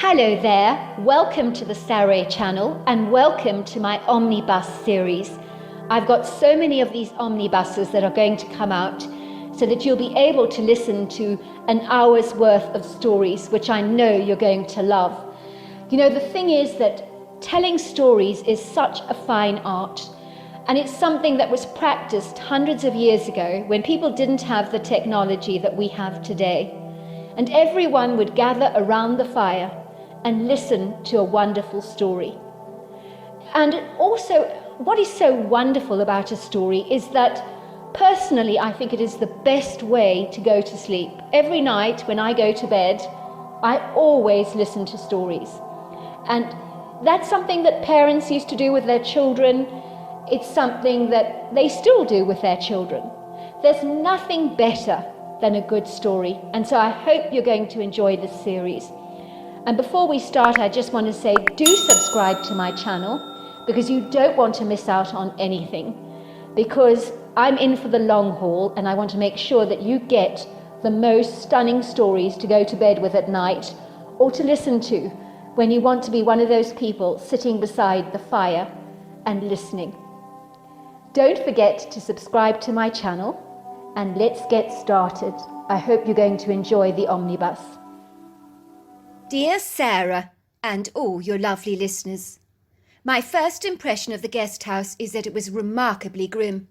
Hello there, welcome to the Saroy channel and welcome to my Omnibus series. I've got so many of these omnibuses that are going to come out so that you'll be able to listen to an hour's worth of stories, which I know you're going to love. You know, the thing is that telling stories is such a fine art, and it's something that was practiced hundreds of years ago when people didn't have the technology that we have today. And everyone would gather around the fire and listen to a wonderful story. And also, what is so wonderful about a story is that personally, I think it is the best way to go to sleep. Every night when I go to bed, I always listen to stories. And that's something that parents used to do with their children. It's something that they still do with their children. There's nothing better than a good story. And so I hope you're going to enjoy this series. And before we start, I just want to say, do subscribe to my channel because you don't want to miss out on anything. Because I'm in for the long haul and I want to make sure that you get the most stunning stories to go to bed with at night or to listen to when you want to be one of those people sitting beside the fire and listening. Don't forget to subscribe to my channel and let's get started. I hope you're going to enjoy the omnibus. Dear Sarah, and all your lovely listeners, my first impression of the guest house is that it was remarkably grim.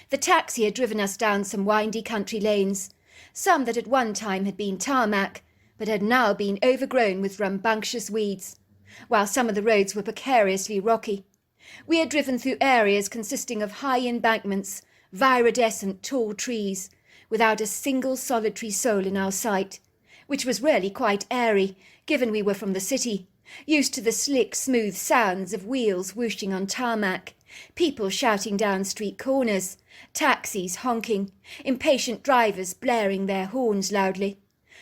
The taxi had driven us down some windy country lanes, some that at one time had been tarmac, but had now been overgrown with rambunctious weeds, while some of the roads were precariously rocky. We had driven through areas consisting of high embankments, viridescent tall trees, without a single solitary soul in our sight, which was really quite airy, given we were from the city, used to the slick, smooth sounds of wheels whooshing on tarmac, people shouting down street corners, taxis honking, impatient drivers blaring their horns loudly.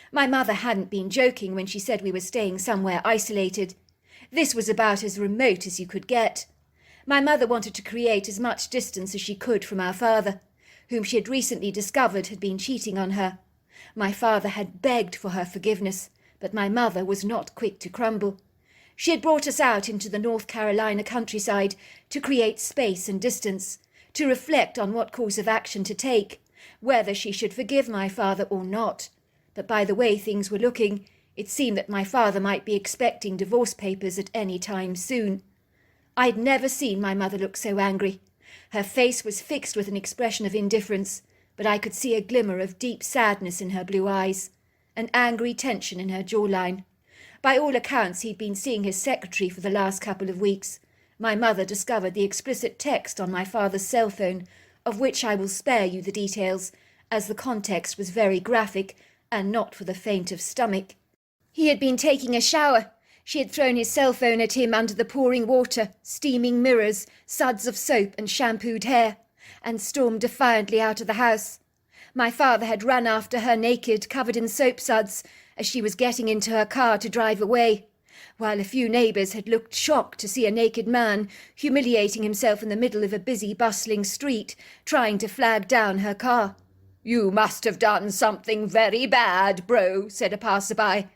My mother hadn't been joking when she said we were staying somewhere isolated. This was about as remote as you could get. My mother wanted to create as much distance as she could from our father, whom she had recently discovered had been cheating on her. My father had begged for her forgiveness, but my mother was not quick to crumble. She had brought us out into the North Carolina countryside to create space and distance, to reflect on what course of action to take, whether she should forgive my father or not. But by the way things were looking, it seemed that my father might be expecting divorce papers at any time soon. I'd never seen my mother look so angry. Her face was fixed with an expression of indifference, but I could see a glimmer of deep sadness in her blue eyes, an angry tension in her jawline. By all accounts, he'd been seeing his secretary for the last couple of weeks. My mother discovered the explicit text on my father's cell phone, of which I will spare you the details, as the context was very graphic and not for the faint of stomach. He had been taking a shower. She had thrown his cell phone at him under the pouring water, steaming mirrors, suds of soap and shampooed hair, and stormed defiantly out of the house. My father had run after her naked, covered in soap suds, as she was getting into her car to drive away, while a few neighbours had looked shocked to see a naked man humiliating himself in the middle of a busy, bustling street, trying to flag down her car. "You must have done something very bad, bro," said a passerby.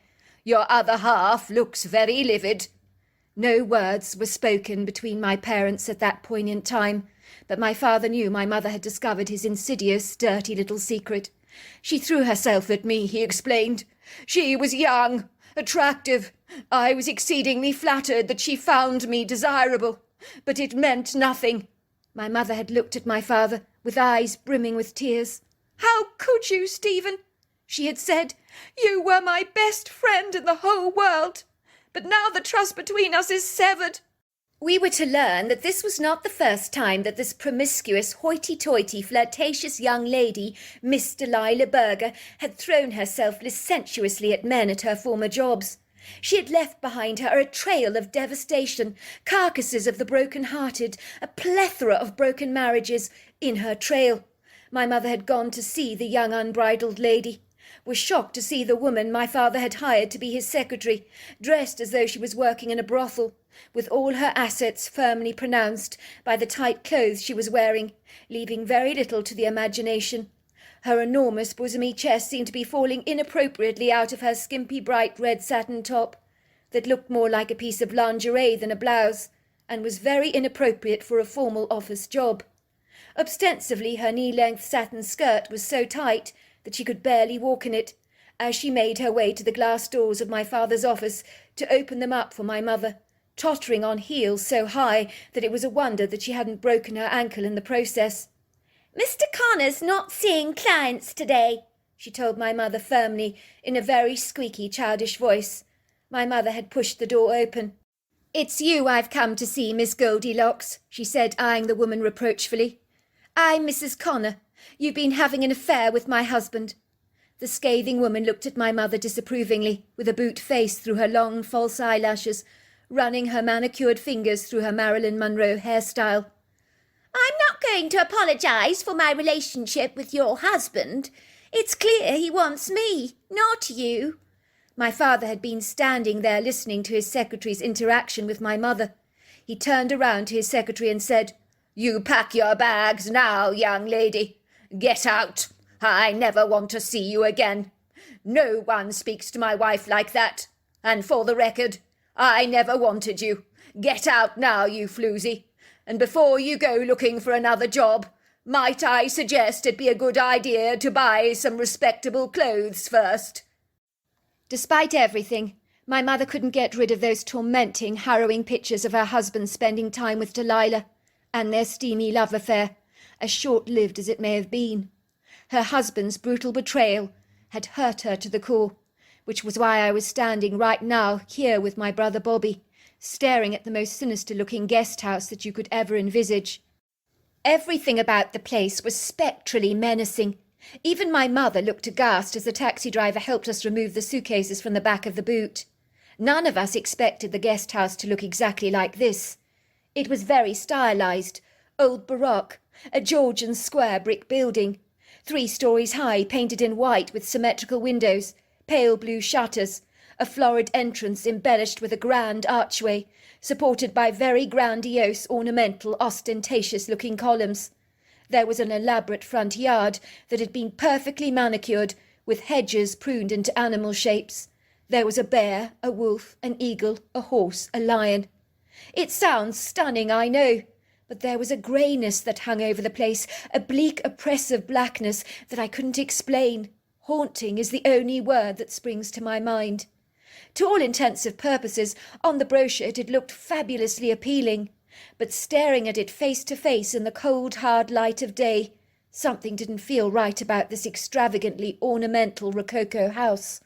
"Your other half looks very livid." No words were spoken between my parents at that poignant time, but my father knew my mother had discovered his insidious, dirty little secret. "She threw herself at me," he explained. "She was young, attractive. I was exceedingly flattered that she found me desirable, but it meant nothing." My mother had looked at my father with eyes brimming with tears. "How could you, Stephen?" she had said. "You were my best friend in the whole world, but now the trust between us is severed." We were to learn that this was not the first time that this promiscuous, hoity-toity, flirtatious young lady, Miss Delilah Berger, had thrown herself licentiously at men at her former jobs. She had left behind her a trail of devastation, carcasses of the broken-hearted, a plethora of broken marriages in her trail. My mother had gone to see the young unbridled lady, was shocked to see the woman my father had hired to be his secretary, dressed as though she was working in a brothel, with all her assets firmly pronounced by the tight clothes she was wearing, leaving very little to the imagination. Her enormous bosomy chest seemed to be falling inappropriately out of her skimpy bright red satin top. that looked more like a piece of lingerie than a blouse, and was very inappropriate for a formal office job. Ostensibly, her knee-length satin skirt was so tight that she could barely walk in it, as she made her way to the glass doors of my father's office to open them up for my mother, tottering on heels so high that it was a wonder that she hadn't broken her ankle in the process. "Mr. Connor's not seeing clients today," she told my mother firmly, in a very squeaky, childish voice. My mother had pushed the door open. "It's you I've come to see, Miss Goldilocks," she said, eyeing the woman reproachfully. "I'm Mrs. Connor. You've been having an affair with my husband." The scathing woman looked at my mother disapprovingly, with a boot face through her long false eyelashes, running her manicured fingers through her Marilyn Monroe hairstyle. "I'm not going to apologise for my relationship with your husband. It's clear he wants me, not you." My father had been standing there listening to his secretary's interaction with my mother. He turned around to his secretary and said, "You pack your bags now, young lady. Get out. I never want to see you again. No one speaks to my wife like that. And for the record, I never wanted you. Get out now, you floozy. And before you go looking for another job, might I suggest it be a good idea to buy some respectable clothes first?" Despite everything, my mother couldn't get rid of those tormenting, harrowing pictures of her husband spending time with Delilah, and their steamy love affair, as short-lived as it may have been. Her husband's brutal betrayal had hurt her to the core, which was why I was standing right now here with my brother Bobby, staring at the most sinister-looking guest house that you could ever envisage. Everything about the place was spectrally menacing. Even my mother looked aghast as the taxi driver helped us remove the suitcases from the back of the boot. None of us expected the guest house to look exactly like this. It was very stylized, old Baroque, a Georgian square brick building, 3 stories high, painted in white with symmetrical windows, pale blue shutters, a florid entrance embellished with a grand archway, supported by very grandiose, ornamental, ostentatious-looking columns. There was an elaborate front yard that had been perfectly manicured, with hedges pruned into animal shapes. There was a bear, a wolf, an eagle, a horse, a lion. It sounds stunning, I know, but there was a greyness that hung over the place, a bleak, oppressive blackness that I couldn't explain. Haunting is the only word that springs to my mind. To all intents and purposes, on the brochure it had looked fabulously appealing, but staring at it face to face in the cold, hard light of day, something didn't feel right about this extravagantly ornamental rococo house.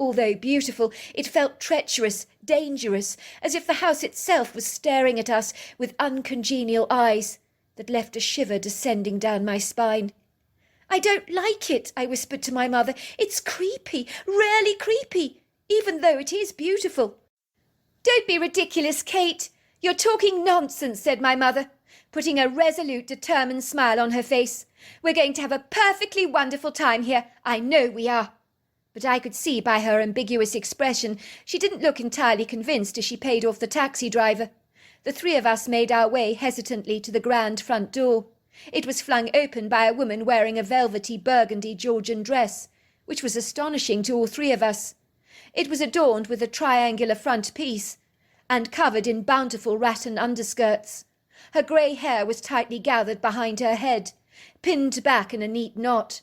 Although beautiful, it felt treacherous, dangerous, as if the house itself was staring at us with uncongenial eyes that left a shiver descending down my spine. "I don't like it," I whispered to my mother. "It's creepy, really creepy, even though it is beautiful." "Don't be ridiculous, Kate. You're talking nonsense," said my mother, putting a resolute, determined smile on her face. "We're going to have a perfectly wonderful time here. I know we are." But I could see by her ambiguous expression she didn't look entirely convinced as she paid off the taxi driver. The 3 of us made our way hesitantly to the grand front door. It was flung open by a woman wearing a velvety burgundy Georgian dress, which was astonishing to all 3 of us. It was adorned with a triangular front piece, and covered in bountiful rattan underskirts. Her grey hair was tightly gathered behind her head, pinned back in a neat knot.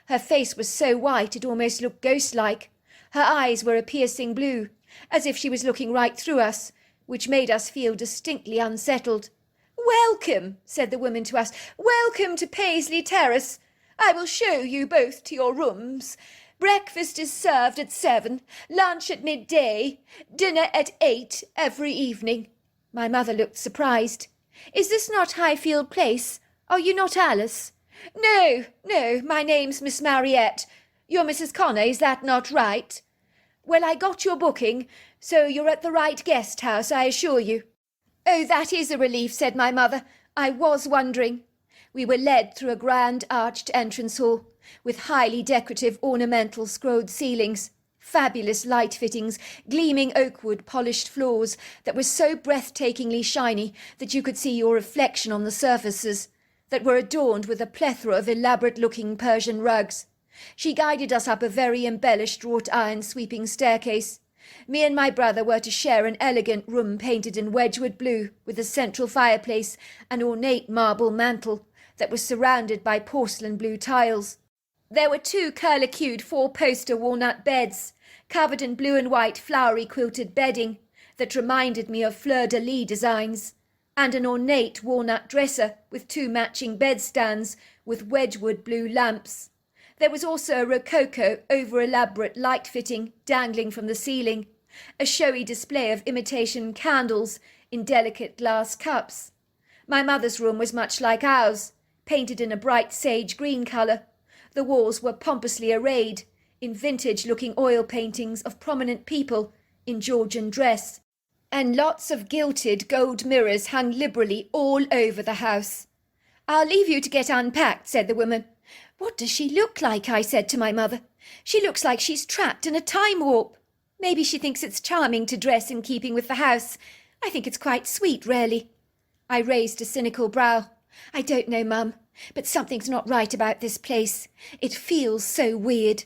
Her face was so white it almost looked ghost-like. Her eyes were a piercing blue, as if she was looking right through us, which made us feel distinctly unsettled. "Welcome," said the woman to us. "Welcome to Paisley Terrace. I will show you both to your rooms. Breakfast is served at 7, lunch at midday, dinner at 8 every evening." My mother looked surprised. "Is this not Highfield Place? Are you not Alice?" No, my name's Miss Mariette. You're Mrs. Connor, is that not right?" "Well, I got your booking, so you're at the right guest house, I assure you." "Oh, that is a relief," said my mother. "I was wondering." We were led through a grand arched entrance hall, with highly decorative ornamental scrolled ceilings, fabulous light fittings, gleaming oakwood polished floors that were so breathtakingly shiny that you could see your reflection on the surfaces, that were adorned with a plethora of elaborate-looking Persian rugs. She guided us up a very embellished wrought-iron sweeping staircase, Me and my brother were to share an elegant room painted in Wedgwood blue, with a central fireplace, an ornate marble mantel that was surrounded by porcelain blue tiles. There were 2 curlicued 4-poster walnut beds, covered in blue and white flowery quilted bedding that reminded me of fleur-de-lis designs, and an ornate walnut dresser with 2 matching bedstands with Wedgwood blue lamps. There was also a rococo over-elaborate light fitting dangling from the ceiling, a showy display of imitation candles in delicate glass cups. My mother's room was much like ours, painted in a bright sage green colour. The walls were pompously arrayed in vintage-looking oil paintings of prominent people in Georgian dress, and lots of gilded gold mirrors hung liberally all over the house. "I'll leave you to get unpacked," said the woman. "What does she look like?" I said to my mother. "She looks like she's trapped in a time warp. Maybe she thinks it's charming to dress in keeping with the house. I think it's quite sweet, really." I raised a cynical brow. "I don't know, Mum, but something's not right about this place. It feels so weird."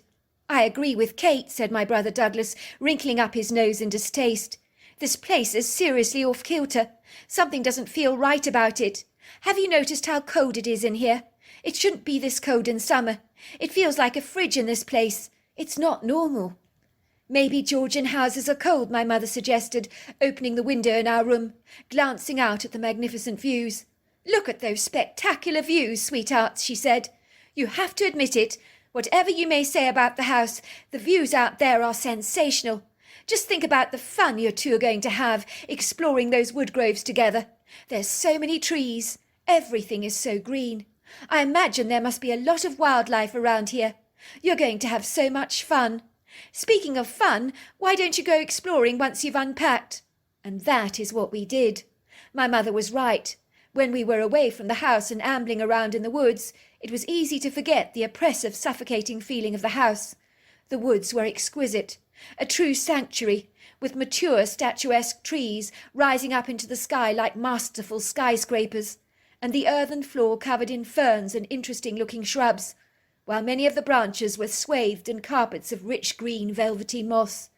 "I agree with Kate," said my brother Douglas, wrinkling up his nose in distaste. "This place is seriously off-kilter. Something doesn't feel right about it. Have you noticed how cold it is in here? It shouldn't be this cold in summer. It feels like a fridge in this place. It's not normal." "Maybe Georgian houses are cold," my mother suggested, opening the window in our room, glancing out at the magnificent views. "Look at those spectacular views, sweethearts," she said. "You have to admit it. Whatever you may say about the house, the views out there are sensational. Just think about the fun you 2 are going to have exploring those wood groves together. There's so many trees. Everything is so green. I imagine there must be a lot of wildlife around here. You're going to have so much fun. Speaking of fun, why don't you go exploring once you've unpacked?" And that is what we did. My mother was right. When we were away from the house and ambling around in the woods, it was easy to forget the oppressive, suffocating feeling of the house. The woods were exquisite, a true sanctuary, with mature statuesque trees rising up into the sky like masterful skyscrapers, and the earthen floor covered in ferns and interesting-looking shrubs, while many of the branches were swathed in carpets of rich green velvety moss.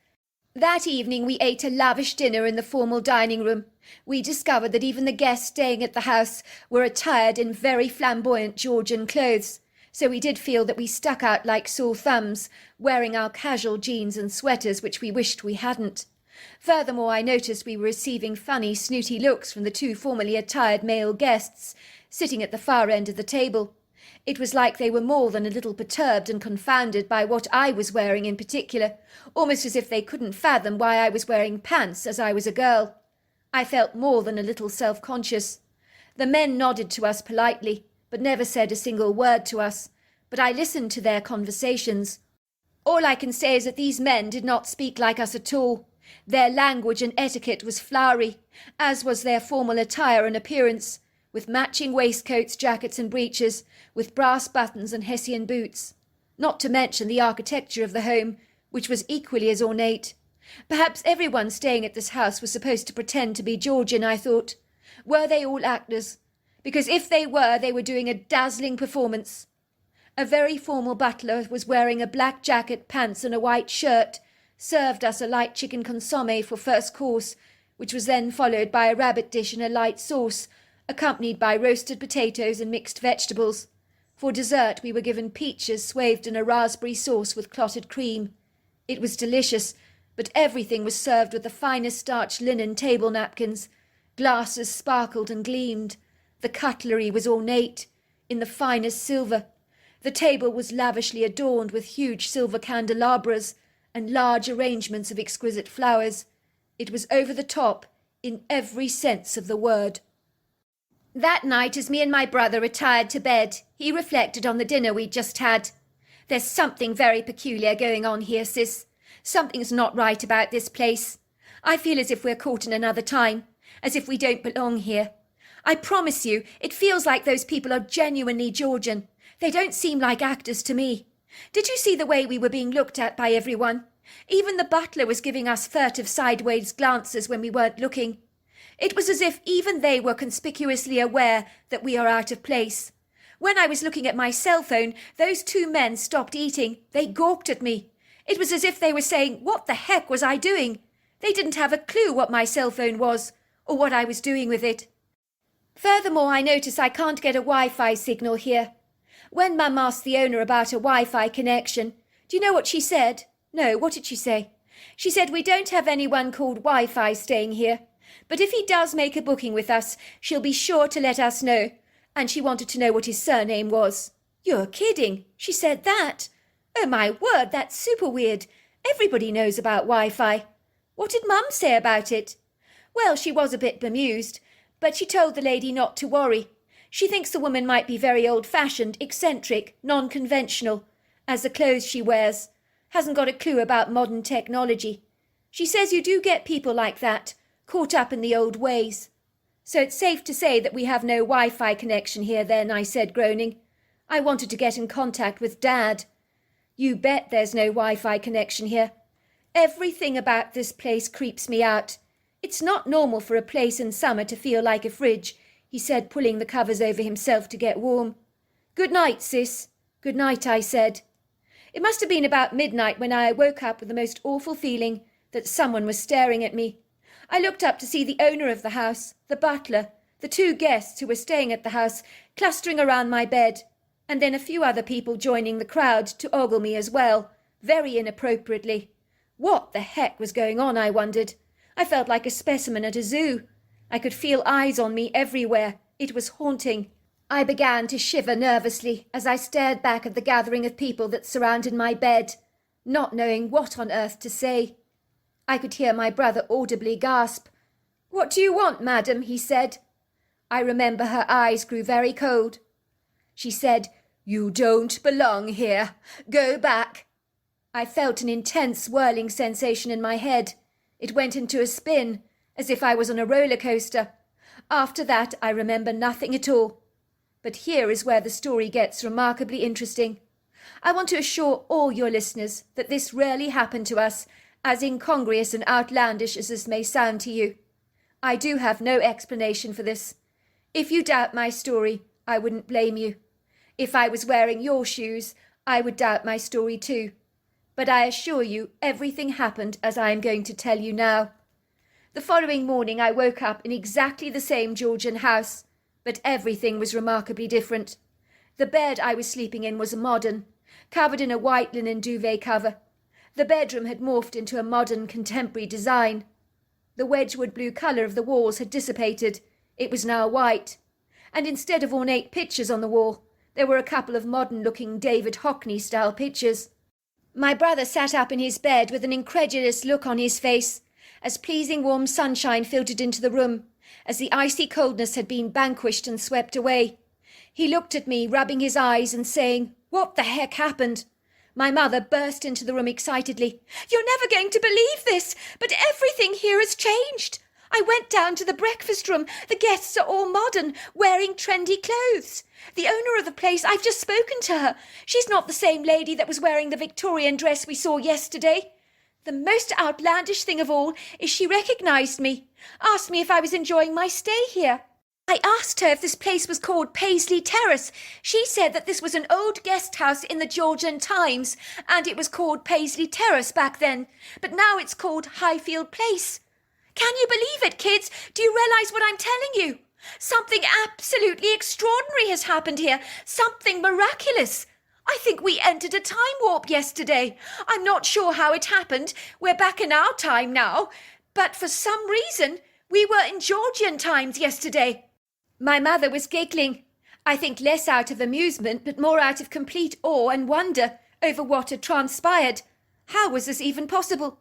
That evening we ate a lavish dinner in the formal dining room. We discovered that even the guests staying at the house were attired in very flamboyant Georgian clothes, so we did feel that we stuck out like sore thumbs, wearing our casual jeans and sweaters which we wished we hadn't. Furthermore, I noticed we were receiving funny, snooty looks from the 2 formally attired male guests, sitting at the far end of the table. It was like they were more than a little perturbed and confounded by what I was wearing in particular, almost as if they couldn't fathom why I was wearing pants as I was a girl. I felt more than a little self-conscious. The men nodded to us politely, but never said a single word to us, but I listened to their conversations. All I can say is that these men did not speak like us at all. Their language and etiquette was flowery, as was their formal attire and appearance, with matching waistcoats, jackets and breeches, with brass buttons and Hessian boots. Not to mention the architecture of the home, which was equally as ornate. Perhaps everyone staying at this house was supposed to pretend to be Georgian, I thought. Were they all actors? Because if they were doing a dazzling performance. A very formal butler was wearing a black jacket, pants and a white shirt, served us a light chicken consommé for first course, which was then followed by a rabbit dish and a light sauce, accompanied by roasted potatoes and mixed vegetables. For dessert we were given peaches swathed in a raspberry sauce with clotted cream. It was delicious, but everything was served with the finest starched linen table napkins. Glasses sparkled and gleamed. The cutlery was ornate, in the finest silver. The table was lavishly adorned with huge silver candelabras and large arrangements of exquisite flowers. It was over the top in every sense of the word. That night, as me and my brother retired to bed, he reflected on the dinner we'd just had. "There's something very peculiar going on here, sis. Something's not right about this place. I feel as if we're caught in another time, as if we don't belong here. I promise you, it feels like those people are genuinely Georgian. They don't seem like actors to me. Did you see the way we were being looked at by everyone? Even the butler was giving us furtive sideways glances when we weren't looking. It was as if even they were conspicuously aware that we are out of place. When I was looking at my cell phone, those 2 men stopped eating. They gawked at me. It was as if they were saying, what the heck was I doing? They didn't have a clue what my cell phone was, or what I was doing with it. Furthermore, I notice I can't get a Wi-Fi signal here. When Mum asked the owner about a Wi-Fi connection, do you know what she said? No, what did she say? She said, we don't have anyone called Wi-Fi staying here, but if he does make a booking with us, she'll be sure to let us know. And she wanted to know what his surname was. You're kidding. She said that. Oh my word, that's super weird. Everybody knows about Wi-Fi. What did Mum say about it? Well, she was a bit bemused, but she told the lady not to worry. She thinks the woman might be very old-fashioned, eccentric, non-conventional, as the clothes she wears. Hasn't got a clue about modern technology. She says you do get people like that, caught up in the old ways. So it's safe to say that we have no Wi-Fi connection here then, I said, groaning. I wanted to get in contact with Dad. You bet there's no Wi-Fi connection here. Everything about this place creeps me out. It's not normal for a place in summer to feel like a fridge, he said, pulling the covers over himself to get warm. Good night, sis. Good night, I said. It must have been about midnight when I woke up with the most awful feeling that someone was staring at me. I looked up to see the owner of the house, the butler, the 2 guests who were staying at the house, clustering around my bed, and then a few other people joining the crowd to ogle me as well, very inappropriately. What the heck was going on, I wondered. I felt like a specimen at a zoo. I could feel eyes on me everywhere. It was haunting. I began to shiver nervously as I stared back at the gathering of people that surrounded my bed, not knowing what on earth to say. I could hear my brother audibly gasp. What do you want, madam? He said. I remember her eyes grew very cold. She said, You don't belong here. Go back. I felt an intense whirling sensation in my head. It went into a spin, as if I was on a roller coaster. After that, I remember nothing at all. But here is where the story gets remarkably interesting. I want to assure all your listeners that this rarely happened to us, as incongruous and outlandish as this may sound to you. I do have no explanation for this. If you doubt my story, I wouldn't blame you. If I was wearing your shoes, I would doubt my story too. But I assure you, everything happened as I am going to tell you now. The following morning I woke up in exactly the same Georgian house, but everything was remarkably different. The bed I was sleeping in was modern, covered in a white linen duvet cover. The bedroom had morphed into a modern contemporary design. The Wedgwood blue colour of the walls had dissipated. It was now white. And instead of ornate pictures on the wall, there were a couple of modern-looking David Hockney-style pictures. My brother sat up in his bed with an incredulous look on his face, as pleasing warm sunshine filtered into the room, as the icy coldness had been vanquished and swept away. He looked at me, rubbing his eyes and saying, What the heck happened? My mother burst into the room excitedly. You're never going to believe this, but everything here has changed. I went down to the breakfast room. The guests are all modern, wearing trendy clothes. The owner of the place, I've just spoken to her. She's not the same lady that was wearing the Victorian dress we saw yesterday. The most outlandish thing of all is she recognised me, asked me if I was enjoying my stay here. I asked her if this place was called Paisley Terrace. She said that this was an old guest house in the Georgian times, and it was called Paisley Terrace back then, but now it's called Highfield Place. Can you believe it, kids? Do you realise what I'm telling you? Something absolutely extraordinary has happened here. Something miraculous. I think we entered a time warp yesterday. I'm not sure how it happened. We're back in our time now. But for some reason, we were in Georgian times yesterday. My mother was giggling. I think less out of amusement, but more out of complete awe and wonder over what had transpired. How was this even possible?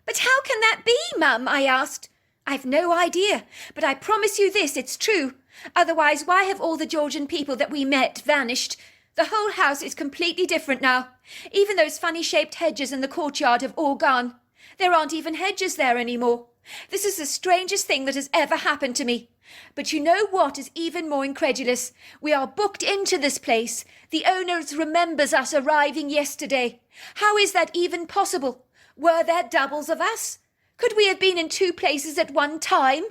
But how can that be, Mum? I asked. I've no idea, but I promise you this, it's true. Otherwise, why have all the Georgian people that we met vanished? The whole house is completely different now. Even those funny-shaped hedges in the courtyard have all gone. There aren't even hedges there anymore. This is the strangest thing that has ever happened to me. But you know what is even more incredulous? We are booked into this place. The owner remembers us arriving yesterday. How is that even possible? Were there doubles of us? Could we have been in two places at one time?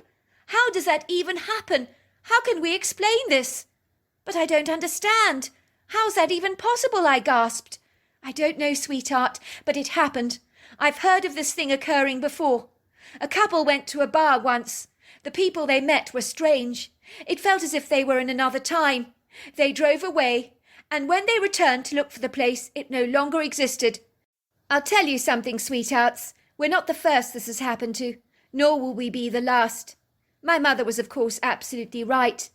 How does that even happen? How can we explain this? But I don't understand. How's that even possible? I gasped. I don't know, sweetheart, but it happened. I've heard of this thing occurring before. A couple went to a bar once. The people they met were strange. It felt as if they were in another time. They drove away, and when they returned to look for the place, it no longer existed. I'll tell you something, sweethearts. We're not the first this has happened to, nor will we be the last. My mother was, of course, absolutely right.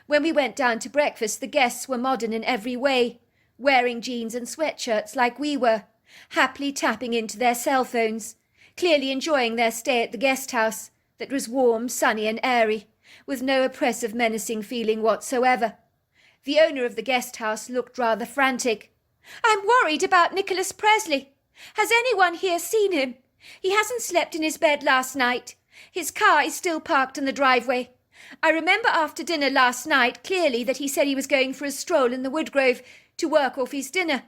When we went down to breakfast, the guests were modern in every way, wearing jeans and sweatshirts like we were, happily tapping into their cell phones, clearly enjoying their stay at the guest house that was warm, sunny and airy, with no oppressive, menacing feeling whatsoever. The owner of the guest house looked rather frantic. "I'm worried about Nicholas Presley. Has anyone here seen him? He hasn't slept in his bed last night. His car is still parked in the driveway. I remember after dinner last night clearly that he said he was going for a stroll in the woodgrove to work off his dinner.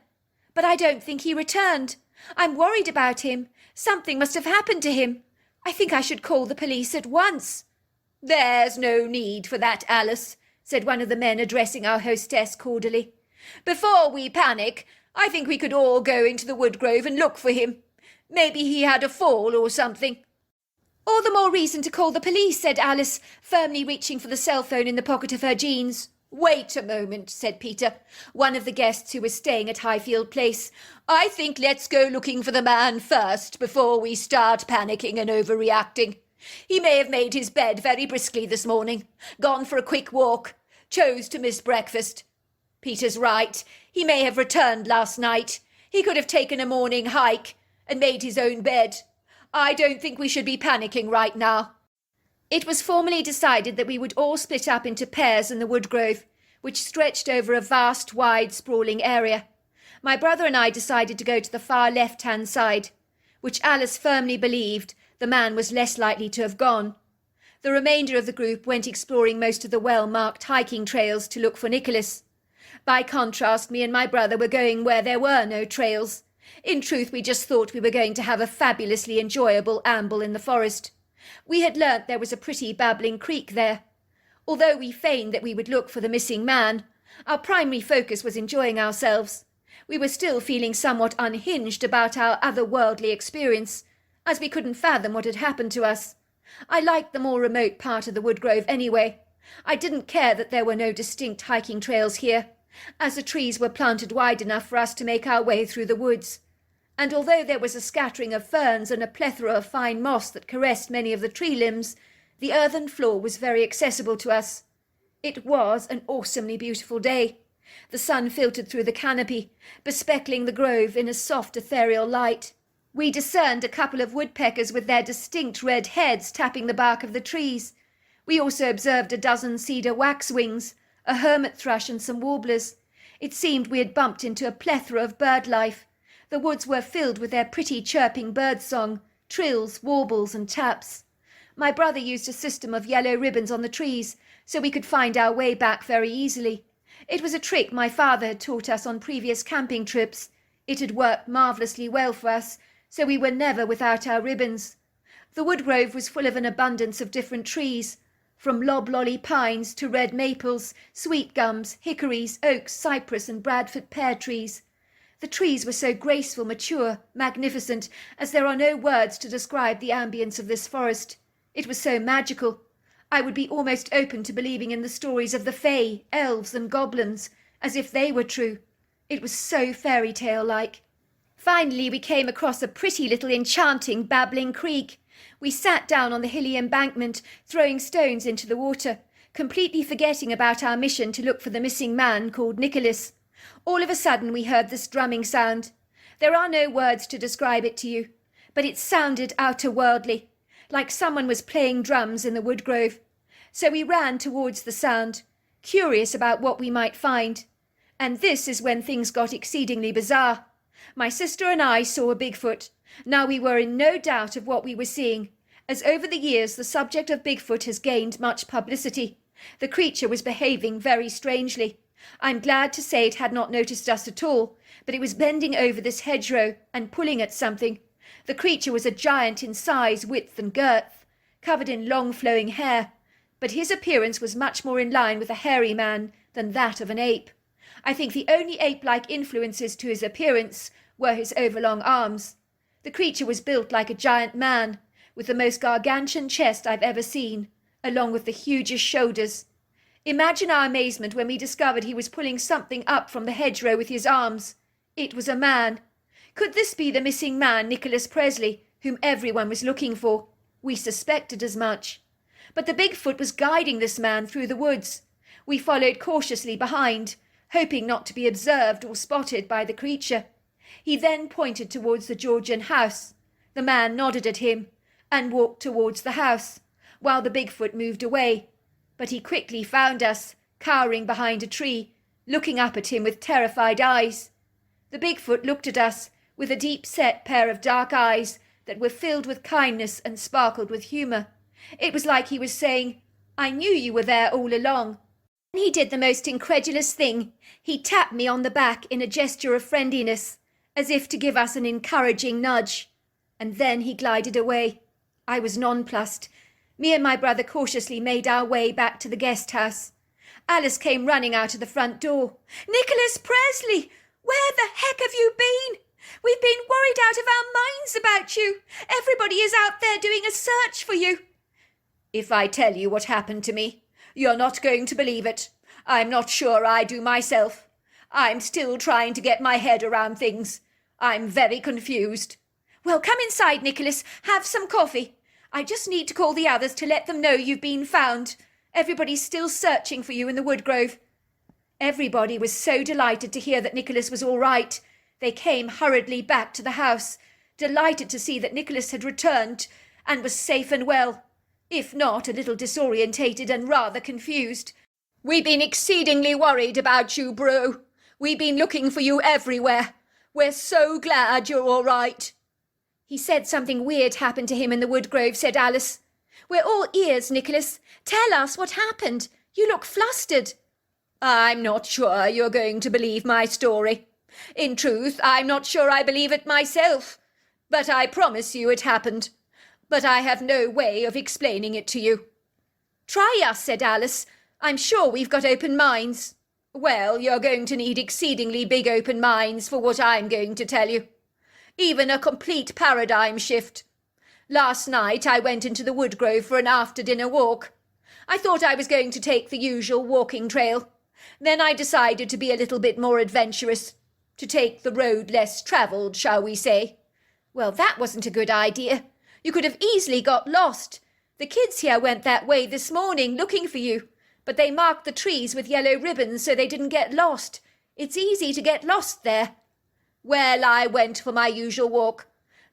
But I don't think he returned. I'm worried about him. Something must have happened to him. I think I should call the police at once." "There's no need for that, Alice," said one of the men, addressing our hostess cordially. "Before we panic, I think we could all go into the woodgrove and look for him. Maybe he had a fall or something." "All the more reason to call the police," said Alice, firmly reaching for the cell phone in the pocket of her jeans. "Wait a moment," said Peter, one of the guests who was staying at Highfield Place. "I think let's go looking for the man first before we start panicking and overreacting. He may have made his bed very briskly this morning, gone for a quick walk, chose to miss breakfast. Peter's right. He may have returned last night. He could have taken a morning hike and made his own bed. I don't think we should be panicking right now." It was formally decided that we would all split up into pairs in the woodgrove, which stretched over a vast, wide, sprawling area. My brother and I decided to go to the far left-hand side, which Alice firmly believed the man was less likely to have gone. The remainder of the group went exploring most of the well-marked hiking trails to look for Nicholas. By contrast, me and my brother were going where there were no trails. In truth, we just thought we were going to have a fabulously enjoyable amble in the forest. We had learnt there was a pretty babbling creek there. Although we feigned that we would look for the missing man, our primary focus was enjoying ourselves. We were still feeling somewhat unhinged about our otherworldly experience, as we couldn't fathom what had happened to us. I liked the more remote part of the woodgrove anyway. I didn't care that there were no distinct hiking trails here, as the trees were planted wide enough for us to make our way through the woods. And although there was a scattering of ferns and a plethora of fine moss that caressed many of the tree limbs, the earthen floor was very accessible to us. It was an awesomely beautiful day. The sun filtered through the canopy, bespeckling the grove in a soft ethereal light. We discerned a couple of woodpeckers with their distinct red heads tapping the bark of the trees. We also observed a dozen cedar waxwings, a hermit thrush and some warblers. It seemed we had bumped into a plethora of bird life. The woods were filled with their pretty chirping birdsong, trills, warbles and taps. My brother used a system of yellow ribbons on the trees, so we could find our way back very easily. It was a trick my father had taught us on previous camping trips. It had worked marvellously well for us, so we were never without our ribbons. The woodgrove was full of an abundance of different trees, from loblolly pines to red maples, sweet gums, hickories, oaks, cypress and Bradford pear trees. The trees were so graceful, mature, magnificent, as there are no words to describe the ambience of this forest. It was so magical. I would be almost open to believing in the stories of the fae, elves and goblins, as if they were true. It was so fairy tale-like. Finally, we came across a pretty little enchanting babbling creek. We sat down on the hilly embankment, throwing stones into the water, completely forgetting about our mission to look for the missing man called Nicholas. All of a sudden we heard this drumming sound. There are no words to describe it to you, but it sounded outer-worldly, like someone was playing drums in the woodgrove. So we ran towards the sound, curious about what we might find. And this is when things got exceedingly bizarre. My sister and I saw a Bigfoot. Now we were in no doubt of what we were seeing, as over the years the subject of Bigfoot has gained much publicity. The creature was behaving very strangely. I'm glad to say it had not noticed us at all, but it was bending over this hedgerow and pulling at something. The creature was a giant in size, width and girth, covered in long flowing hair, but his appearance was much more in line with a hairy man than that of an ape. I think the only ape-like influences to his appearance were his overlong arms. The creature was built like a giant man, with the most gargantuan chest I've ever seen, along with the hugest shoulders. Imagine our amazement when we discovered he was pulling something up from the hedgerow with his arms. It was a man. Could this be the missing man, Nicholas Presley, whom everyone was looking for? We suspected as much. But the Bigfoot was guiding this man through the woods. We followed cautiously behind, hoping not to be observed or spotted by the creature. He then pointed towards the Georgian house. The man nodded at him and walked towards the house, while the Bigfoot moved away. But he quickly found us, cowering behind a tree, looking up at him with terrified eyes. The Bigfoot looked at us with a deep-set pair of dark eyes that were filled with kindness and sparkled with humour. It was like he was saying, "I knew you were there all along." And he did the most incredulous thing. He tapped me on the back in a gesture of friendliness, as if to give us an encouraging nudge. And then he glided away. I was nonplussed. Me and my brother cautiously made our way back to the guest house. Alice came running out of the front door. "Nicholas Presley! Where the heck have you been? We've been worried out of our minds about you. Everybody is out there doing a search for you." "If I tell you what happened to me, you're not going to believe it. I'm not sure I do myself. I'm still trying to get my head around things. I'm very confused." "Well, come inside, Nicholas. Have some coffee. I just need to call the others to let them know you've been found. Everybody's still searching for you in the woodgrove." Everybody was so delighted to hear that Nicholas was all right. They came hurriedly back to the house, delighted to see that Nicholas had returned and was safe and well, if not a little disorientated and rather confused. "We've been exceedingly worried about you, bro. We've been looking for you everywhere. We're so glad you're all right." "He said something weird happened to him in the woodgrove," said Alice. "We're all ears, Nicholas. Tell us what happened. You look flustered." "I'm not sure you're going to believe my story. In truth, I'm not sure I believe it myself. But I promise you it happened. But I have no way of explaining it to you." "Try us," said Alice. "I'm sure we've got open minds." "Well, you're going to need exceedingly big open minds for what I'm going to tell you. Even a complete paradigm shift. Last night I went into the woodgrove for an after-dinner walk. I thought I was going to take the usual walking trail. Then I decided to be a little bit more adventurous, to take the road less travelled, shall we say." "Well, that wasn't a good idea. You could have easily got lost. The kids here went that way this morning looking for you, but they marked the trees with yellow ribbons so they didn't get lost. It's easy to get lost there." "Well, I went for my usual walk,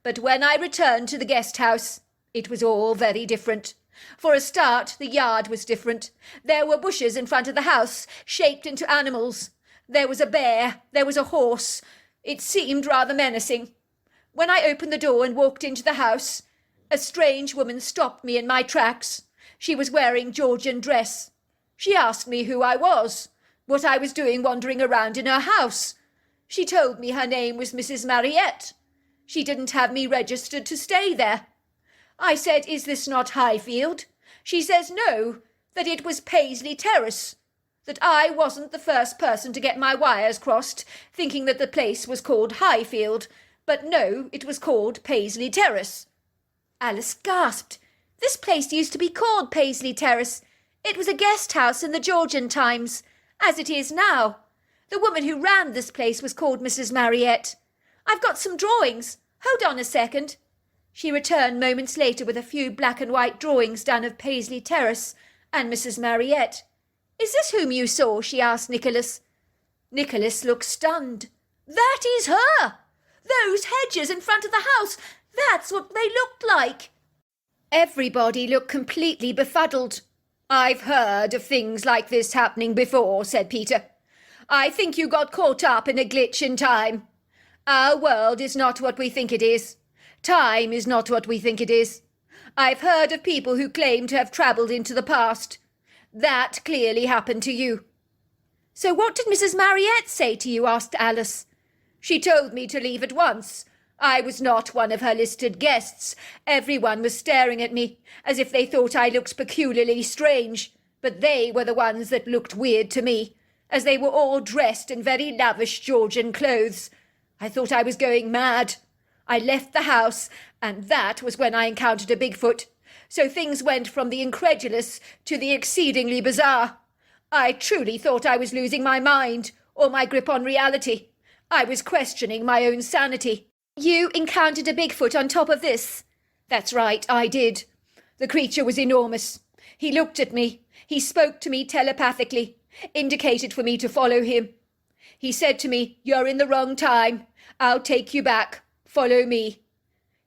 but when I returned to the guest house, it was all very different. For a start, the yard was different. There were bushes in front of the house, shaped into animals. There was a bear, there was a horse. It seemed rather menacing. When I opened the door and walked into the house, a strange woman stopped me in my tracks. She was wearing Georgian dress. She asked me who I was, what I was doing wandering around in her house. She told me her name was Mrs. Mariette. She didn't have me registered to stay there. I said, 'Is this not Highfield?' She says no, that it was Paisley Terrace, that I wasn't the first person to get my wires crossed, thinking that the place was called Highfield, but no, it was called Paisley Terrace." Alice gasped. This place used to be called Paisley Terrace. It was a guest house in the Georgian times, as it is now. The woman who ran this place was called Mrs. Mariette. I've got some drawings. Hold on a second." She returned moments later with a few black and white drawings done of Paisley Terrace and Mrs. Mariette. "Is this whom you saw?" she asked Nicholas. Nicholas looked stunned. "That is her! Those hedges in front of the house, that's what they looked like." Everybody looked completely befuddled. "I've heard of things like this happening before," said Peter. "I think you got caught up in a glitch in time. Our world is not what we think it is. Time is not what we think it is. I've heard of people who claim to have travelled into the past. That clearly happened to you." "So what did Mrs. Mariette say to you?" asked Alice. "She told me to leave at once. I was not one of her listed guests. Everyone was staring at me, as if they thought I looked peculiarly strange. But they were the ones that looked weird to me, as they were all dressed in very lavish Georgian clothes. I thought I was going mad. I left the house, and that was when I encountered a Bigfoot. So things went from the incredulous to the exceedingly bizarre. I truly thought I was losing my mind, or my grip on reality. I was questioning my own sanity. You encountered a Bigfoot on top of this? That's right, I did. The creature was enormous. He looked at me. He spoke to me telepathically, indicated for me to follow him. He said to me, "You're in the wrong time. I'll take you back. Follow me."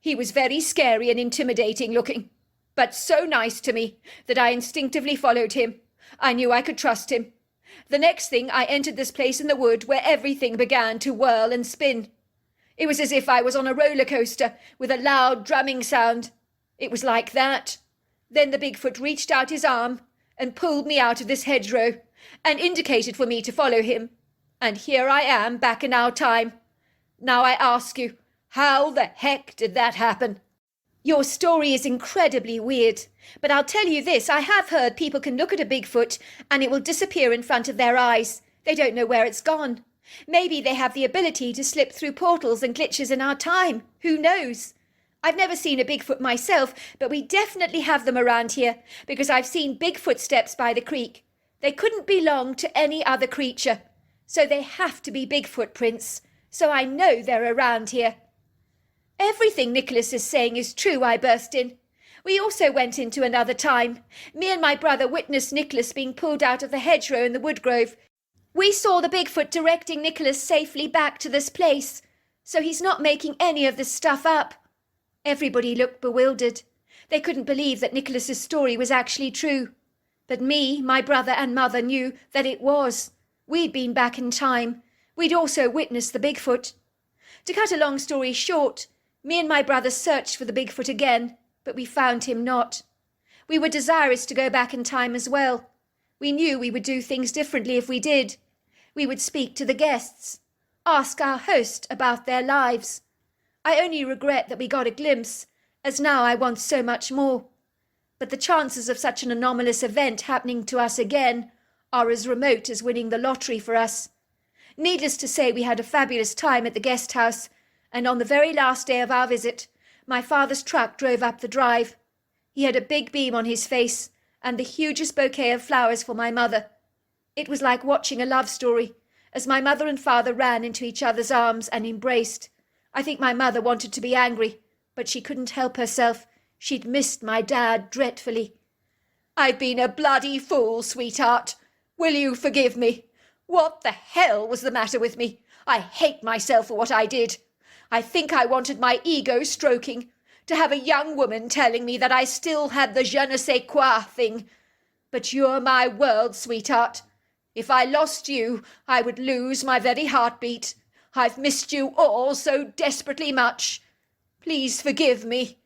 He was very scary and intimidating looking, but so nice to me that I instinctively followed him. I knew I could trust him. The next thing, I entered this place in the wood where everything began to whirl and spin. It was as if I was on a roller coaster with a loud drumming sound. It was like that. Then the Bigfoot reached out his arm and pulled me out of this hedgerow and indicated for me to follow him. And here I am back in our time. Now I ask you, how the heck did that happen? Your story is incredibly weird, but I'll tell you this, I have heard people can look at a Bigfoot and it will disappear in front of their eyes. They don't know where it's gone. Maybe they have the ability to slip through portals and glitches in our time. Who knows? I've never seen a Bigfoot myself, but we definitely have them around here because I've seen big footsteps by the creek. They couldn't belong to any other creature, so they have to be big footprints. So I know they're around here. Everything Nicholas is saying is true, I burst in. We also went into another time. Me and my brother witnessed Nicholas being pulled out of the hedgerow in the woodgrove. We saw the Bigfoot directing Nicholas safely back to this place, so he's not making any of this stuff up. Everybody looked bewildered. They couldn't believe that Nicholas's story was actually true. But me, my brother and mother knew that it was. We'd been back in time. We'd also witnessed the Bigfoot. To cut a long story short, me and my brother searched for the Bigfoot again, but we found him not. We were desirous to go back in time as well. We knew we would do things differently if we did. We would speak to the guests, ask our host about their lives. I only regret that we got a glimpse, as now I want so much more. But the chances of such an anomalous event happening to us again are as remote as winning the lottery for us. Needless to say, we had a fabulous time at the guest house, and on the very last day of our visit, my father's truck drove up the drive. He had a big beam on his face and the hugest bouquet of flowers for my mother. It was like watching a love story, as my mother and father ran into each other's arms and embraced. I think my mother wanted to be angry, but she couldn't help herself. She'd missed my dad dreadfully. "I've been a bloody fool, sweetheart. Will you forgive me? What the hell was the matter with me? I hate myself for what I did. I think I wanted my ego stroking, to have a young woman telling me that I still had the je ne sais quoi thing. But you're my world, sweetheart. If I lost you, I would lose my very heartbeat. I've missed you all so desperately much. Please forgive me."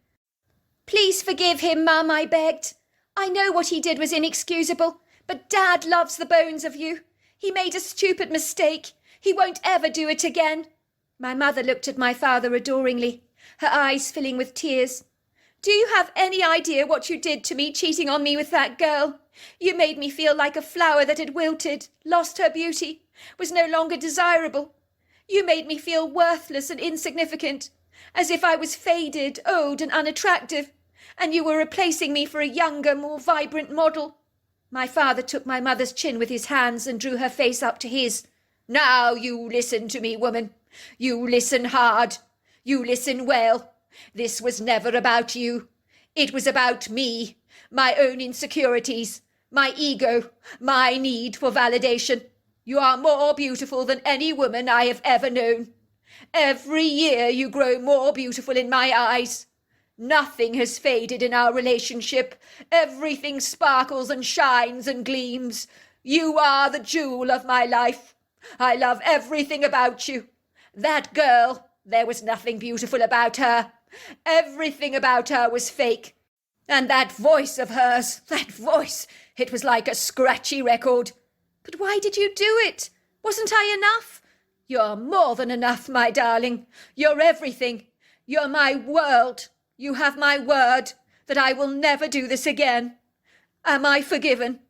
"Please forgive him, Mum," I begged. "I know what he did was inexcusable, but Dad loves the bones of you. He made a stupid mistake. He won't ever do it again." My mother looked at my father adoringly, her eyes filling with tears. "Do you have any idea what you did to me, cheating on me with that girl? You made me feel like a flower that had wilted, lost her beauty, was no longer desirable. You made me feel worthless and insignificant, as if I was faded, old and unattractive, and you were replacing me for a younger, more vibrant model." My father took my mother's chin with his hands and drew her face up to his. "Now you listen to me, woman. You listen hard. You listen well. This was never about you. It was about me, my own insecurities, my ego, my need for validation. You are more beautiful than any woman I have ever known. Every year you grow more beautiful in my eyes. Nothing has faded in our relationship. Everything sparkles and shines and gleams. You are the jewel of my life. I love everything about you. That girl, there was nothing beautiful about her. Everything about her was fake. And that voice of hers, that voice, it was like a scratchy record. But why did you do it? Wasn't I enough? You're more than enough, my darling. You're everything. You're my world. You have my word that I will never do this again. Am I forgiven?"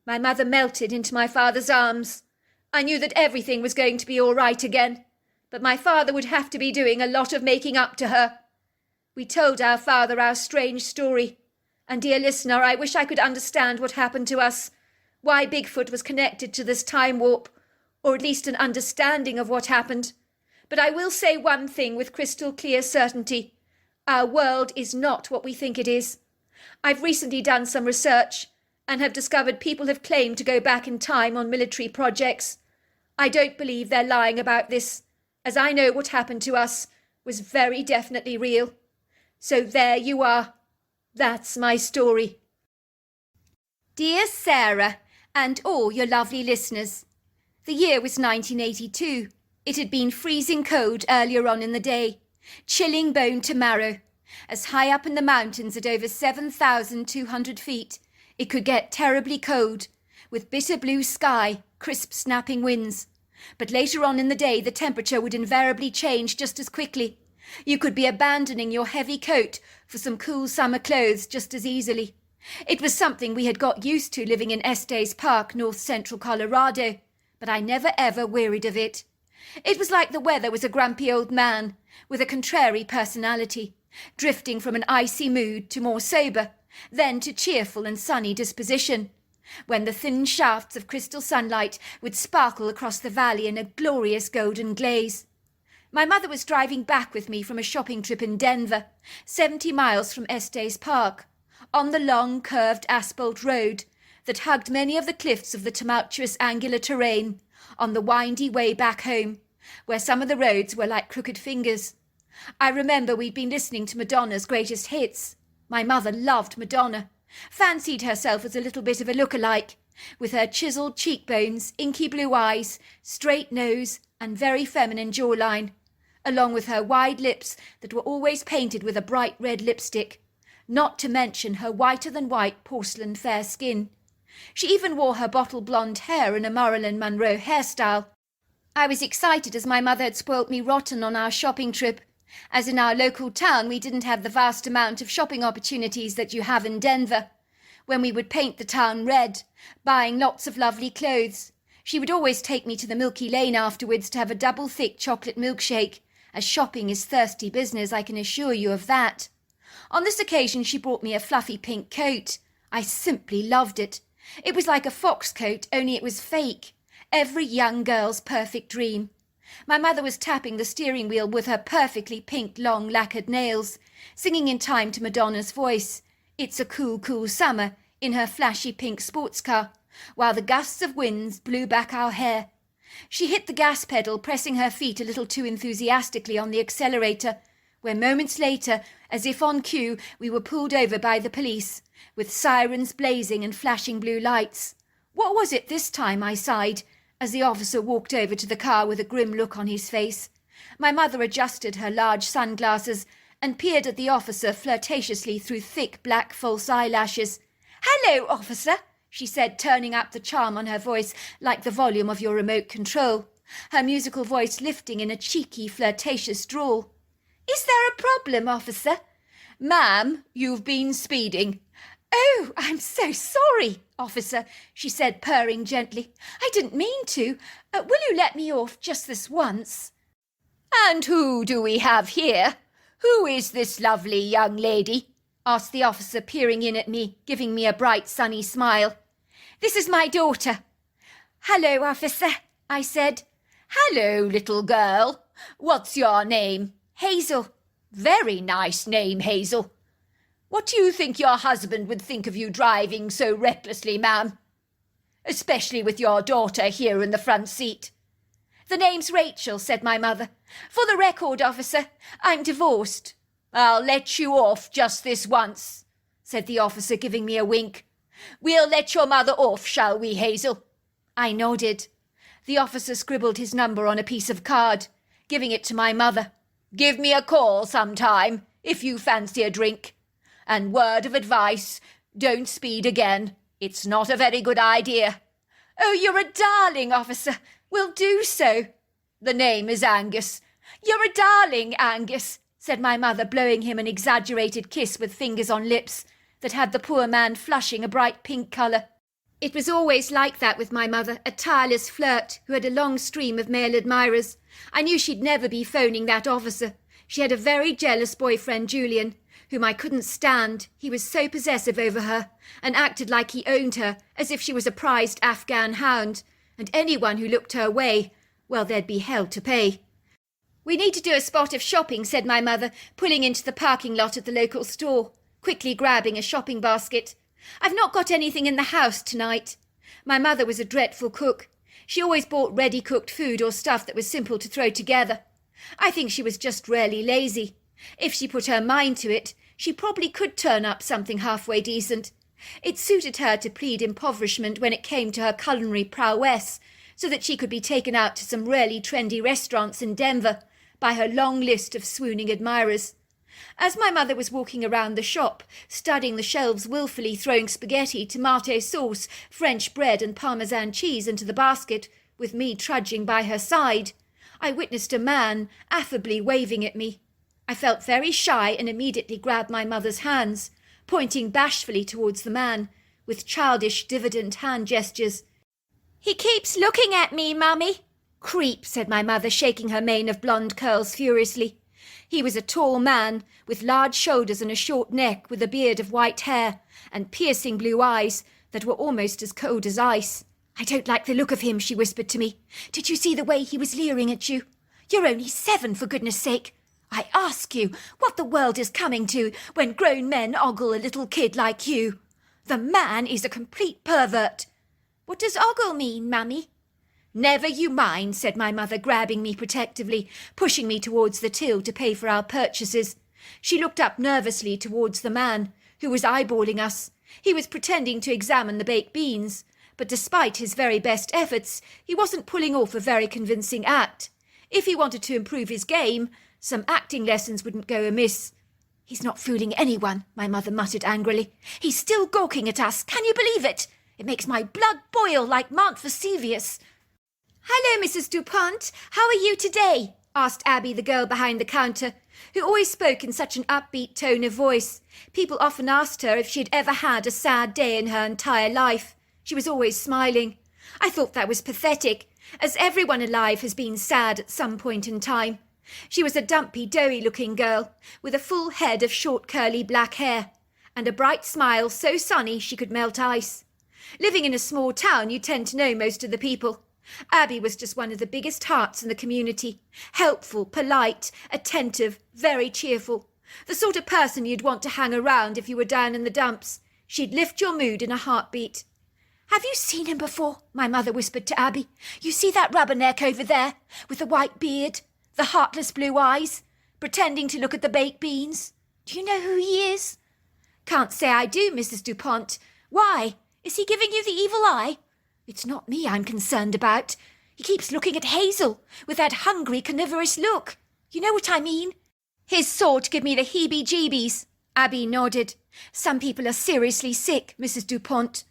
My mother melted into my father's arms. I knew that everything was going to be all right again. but my father would have to be doing a lot of making up to her. We told our father our strange story, and dear listener, I wish I could understand what happened to us, why Bigfoot was connected to this time warp, or at least an understanding of what happened. But I will say one thing with crystal clear certainty. Our world is not what we think it is. I've recently done some research and have discovered people have claimed to go back in time on military projects. I don't believe they're lying about this, as I know what happened to us was very definitely real. So there you are. That's my story. Dear Sarah, and all your lovely listeners. The year was 1982. It had been freezing cold earlier on in the day, chilling bone to marrow. As high up in the mountains at over 7,200 feet, it could get terribly cold, with bitter blue sky, crisp snapping winds. But later on in the day, the temperature would invariably change just as quickly. You could be abandoning your heavy coat for some cool summer clothes just as easily. It was something we had got used to living in Estes Park, north central Colorado, but I never ever wearied of it. It was like the weather was a grumpy old man with a contrary personality, drifting from an icy mood to more sober, then to cheerful and sunny disposition, when the thin shafts of crystal sunlight would sparkle across the valley in a glorious golden glaze. My mother was driving back with me from a shopping trip in Denver, 70 miles from Estes Park, on the long, curved asphalt road that hugged many of the cliffs of the tumultuous angular terrain, on the windy way back home, where some of the roads were like crooked fingers. I remember we'd been listening to Madonna's greatest hits. My mother loved Madonna, fancied herself as a little bit of a look-alike, with her chiselled cheekbones, inky blue eyes, straight nose, and very feminine jawline, along with her wide lips that were always painted with a bright red lipstick, not to mention her whiter-than-white porcelain fair skin. She even wore her bottle blonde hair in a Marilyn Monroe hairstyle. I was excited as my mother had spoilt me rotten on our shopping trip, as in our local town we didn't have the vast amount of shopping opportunities that you have in Denver. When we would paint the town red, buying lots of lovely clothes, she would always take me to the Milky Lane afterwards to have a double thick chocolate milkshake, as shopping is thirsty business, I can assure you of that. On this occasion she brought me a fluffy pink coat. I simply loved it. It was like a fox coat, only it was fake. Every young girl's perfect dream. My mother was tapping the steering wheel with her perfectly pink long lacquered nails, singing in time to Madonna's voice, "It's a cool, cool summer," in her flashy pink sports car, while the gusts of winds blew back our hair. She hit the gas pedal, pressing her feet a little too enthusiastically on the accelerator, where moments later, as if on cue, we were pulled over by the police, with sirens blazing and flashing blue lights. What was it this time? I sighed, as the officer walked over to the car with a grim look on his face. My mother adjusted her large sunglasses and peered at the officer flirtatiously through thick black false eyelashes. "Hello, officer," she said, turning up the charm on her voice like the volume of your remote control, her musical voice lifting in a cheeky, flirtatious drawl. "Is there a problem, officer?" "Ma'am, you've been speeding." "Oh, I'm so sorry, officer," she said, purring gently. "I didn't mean to. Will you let me off just this once?" "And who do we have here? Who is this lovely young lady?" asked the officer, peering in at me, giving me a bright, sunny smile. "This is my daughter." "Hello, officer," I said. "Hello, little girl. What's your name?" "Hazel." "Very nice name, Hazel. What do you think your husband would think of you driving so recklessly, ma'am? Especially with your daughter here in the front seat." "The name's Rachel," said my mother. "For the record, officer, I'm divorced." "I'll let you off just this once," said the officer, giving me a wink. "We'll let your mother off, shall we, Hazel?" I nodded. The officer scribbled his number on a piece of card, giving it to my mother. "Give me a call sometime, if you fancy a drink. And word of advice, don't speed again. It's not a very good idea." "Oh, you're a darling, officer. We'll do so." "The name is Angus." "You're a darling, Angus," said my mother, blowing him an exaggerated kiss with fingers on lips that had the poor man flushing a bright pink colour. It was always like that with my mother, a tireless flirt who had a long stream of male admirers. I knew she'd never be phoning that officer. She had a very jealous boyfriend, Julian, whom I couldn't stand. He was so possessive over her and acted like he owned her, as if she was a prized Afghan hound, and anyone who looked her way, well, there'd be hell to pay. "We need to do a spot of shopping," said my mother, pulling into the parking lot at the local store, quickly grabbing a shopping basket. "I've not got anything in the house tonight." My mother was a dreadful cook. She always bought ready-cooked food or stuff that was simple to throw together. I think she was just rarely lazy. If she put her mind to it, she probably could turn up something halfway decent. It suited her to plead impoverishment when it came to her culinary prowess, so that she could be taken out to some really trendy restaurants in Denver by her long list of swooning admirers. As my mother was walking around the shop, studying the shelves wilfully, throwing spaghetti, tomato sauce, French bread and Parmesan cheese into the basket, with me trudging by her side, I witnessed a man affably waving at me. I felt very shy and immediately grabbed my mother's hands, pointing bashfully towards the man, with childish, diffident hand gestures. "He keeps looking at me, Mummy." "Creep," said my mother, shaking her mane of blonde curls furiously. He was a tall man, with large shoulders and a short neck, with a beard of white hair, and piercing blue eyes that were almost as cold as ice. "I don't like the look of him," she whispered to me. "Did you see the way he was leering at you? You're only 7, for goodness sake. I ask you what the world is coming to when grown men ogle a little kid like you. The man is a complete pervert." "What does ogle mean, Mummy?" "Never you mind," said my mother, grabbing me protectively, pushing me towards the till to pay for our purchases. She looked up nervously towards the man, who was eyeballing us. He was pretending to examine the baked beans, but despite his very best efforts, he wasn't pulling off a very convincing act. If he wanted to improve his game, some acting lessons wouldn't go amiss. "He's not fooling anyone," my mother muttered angrily. "He's still gawking at us. Can you believe it? It makes my blood boil like Mount Vesuvius." "Hello, Mrs. DuPont. How are you today?" asked Abby, the girl behind the counter, who always spoke in such an upbeat tone of voice. People often asked her if she had ever had a sad day in her entire life. She was always smiling. I thought that was pathetic, as everyone alive has been sad at some point in time. She was a dumpy, doughy-looking girl, with a full head of short curly black hair, and a bright smile so sunny she could melt ice. Living in a small town, you tend to know most of the people. Abby was just one of the biggest hearts in the community. Helpful, polite, attentive, very cheerful. The sort of person you'd want to hang around if you were down in the dumps. She'd lift your mood in a heartbeat. "Have you seen him before?" my mother whispered to Abby. "You see that rubberneck over there, with the white beard, the heartless blue eyes, pretending to look at the baked beans? Do you know who he is?" "Can't say I do, Mrs. DuPont. Why? Is he giving you the evil eye?" "It's not me I'm concerned about. He keeps looking at Hazel with that hungry, carnivorous look. You know what I mean? His sort give me the heebie-jeebies." Abby nodded. "Some people are seriously sick, Mrs. DuPont."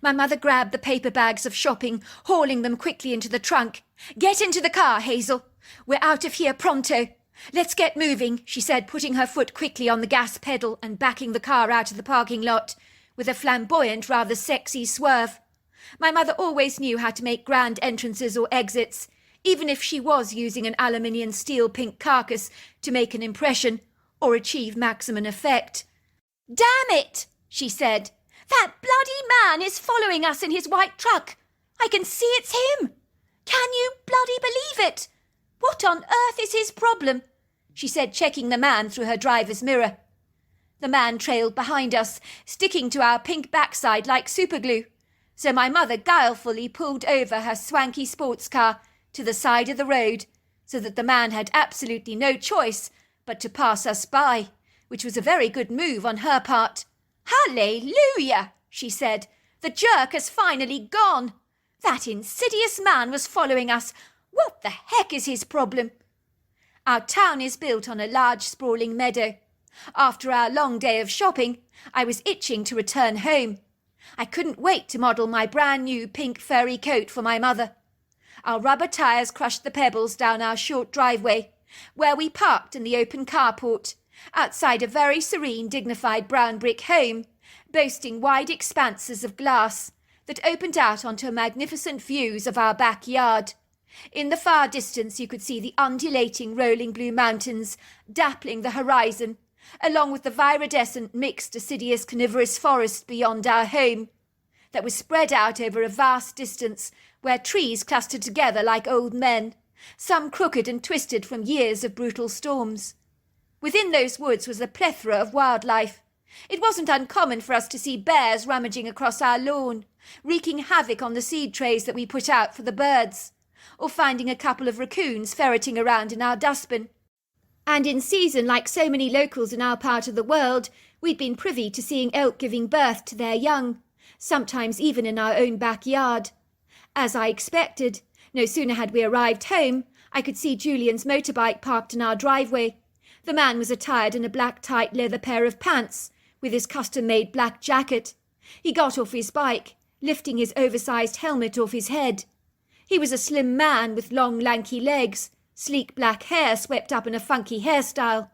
My mother grabbed the paper bags of shopping, hauling them quickly into the trunk. "Get into the car, Hazel. We're out of here pronto. Let's get moving," she said, putting her foot quickly on the gas pedal and backing the car out of the parking lot, with a flamboyant, rather sexy swerve. My mother always knew how to make grand entrances or exits, even if she was using an aluminium steel pink carcass to make an impression or achieve maximum effect. "Damn it," she said. "That bloody man is following us in his white truck. I can see it's him. Can you bloody believe it? What on earth is his problem?" she said, checking the man through her driver's mirror. The man trailed behind us, sticking to our pink backside like superglue. So my mother guilefully pulled over her swanky sports car to the side of the road, so that the man had absolutely no choice but to pass us by, which was a very good move on her part. "Hallelujah," she said. "The jerk has finally gone. That insidious man was following us. What the heck is his problem?" Our town is built on a large sprawling meadow. After our long day of shopping, I was itching to return home. I couldn't wait to model my brand new pink furry coat for my mother. Our rubber tyres crushed the pebbles down our short driveway, where we parked in the open carport, outside a very serene, dignified brown brick home, boasting wide expanses of glass, that opened out onto magnificent views of our backyard. In the far distance you could see the undulating rolling blue mountains dappling the horizon, along with the viridescent mixed deciduous coniferous forest beyond our home, that was spread out over a vast distance where trees clustered together like old men, some crooked and twisted from years of brutal storms. Within those woods was a plethora of wildlife. It wasn't uncommon for us to see bears rummaging across our lawn, wreaking havoc on the seed trays that we put out for the birds, or finding a couple of raccoons ferreting around in our dustbin. And in season, like so many locals in our part of the world, we'd been privy to seeing elk giving birth to their young, sometimes even in our own backyard. As I expected, no sooner had we arrived home, I could see Julian's motorbike parked in our driveway. The man was attired in a black tight leather pair of pants, with his custom-made black jacket. He got off his bike, lifting his oversized helmet off his head. He was a slim man with long lanky legs, sleek black hair swept up in a funky hairstyle,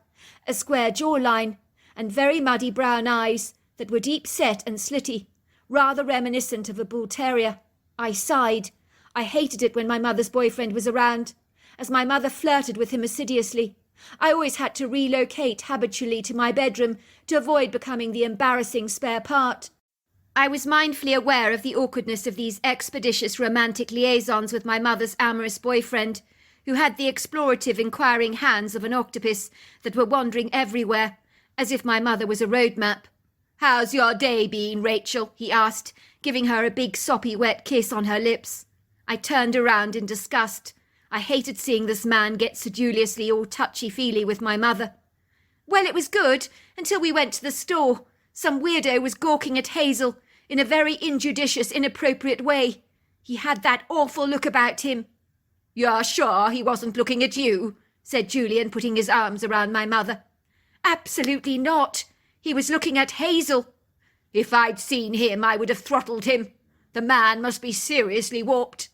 a square jawline, and very muddy brown eyes that were deep-set and slitty, rather reminiscent of a bull terrier. I sighed. I hated it when my mother's boyfriend was around, as my mother flirted with him assiduously. I always had to relocate habitually to my bedroom to avoid becoming the embarrassing spare part. I was mindfully aware of the awkwardness of these expeditious romantic liaisons with my mother's amorous boyfriend, who had the explorative inquiring hands of an octopus that were wandering everywhere, as if my mother was a road map. "How's your day been, Rachel?" he asked, giving her a big soppy wet kiss on her lips. I turned around in disgust. I hated seeing this man get sedulously all touchy-feely with my mother. "Well, it was good, until we went to the store. Some weirdo was gawking at Hazel in a very injudicious, inappropriate way. He had that awful look about him." "You're sure he wasn't looking at you?" said Julian, putting his arms around my mother. "Absolutely not. He was looking at Hazel." "If I'd seen him, I would have throttled him. The man must be seriously warped."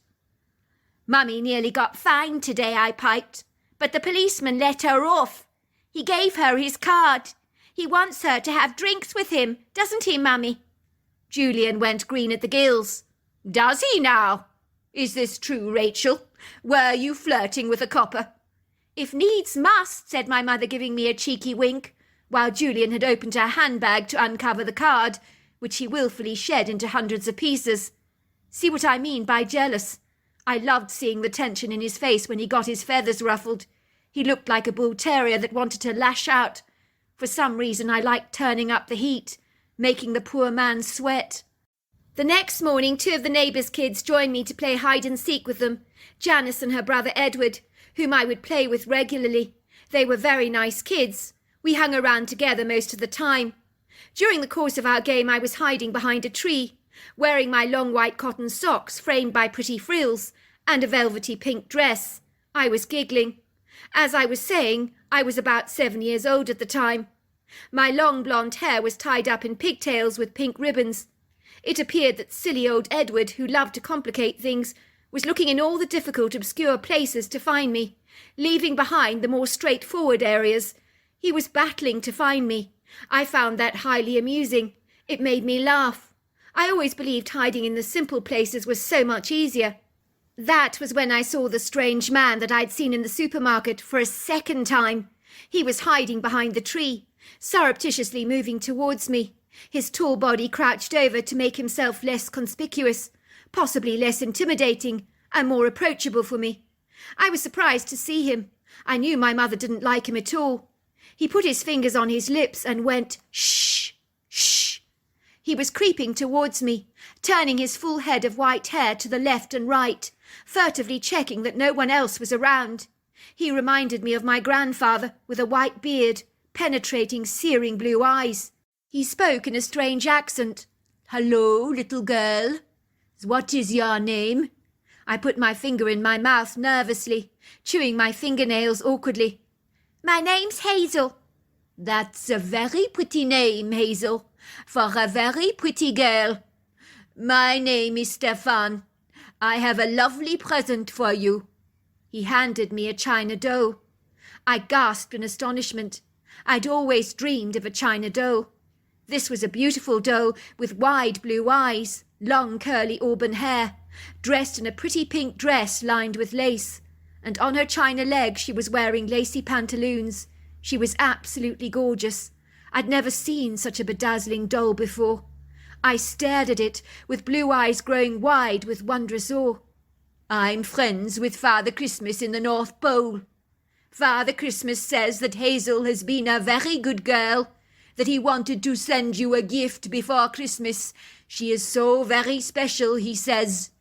"Mummy nearly got fined today," I piped, "but the policeman let her off. He gave her his card. He wants her to have drinks with him, doesn't he, Mummy?" Julian went green at the gills. "Does he now? Is this true, Rachel? Were you flirting with a copper?" "If needs must," said my mother, giving me a cheeky wink, while Julian had opened her handbag to uncover the card, which he wilfully shed into hundreds of pieces. See what I mean by jealous? I loved seeing the tension in his face when he got his feathers ruffled. He looked like a bull terrier that wanted to lash out. For some reason I liked turning up the heat, making the poor man sweat. The next morning 2 of the neighbours' kids joined me to play hide-and-seek with them, Janice and her brother Edward, whom I would play with regularly. They were very nice kids. We hung around together most of the time. During the course of our game I was hiding behind a tree, wearing my long white cotton socks framed by pretty frills, and a velvety pink dress. I was giggling. As I was saying, I was about 7 years old at the time. My long blonde hair was tied up in pigtails with pink ribbons. It appeared that silly old Edward, who loved to complicate things, was looking in all the difficult, obscure places to find me, leaving behind the more straightforward areas. He was battling to find me. I found that highly amusing. It made me laugh. I always believed hiding in the simple places was so much easier. That was when I saw the strange man that I'd seen in the supermarket for a second time. He was hiding behind the tree, surreptitiously moving towards me, his tall body crouched over to make himself less conspicuous, possibly less intimidating, and more approachable for me. I was surprised to see him. I knew my mother didn't like him at all. He put his fingers on his lips and went, "Shh, shh." He was creeping towards me, turning his full head of white hair to the left and right, furtively checking that no one else was around. He reminded me of my grandfather, with a white beard, penetrating, searing blue eyes. He spoke in a strange accent. "Hello, little girl. What is your name?" I put my finger in my mouth nervously, chewing my fingernails awkwardly. "My name's Hazel." "That's a very pretty name, Hazel, for a very pretty girl. My name is Stefan. I have a lovely present for you." He handed me a china doll. I gasped in astonishment. I'd always dreamed of a china doll. This was a beautiful doll with wide blue eyes, long curly auburn hair, dressed in a pretty pink dress lined with lace, and on her china leg she was wearing lacy pantaloons. She was absolutely gorgeous. I'd never seen such a bedazzling doll before. I stared at it, with blue eyes growing wide with wondrous awe. "I'm friends with Father Christmas in the North Pole. Father Christmas says that Hazel has been a very good girl, that he wanted to send you a gift before Christmas. She is so very special, he says."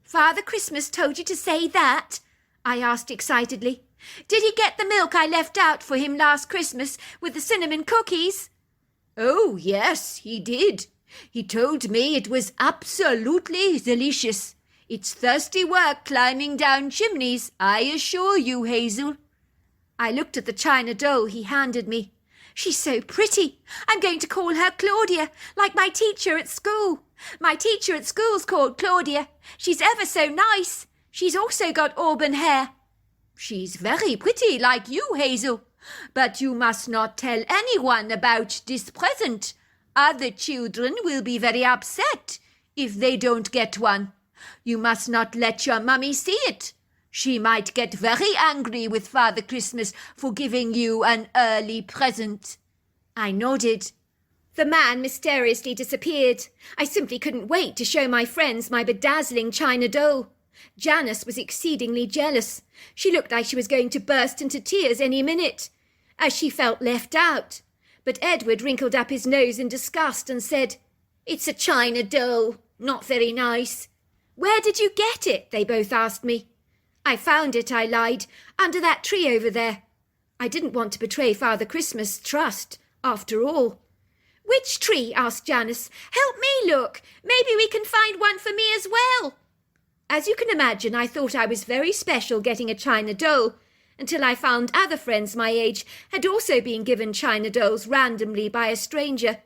"Father Christmas told you to say that?" I asked excitedly. "Did he get the milk I left out for him last Christmas with the cinnamon cookies?" "Oh, yes, he did. He told me it was absolutely delicious. It's thirsty work climbing down chimneys, I assure you, Hazel." I looked at the china doll he handed me. "She's so pretty. I'm going to call her Claudia, like my teacher at school. My teacher at school's called Claudia. She's ever so nice. She's also got auburn hair." "She's very pretty, like you, Hazel. But you must not tell anyone about this present. Other children will be very upset if they don't get one. You must not let your mummy see it. She might get very angry with Father Christmas for giving you an early present." I nodded. The man mysteriously disappeared. I simply couldn't wait to show my friends my bedazzling china doll. Janice was exceedingly jealous. She looked like she was going to burst into tears any minute, as she felt left out. But Edward wrinkled up his nose in disgust and said, "It's a china doll. Not very nice." "Where did you get it?" they both asked me. "I found it," I lied, "under that tree over there." I didn't want to betray Father Christmas' trust, after all. "Which tree?" asked Janice. "Help me look. Maybe we can find one for me as well." As you can imagine, I thought I was very special getting a china doll, until I found other friends my age had also been given china dolls randomly by a stranger.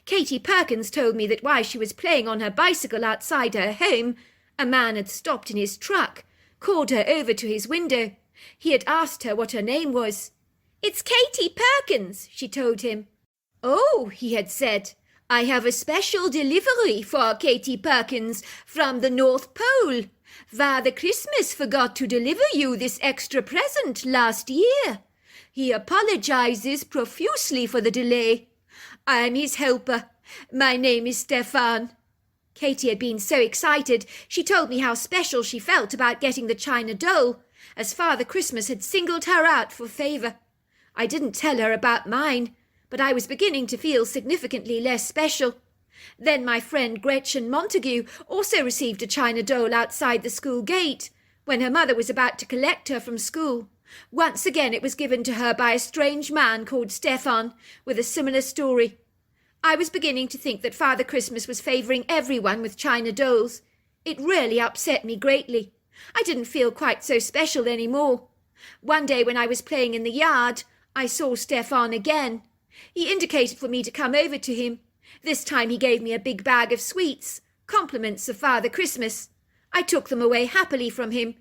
Katie Perkins told me that while she was playing on her bicycle outside her home, a man had stopped in his truck, called her over to his window. He had asked her what her name was. "It's Katie Perkins," she told him. "Oh," he had said, "I have a special delivery for Katie Perkins from the North Pole. Father Christmas forgot to deliver you this extra present last year. He apologizes profusely for the delay. I'm his helper. My name is Stefan." Katie had been so excited, she told me how special she felt about getting the china doll, as Father Christmas had singled her out for favour. I didn't tell her about mine, but I was beginning to feel significantly less special. Then my friend Gretchen Montague also received a china doll outside the school gate, when her mother was about to collect her from school. Once again it was given to her by a strange man called Stefan, with a similar story. I was beginning to think that Father Christmas was favouring everyone with china dolls. It really upset me greatly. I didn't feel quite so special any more. One day when I was playing in the yard, I saw Stefan again. He indicated for me to come over to him. This time he gave me a big bag of sweets, compliments of Father Christmas. I took them away happily from him.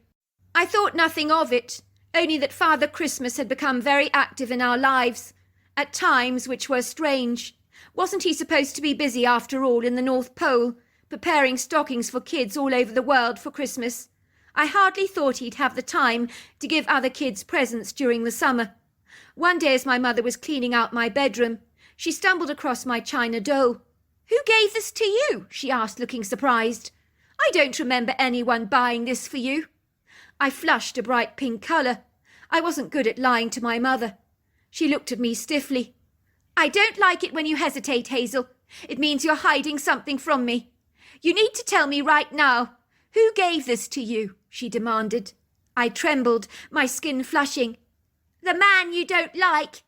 I thought nothing of it, only that Father Christmas had become very active in our lives, at times which were strange. Wasn't he supposed to be busy after all in the North Pole, preparing stockings for kids all over the world for Christmas? I hardly thought he'd have the time to give other kids presents during the summer. One day as my mother was cleaning out my bedroom, she stumbled across my china doll. "Who gave this to you?" she asked, looking surprised. "I don't remember anyone buying this for you." I flushed a bright pink colour. I wasn't good at lying to my mother. She looked at me stiffly. "I don't like it when you hesitate, Hazel. It means you're hiding something from me. You need to tell me right now. Who gave this to you?" she demanded. I trembled, my skin flushing. "The man you don't like.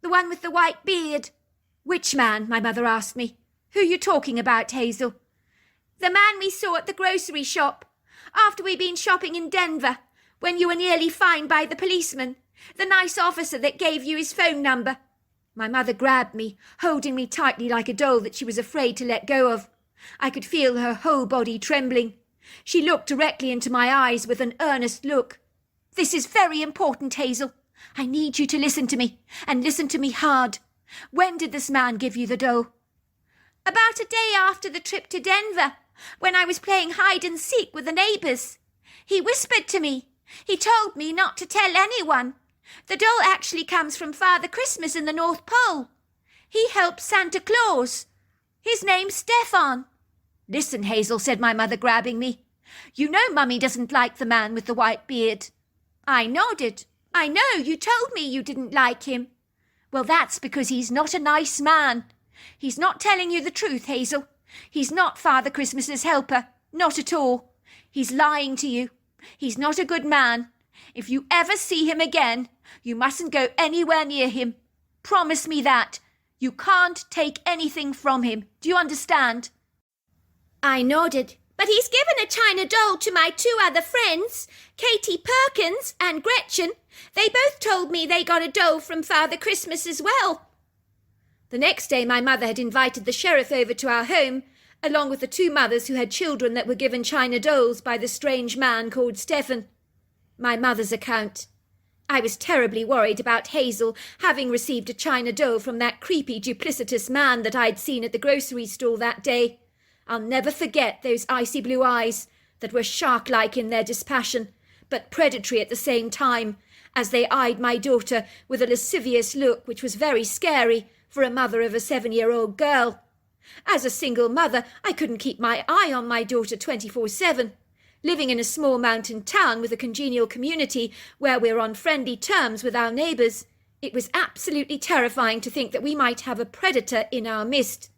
The one with the white beard." "Which man?" my mother asked me. "Who are you talking about, Hazel?" "The man we saw at the grocery shop, after we'd been shopping in Denver, when you were nearly fined by the policeman, the nice officer that gave you his phone number." My mother grabbed me, holding me tightly like a doll that she was afraid to let go of. I could feel her whole body trembling. She looked directly into my eyes with an earnest look. "This is very important, Hazel. I need you to listen to me, and listen to me hard. When did this man give you the doll?" "About a day after the trip to Denver. when I was playing hide and seek with the neighbours. He whispered to me. He told me not to tell anyone. The doll actually comes from Father Christmas in the North Pole. He helps Santa Claus. His name's Stefan." "Listen, Hazel," said my mother, grabbing me. "You know Mummy doesn't like the man with the white beard." I nodded. "I know, you told me you didn't like him." "Well, that's because he's not a nice man. He's not telling you the truth, Hazel. He's not Father Christmas's helper. Not at all. He's lying to you. He's not a good man. If you ever see him again, you mustn't go anywhere near him. Promise me that. You can't take anything from him. Do you understand?" I nodded. "But he's given a china doll to my 2 other friends, Katie Perkins and Gretchen. They both told me they got a doll from Father Christmas as well." The next day my mother had invited the sheriff over to our home, along with the 2 mothers who had children that were given china dolls by the strange man called Stefan. My mother's account. I was terribly worried about Hazel having received a china doll from that creepy, duplicitous man that I'd seen at the grocery store that day. I'll never forget those icy blue eyes that were shark-like in their dispassion, but predatory at the same time, as they eyed my daughter with a lascivious look which was very scary for a mother of a 7-year-old girl. As a single mother, I couldn't keep my eye on my daughter 24/7. Living in a small mountain town with a congenial community where we're on friendly terms with our neighbours, it was absolutely terrifying to think that we might have a predator in our midst.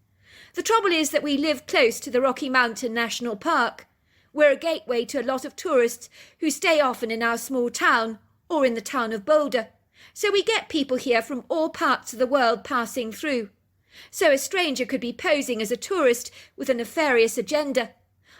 The trouble is that we live close to the Rocky Mountain National Park. We're a gateway to a lot of tourists who stay often in our small town or in the town of Boulder. So we get people here from all parts of the world passing through. So a stranger could be posing as a tourist with a nefarious agenda.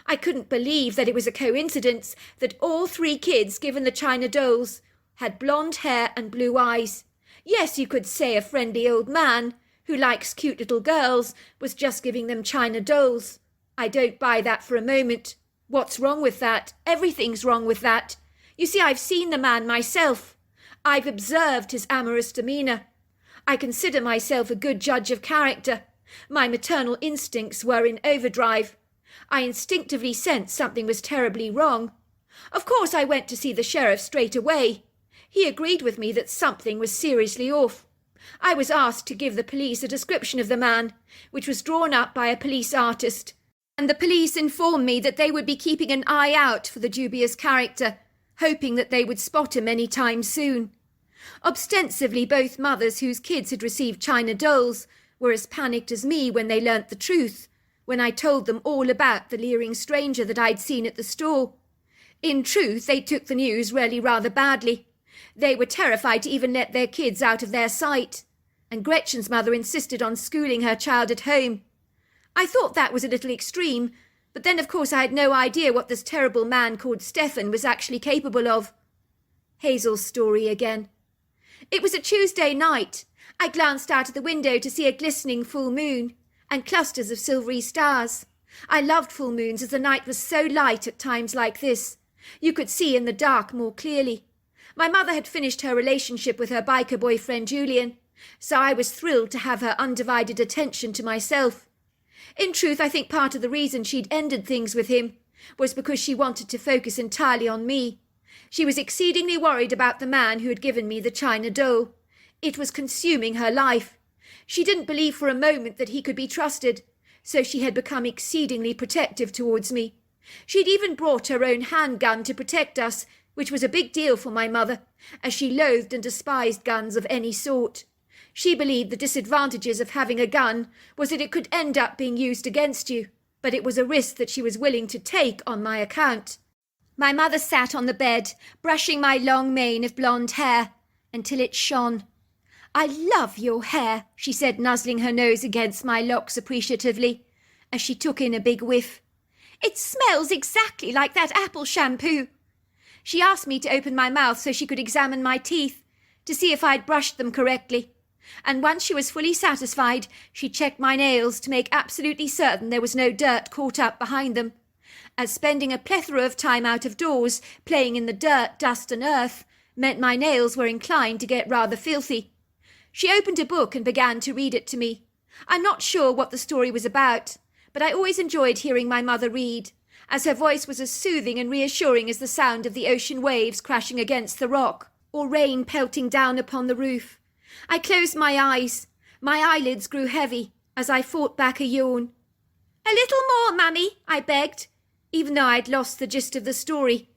I couldn't believe that it was a coincidence that all 3 kids given the china dolls had blonde hair and blue eyes. Yes, you could say a friendly old man who likes cute little girls was just giving them china dolls. I don't buy that for a moment. What's wrong with that? Everything's wrong with that. You see, I've seen the man myself. I've observed his amorous demeanour. I consider myself a good judge of character. My maternal instincts were in overdrive. I instinctively sensed something was terribly wrong. Of course, I went to see the sheriff straight away. He agreed with me that something was seriously off. I was asked to give the police a description of the man, which was drawn up by a police artist, and the police informed me that they would be keeping an eye out for the dubious character, hoping that they would spot him any time soon. Ostensibly, both mothers whose kids had received china dolls were as panicked as me when they learnt the truth, when I told them all about the leering stranger that I'd seen at the store. In truth, they took the news really rather badly. They were terrified to even let their kids out of their sight, and Gretchen's mother insisted on schooling her child at home. I thought that was a little extreme, but then of course I had no idea what this terrible man called Stefan was actually capable of. Hazel's story again. It was a Tuesday night. I glanced out of the window to see a glistening full moon and clusters of silvery stars. I loved full moons as the night was so light at times like this. You could see in the dark more clearly. My mother had finished her relationship with her biker boyfriend Julian, so I was thrilled to have her undivided attention to myself. In truth, I think part of the reason she'd ended things with him was because she wanted to focus entirely on me. She was exceedingly worried about the man who had given me the china doll. It was consuming her life. She didn't believe for a moment that he could be trusted, so she had become exceedingly protective towards me. She'd even brought her own handgun to protect us, which was a big deal for my mother, as she loathed and despised guns of any sort. She believed the disadvantages of having a gun was that it could end up being used against you, but it was a risk that she was willing to take on my account. My mother sat on the bed, brushing my long mane of blonde hair, until it shone. "I love your hair," she said, nuzzling her nose against my locks appreciatively, as she took in a big whiff. "It smells exactly like that apple shampoo." She asked me to open my mouth so she could examine my teeth, to see if I'd brushed them correctly, and once she was fully satisfied, she checked my nails to make absolutely certain there was no dirt caught up behind them, as spending a plethora of time out of doors, playing in the dirt, dust and earth, meant my nails were inclined to get rather filthy. She opened a book and began to read it to me. I'm not sure what the story was about, but I always enjoyed hearing my mother read, as her voice was as soothing and reassuring as the sound of the ocean waves crashing against the rock, or rain pelting down upon the roof. I closed my eyes. My eyelids grew heavy as I fought back a yawn. "A little more, Mummy," I begged, even though I'd lost the gist of the story.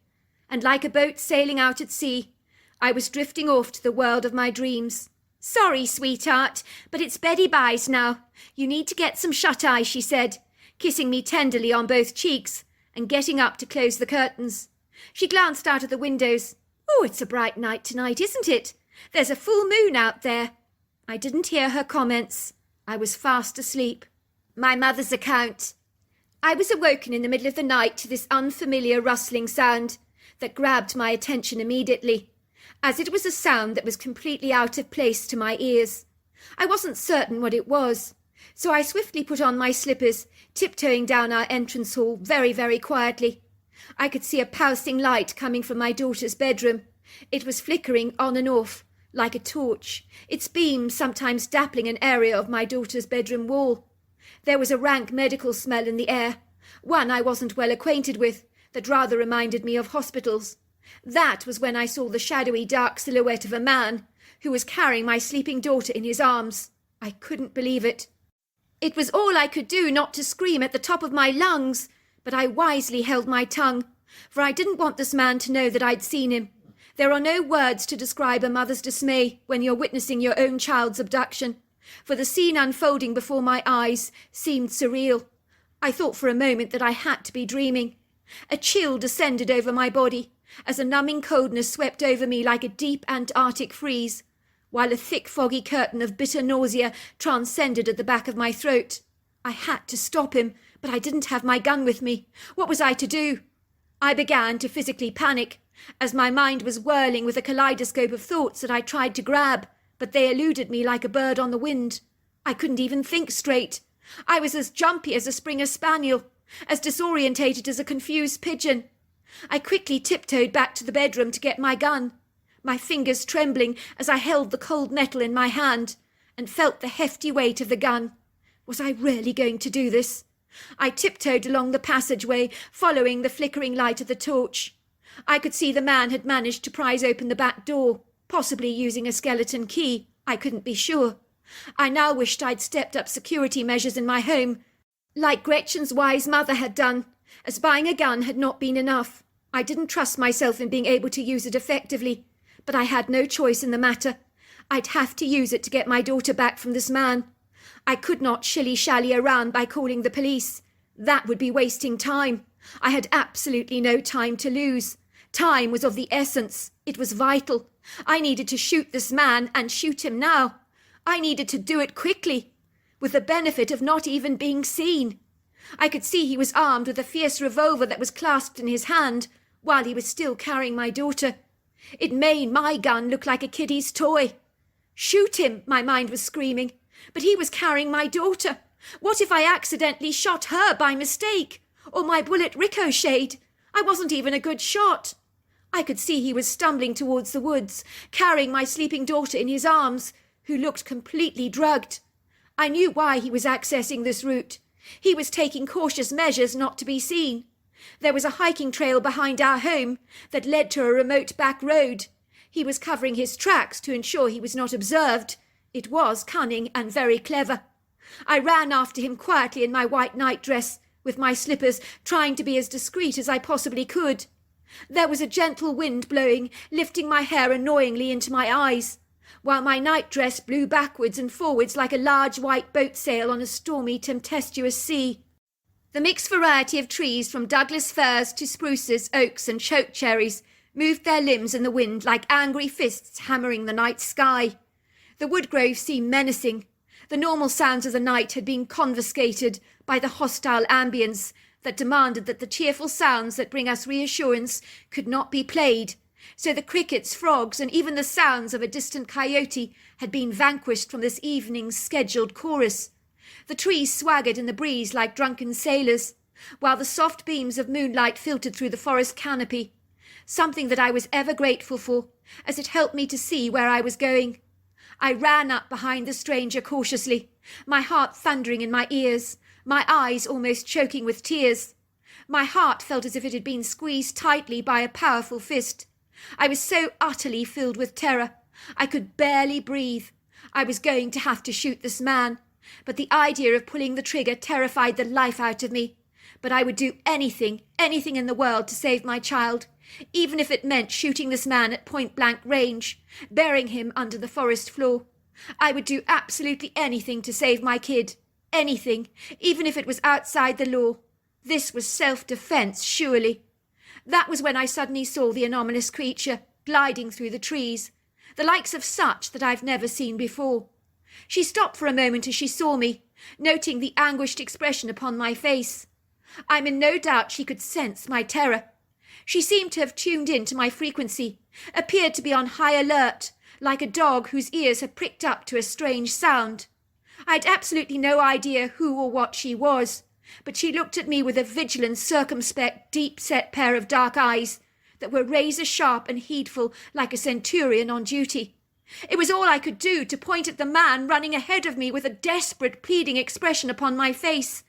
And like a boat sailing out at sea, I was drifting off to the world of my dreams. "Sorry, sweetheart, but it's beddy byes now. You need to get some shut-eye," she said, kissing me tenderly on both cheeks and getting up to close the curtains. She glanced out of the windows. "Oh, it's a bright night tonight, isn't it? There's a full moon out there." I didn't hear her comments. I was fast asleep. My mother's account. I was awoken in the middle of the night to this unfamiliar rustling sound that grabbed my attention immediately, as it was a sound that was completely out of place to my ears. I wasn't certain what it was, so I swiftly put on my slippers, tiptoeing down our entrance hall very, very quietly. I could see a pulsing light coming from my daughter's bedroom. It was flickering on and off, like a torch, its beams sometimes dappling an area of my daughter's bedroom wall. There was a rank medical smell in the air, one I wasn't well acquainted with, that rather reminded me of hospitals. That was when I saw the shadowy dark silhouette of a man who was carrying my sleeping daughter in his arms. I couldn't believe it. It was all I could do not to scream at the top of my lungs, but I wisely held my tongue, for I didn't want this man to know that I'd seen him. There are no words to describe a mother's dismay when you're witnessing your own child's abduction, for the scene unfolding before my eyes seemed surreal. I thought for a moment that I had to be dreaming. A chill descended over my body, as a numbing coldness swept over me like a deep Antarctic freeze, while a thick foggy curtain of bitter nausea transcended at the back of my throat. I had to stop him, but I didn't have my gun with me. What was I to do? I began to physically panic, as my mind was whirling with a kaleidoscope of thoughts that I tried to grab, but they eluded me like a bird on the wind. I couldn't even think straight. I was as jumpy as a Springer Spaniel, as disorientated as a confused pigeon. I quickly tiptoed back to the bedroom to get my gun, my fingers trembling as I held the cold metal in my hand and felt the hefty weight of the gun. Was I really going to do this? I tiptoed along the passageway, following the flickering light of the torch. I could see the man had managed to prise open the back door, possibly using a skeleton key. I couldn't be sure. I now wished I'd stepped up security measures in my home, like Gretchen's wise mother had done, as buying a gun had not been enough. I didn't trust myself in being able to use it effectively, but I had no choice in the matter. I'd have to use it to get my daughter back from this man. I could not shilly-shally around by calling the police. That would be wasting time. I had absolutely no time to lose. Time was of the essence. It was vital. I needed to shoot this man, and shoot him now. I needed to do it quickly, with the benefit of not even being seen. I could see he was armed with a fierce revolver that was clasped in his hand, while he was still carrying my daughter. It made my gun look like a kiddie's toy. Shoot him, my mind was screaming, but he was carrying my daughter. What if I accidentally shot her by mistake, or my bullet ricocheted? I wasn't even a good shot. I could see he was stumbling towards the woods, carrying my sleeping daughter in his arms, who looked completely drugged. I knew why he was accessing this route. He was taking cautious measures not to be seen. There was a hiking trail behind our home that led to a remote back road. He was covering his tracks to ensure he was not observed. It was cunning and very clever. I ran after him quietly in my white nightdress, with my slippers, trying to be as discreet as I possibly could. There was a gentle wind blowing, lifting my hair annoyingly into my eyes, while my nightdress blew backwards and forwards like a large white boat sail on a stormy, tempestuous sea. The mixed variety of trees, from Douglas firs to spruces, oaks and chokecherries, moved their limbs in the wind like angry fists hammering the night sky. The woodgrove seemed menacing. The normal sounds of the night had been confiscated by the hostile ambience that demanded that the cheerful sounds that bring us reassurance could not be played. So the crickets, frogs, and even the sounds of a distant coyote had been vanquished from this evening's scheduled chorus. The trees swaggered in the breeze like drunken sailors, while the soft beams of moonlight filtered through the forest canopy, something that I was ever grateful for, as it helped me to see where I was going. I ran up behind the stranger cautiously, my heart thundering in my ears, my eyes almost choking with tears. My heart felt as if it had been squeezed tightly by a powerful fist. I was so utterly filled with terror. I could barely breathe. I was going to have to shoot this man, but the idea of pulling the trigger terrified the life out of me. But I would do anything in the world to save my child, even if it meant shooting this man at point-blank range, burying him under the forest floor. I would do absolutely anything to save my kid. Anything, even if it was outside the law. This was self-defense, surely. That was when I suddenly saw the anomalous creature gliding through the trees, the likes of such that I've never seen before. She stopped for a moment as she saw me, noting the anguished expression upon my face. I'm in no doubt she could sense my terror. She seemed to have tuned in to my frequency, appeared to be on high alert, like a dog whose ears have pricked up to a strange sound. I had absolutely no idea who or what she was, but she looked at me with a vigilant, circumspect, deep-set pair of dark eyes that were razor-sharp and heedful like a centurion on duty. It was all I could do to point at the man running ahead of me with a desperate, pleading expression upon my face.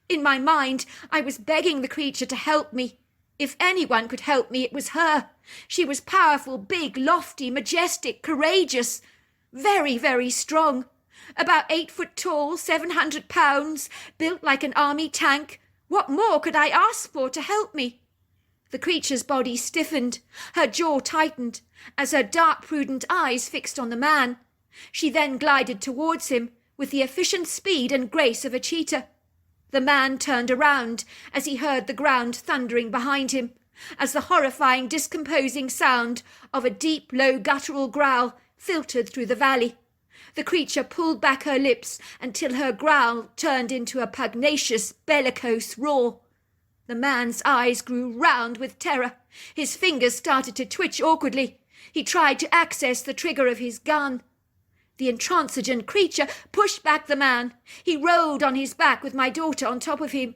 In my mind, I was begging the creature to help me. If anyone could help me, it was her. She was powerful, big, lofty, majestic, courageous, very, very strong. About 8 foot tall, 700 pounds, built like an army tank. What more could I ask for to help me? The creature's body stiffened, her jaw tightened, as her dark, prudent eyes fixed on the man. She then glided towards him with the efficient speed and grace of a cheetah. The man turned around as he heard the ground thundering behind him, as the horrifying, discomposing sound of a deep, low, guttural growl filtered through the valley. The creature pulled back her lips until her growl turned into a pugnacious, bellicose roar. The man's eyes grew round with terror. His fingers started to twitch awkwardly. He tried to access the trigger of his gun. The intransigent creature pushed back the man. He rolled on his back with my daughter on top of him.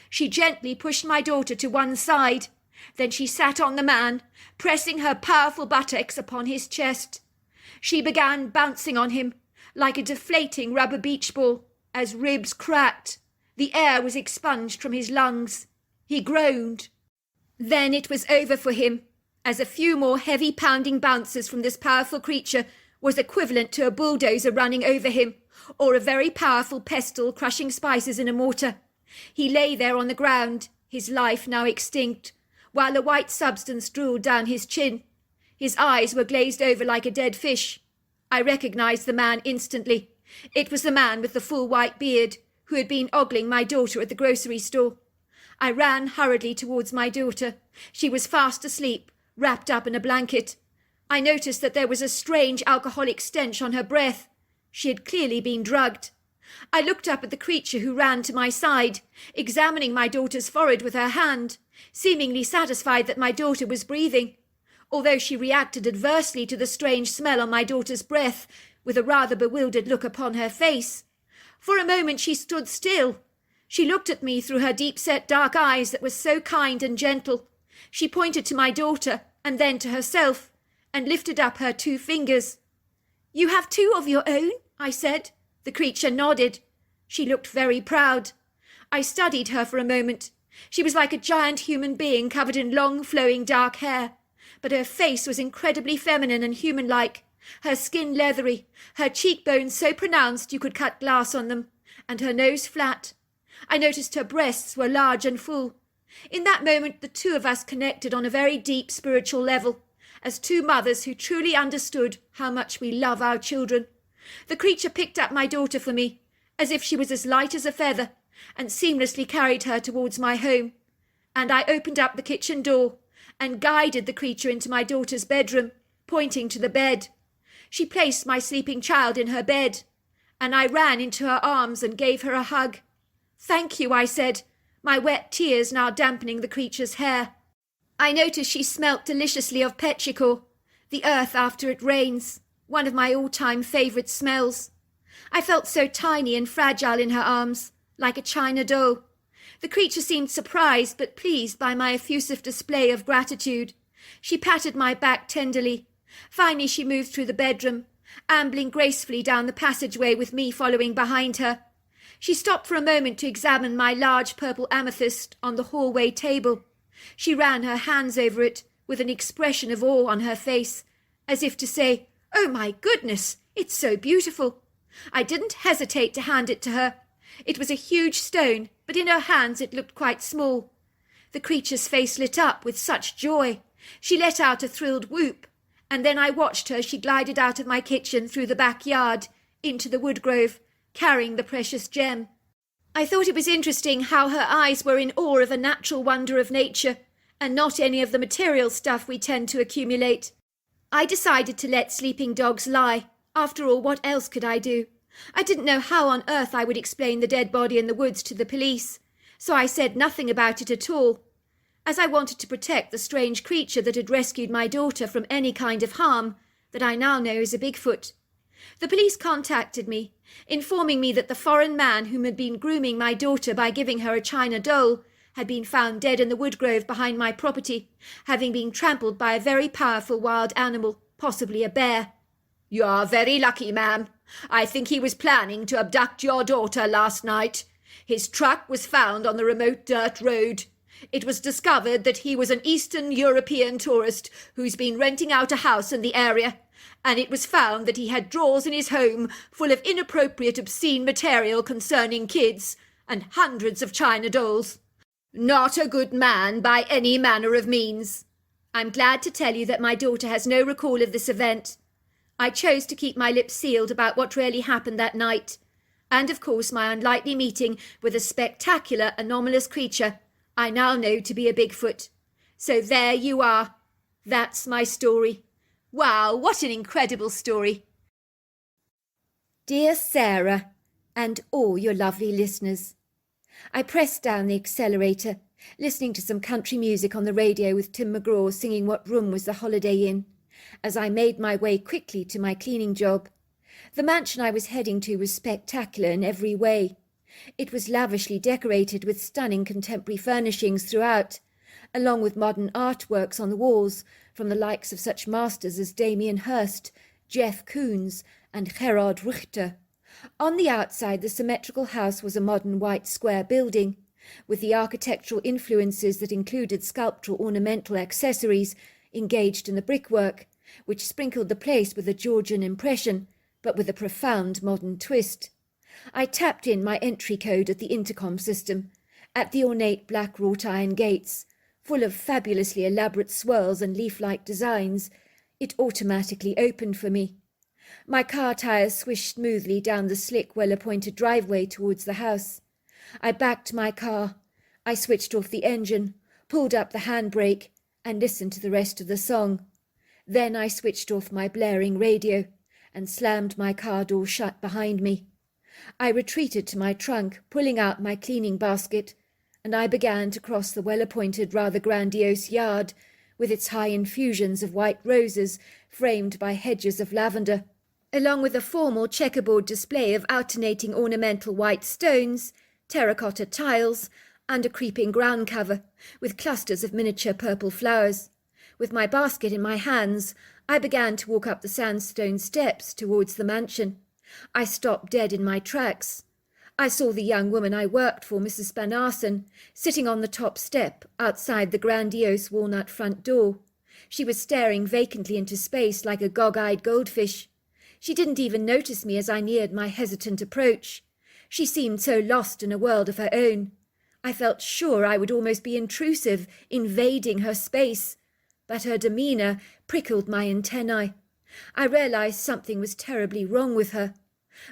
She gently pushed my daughter to one side. Then she sat on the man, pressing her powerful buttocks upon his chest. She began bouncing on him like a deflating rubber beach ball. As ribs cracked, the air was expunged from his lungs. He groaned. Then it was over for him, as a few more heavy pounding bounces from this powerful creature was equivalent to a bulldozer running over him, or a very powerful pestle crushing spices in a mortar. He lay there on the ground, his life now extinct, while a white substance drooled down his chin. His eyes were glazed over like a dead fish. I recognized the man instantly. It was the man with the full white beard, who had been ogling my daughter at the grocery store. I ran hurriedly towards my daughter. She was fast asleep, wrapped up in a blanket. I noticed that there was a strange alcoholic stench on her breath. She had clearly been drugged. I looked up at the creature who ran to my side, examining my daughter's forehead with her hand, seemingly satisfied that my daughter was breathing, although she reacted adversely to the strange smell on my daughter's breath, with a rather bewildered look upon her face. For a moment she stood still. She looked at me through her deep-set dark eyes that were so kind and gentle. She pointed to my daughter, and then to herself, and lifted up her 2 fingers. "You have 2 of your own?" I said. The creature nodded. She looked very proud. I studied her for a moment. She was like a giant human being covered in long, flowing dark hair, but her face was incredibly feminine and human-like, her skin leathery, her cheekbones so pronounced you could cut glass on them, and her nose flat. I noticed her breasts were large and full. In that moment the 2 of us connected on a very deep spiritual level, as 2 mothers who truly understood how much we love our children. The creature picked up my daughter for me, as if she was as light as a feather, and seamlessly carried her towards my home. And I opened up the kitchen door and guided the creature into my daughter's bedroom, pointing to the bed. She placed my sleeping child in her bed, and I ran into her arms and gave her a hug. "Thank you," I said, my wet tears now dampening the creature's hair. I noticed she smelt deliciously of petrichor, the earth after it rains, one of my all-time favourite smells. I felt so tiny and fragile in her arms, like a china doll. The creature seemed surprised but pleased by my effusive display of gratitude. She patted my back tenderly. Finally she moved through the bedroom, ambling gracefully down the passageway with me following behind her. She stopped for a moment to examine my large purple amethyst on the hallway table. She ran her hands over it with an expression of awe on her face, as if to say, "Oh my goodness, it's so beautiful." I didn't hesitate to hand it to her. It was a huge stone, but in her hands it looked quite small. The creature's face lit up with such joy. She let out a thrilled whoop, and then I watched her as she glided out of my kitchen through the backyard into the woodgrove, carrying the precious gem. I thought it was interesting how her eyes were in awe of a natural wonder of nature, and not any of the material stuff we tend to accumulate. I decided to let sleeping dogs lie. After all, what else could I do? I didn't know how on earth I would explain the dead body in the woods to the police, so I said nothing about it at all, as I wanted to protect the strange creature that had rescued my daughter from any kind of harm that I now know is a Bigfoot. The police contacted me, informing me that the foreign man whom had been grooming my daughter by giving her a china doll had been found dead in the woodgrove behind my property, having been trampled by a very powerful wild animal, possibly a bear. "You are very lucky, ma'am. I think he was planning to abduct your daughter last night. His truck was found on the remote dirt road. It was discovered that he was an Eastern European tourist who's been renting out a house in the area, and it was found that he had drawers in his home full of inappropriate obscene material concerning kids and hundreds of china dolls. Not a good man by any manner of means. I'm glad to tell you that my daughter has no recall of this event. I chose to keep my lips sealed about what really happened that night, and of course my unlikely meeting with a spectacular anomalous creature I now know to be a Bigfoot. So there you are. That's my story. Wow, what an incredible story. Dear Sarah, and all your lovely listeners. I pressed down the accelerator, listening to some country music on the radio with Tim McGraw singing What Room Was the Holiday In, as I made my way quickly to my cleaning job. The mansion I was heading to was spectacular in every way. It was lavishly decorated with stunning contemporary furnishings throughout, along with modern artworks on the walls from the likes of such masters as Damien Hirst, Jeff Koons, and Gerard Richter. On the outside, the symmetrical house was a modern white square building, with the architectural influences that included sculptural ornamental accessories engaged in the brickwork, which sprinkled the place with a Georgian impression, but with a profound modern twist. I tapped in my entry code at the intercom system, at the ornate black wrought iron gates, full of fabulously elaborate swirls and leaf-like designs. It automatically opened for me. My car tires swished smoothly down the slick, well-appointed driveway towards the house. I backed my car. I switched off the engine, pulled up the handbrake, and listened to the rest of the song. Then I switched off my blaring radio and slammed my car door shut behind me. I retreated to my trunk, pulling out my cleaning basket, and I began to cross the well-appointed, rather grandiose yard, with its high infusions of white roses framed by hedges of lavender, along with a formal checkerboard display of alternating ornamental white stones, terracotta tiles, and a creeping ground cover, with clusters of miniature purple flowers. With my basket in my hands, I began to walk up the sandstone steps towards the mansion. I stopped dead in my tracks. I saw the young woman I worked for, Mrs. Spanarson, sitting on the top step outside the grandiose walnut front door. She was staring vacantly into space like a gog-eyed goldfish. She didn't even notice me as I neared my hesitant approach. She seemed so lost in a world of her own. I felt sure I would almost be intrusive, invading her space, but her demeanour prickled my antennae. I realised something was terribly wrong with her.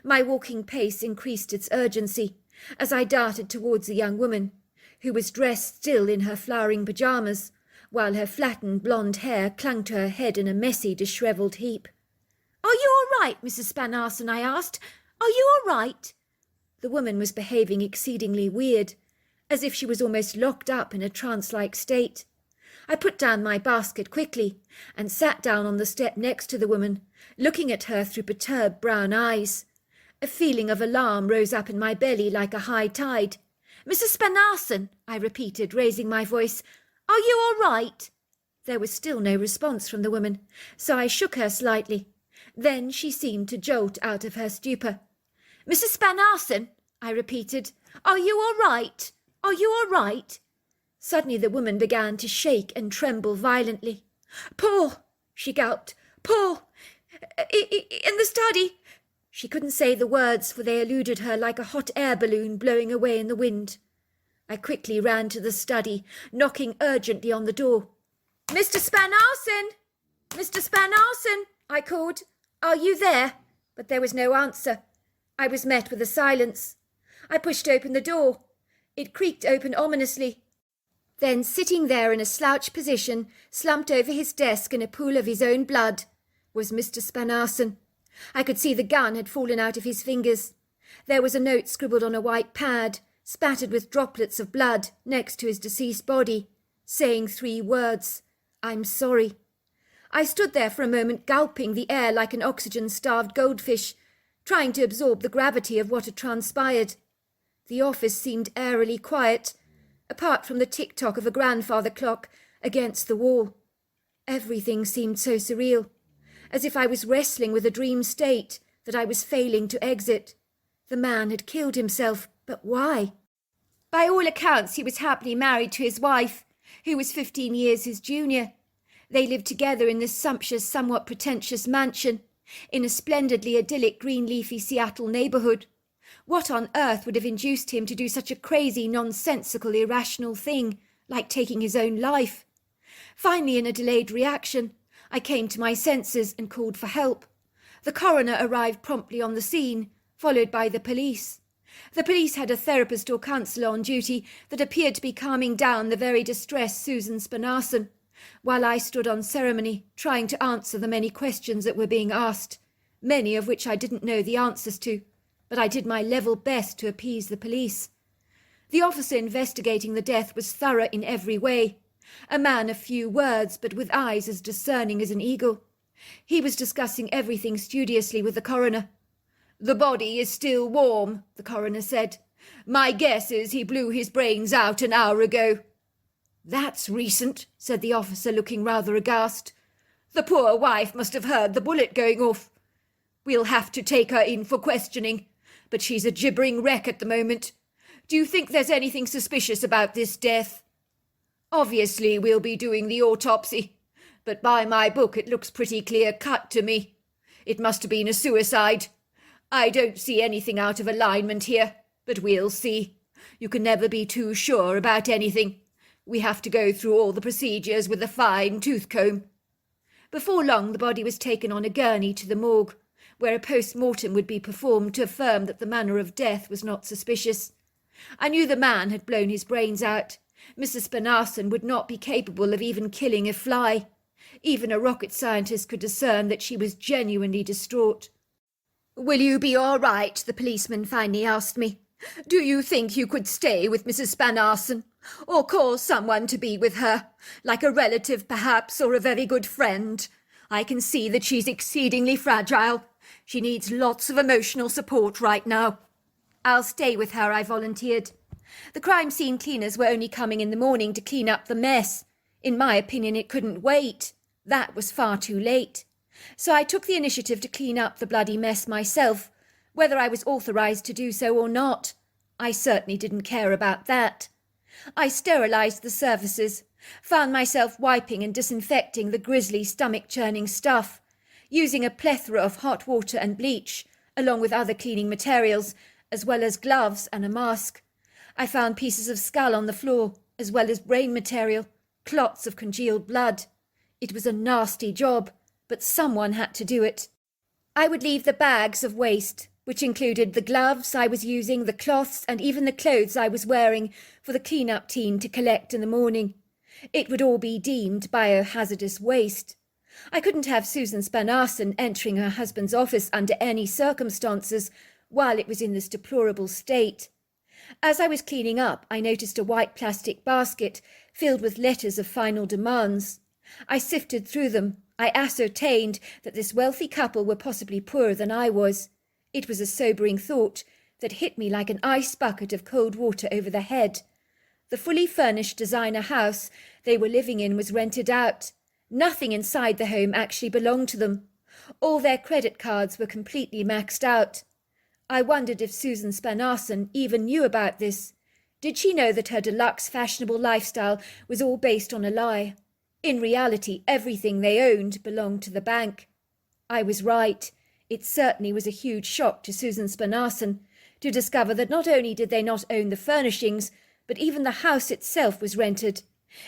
My walking pace increased its urgency as I darted towards the young woman, who was dressed still in her flowering pyjamas, while her flattened blonde hair clung to her head in a messy, dishevelled heap. "Are you all right, Mrs. Spanarson?" I asked. "Are you all right?" The woman was behaving exceedingly weird, as if she was almost locked up in a trance-like state. I put down my basket quickly and sat down on the step next to the woman, looking at her through perturbed brown eyes. A feeling of alarm rose up in my belly like a high tide. "Mrs. Spanarson," I repeated, raising my voice, "are you all right?" There was still no response from the woman, so I shook her slightly. Then she seemed to jolt out of her stupor. "Mrs. Spanarson," I repeated. "Are you all right? Are you all right?" Suddenly the woman began to shake and tremble violently. "Paul," she gulped. "Paul! In the study." She couldn't say the words, for they eluded her like a hot air balloon blowing away in the wind. I quickly ran to the study, knocking urgently on the door. "Mr. Spanarson! Mr. Spanarson!" I called. "Are you there?" But there was no answer. I was met with a silence. I pushed open the door. It creaked open ominously. Then, sitting there in a slouched position, slumped over his desk in a pool of his own blood, was Mr. Spanarson. I could see the gun had fallen out of his fingers. There was a note scribbled on a white pad, spattered with droplets of blood, next to his deceased body, saying 3 words, "I'm sorry." I stood there for a moment, gulping the air like an oxygen-starved goldfish, trying to absorb the gravity of what had transpired. The office seemed eerily quiet, apart from the tick-tock of a grandfather clock against the wall. Everything seemed so surreal, as if I was wrestling with a dream state that I was failing to exit. The man had killed himself, but why? By all accounts, he was happily married to his wife, who was 15 years his junior. They lived together in this sumptuous, somewhat pretentious mansion, in a splendidly idyllic green leafy Seattle neighbourhood. What on earth would have induced him to do such a crazy, nonsensical, irrational thing, like taking his own life? Finally, in a delayed reaction, I came to my senses and called for help. The coroner arrived promptly on the scene, followed by the police. The police had a therapist or counsellor on duty that appeared to be calming down the very distressed Susan Spanarson, while I stood on ceremony, trying to answer the many questions that were being asked, many of which I didn't know the answers to, but I did my level best to appease the police. The officer investigating the death was thorough in every way, a man of few words, but with eyes as discerning as an eagle. He was discussing everything studiously with the coroner. "The body is still warm," the coroner said. "My guess is he blew his brains out an hour ago." "That's recent," said the officer, looking rather aghast. "The poor wife must have heard the bullet going off. We'll have to take her in for questioning, but she's a gibbering wreck at the moment. Do you think there's anything suspicious about this death?" "Obviously we'll be doing the autopsy, but by my book it looks pretty clear-cut to me. It must have been a suicide. I don't see anything out of alignment here, but we'll see. You can never be too sure about anything. We have to go through all the procedures with a fine tooth comb." Before long the body was taken on a gurney to the morgue, where a post-mortem would be performed to affirm that the manner of death was not suspicious. I knew the man had blown his brains out. Mrs. Spanarson would not be capable of even killing a fly. Even a rocket scientist could discern that she was genuinely distraught. "Will you be all right?" the policeman finally asked me. "Do you think you could stay with Mrs. Spanarson, or call someone to be with her, like a relative perhaps, or a very good friend? I can see that she's exceedingly fragile. She needs lots of emotional support right now." "I'll stay with her," I volunteered. The crime scene cleaners were only coming in the morning to clean up the mess. In my opinion, it couldn't wait. That was far too late. So I took the initiative to clean up the bloody mess myself, whether I was authorised to do so or not. I certainly didn't care about that. I sterilised the surfaces, found myself wiping and disinfecting the grisly stomach-churning stuff, using a plethora of hot water and bleach, along with other cleaning materials, as well as gloves and a mask. I found pieces of skull on the floor, as well as brain material, clots of congealed blood. It was a nasty job, but someone had to do it. I would leave the bags of waste, which included the gloves I was using, the cloths, and even the clothes I was wearing, for the clean-up team to collect in the morning. It would all be deemed biohazardous waste. I couldn't have Susan Spanarson entering her husband's office under any circumstances while it was in this deplorable state. As I was cleaning up, I noticed a white plastic basket filled with letters of final demands. I sifted through them. I ascertained that this wealthy couple were possibly poorer than I was. It was a sobering thought that hit me like an ice bucket of cold water over the head. The fully furnished designer house they were living in was rented out. Nothing inside the home actually belonged to them. All their credit cards were completely maxed out. I wondered if Susan Spanarson even knew about this. Did she know that her deluxe fashionable lifestyle was all based on a lie? In reality, everything they owned belonged to the bank. I was right. It certainly was a huge shock to Susan Spanarson to discover that not only did they not own the furnishings, but even the house itself was rented.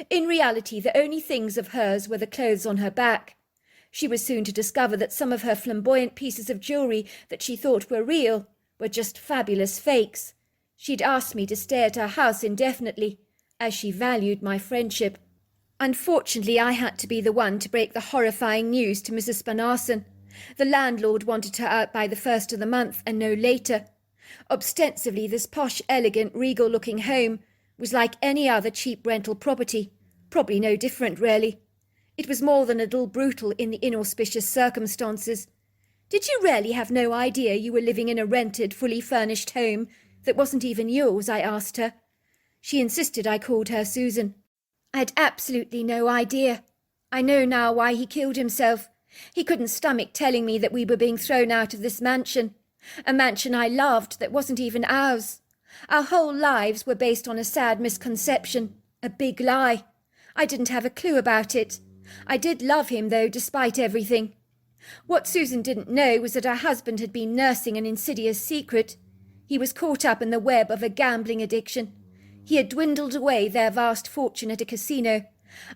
In reality, the only things of hers were the clothes on her back. She was soon to discover that some of her flamboyant pieces of jewellery that she thought were real were just fabulous fakes. She'd asked me to stay at her house indefinitely, as she valued my friendship. Unfortunately, I had to be the one to break the horrifying news to Mrs. Spanarson. The landlord wanted her out by the 1st of the month and no later. Ostensibly, this posh, elegant, regal-looking home was like any other cheap rental property, probably no different, really. It was more than a little brutal in the inauspicious circumstances. Did you really have no idea you were living in a rented, fully furnished home that wasn't even yours? I asked her. She insisted I called her Susan. I had absolutely no idea. I know now why he killed himself. He couldn't stomach telling me that we were being thrown out of this mansion, a mansion I loved that wasn't even ours. Our whole lives were based on a sad misconception, a big lie. I didn't have a clue about it. I did love him, though, despite everything. What Susan didn't know was that her husband had been nursing an insidious secret. He was caught up in the web of a gambling addiction. He had dwindled away their vast fortune at a casino,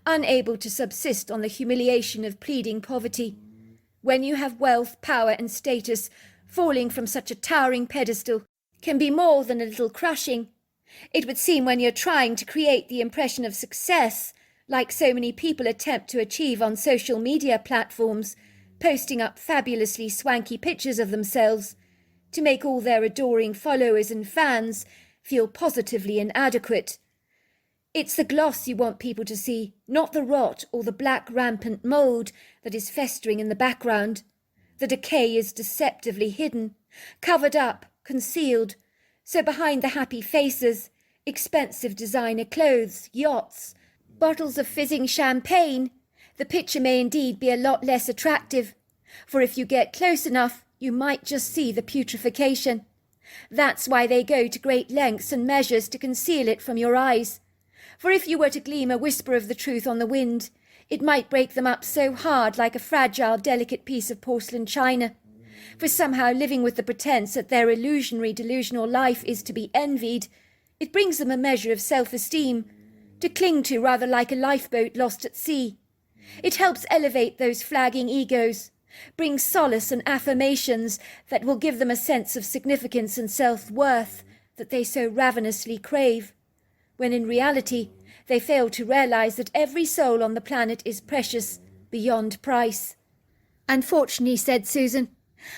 unable to subsist on the humiliation of pleading poverty. When you have wealth, power, and status, falling from such a towering pedestal can be more than a little crushing. It would seem when you're trying to create the impression of success, like so many people attempt to achieve on social media platforms, posting up fabulously swanky pictures of themselves, to make all their adoring followers and fans feel positively inadequate. It's the gloss you want people to see, not the rot or the black rampant mould that is festering in the background. The decay is deceptively hidden, covered up, concealed, so behind the happy faces, expensive designer clothes, yachts, bottles of fizzing champagne, the picture may indeed be a lot less attractive, for if you get close enough, you might just see the putrefaction. That's why they go to great lengths and measures to conceal it from your eyes. For if you were to gleam a whisper of the truth on the wind, it might break them up so hard like a fragile, delicate piece of porcelain china. For somehow living with the pretence that their illusionary, delusional life is to be envied, it brings them a measure of self-esteem, to cling to rather like a lifeboat lost at sea. It helps elevate those flagging egos, brings solace and affirmations that will give them a sense of significance and self-worth that they so ravenously crave, when in reality they fail to realize that every soul on the planet is precious, beyond price. Unfortunately, said Susan,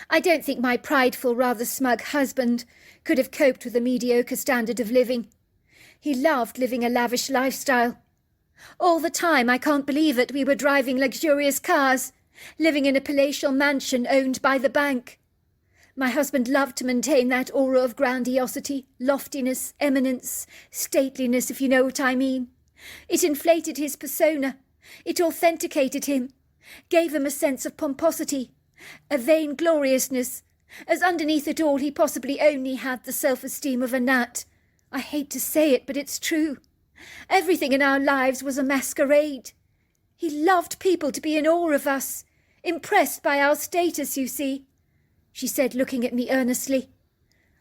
I don't think my prideful, rather smug husband could have coped with a mediocre standard of living. He loved living a lavish lifestyle. All the time, I can't believe it, we were driving luxurious cars, living in a palatial mansion owned by the bank. My husband loved to maintain that aura of grandiosity, loftiness, eminence, stateliness, if you know what I mean. It inflated his persona. It authenticated him, gave him a sense of pomposity, a vaingloriousness, as underneath it all he possibly only had the self-esteem of a gnat. I hate to say it, but it's true. Everything in our lives was a masquerade. He loved people to be in awe of us, impressed by our status, you see. She said, looking at me earnestly.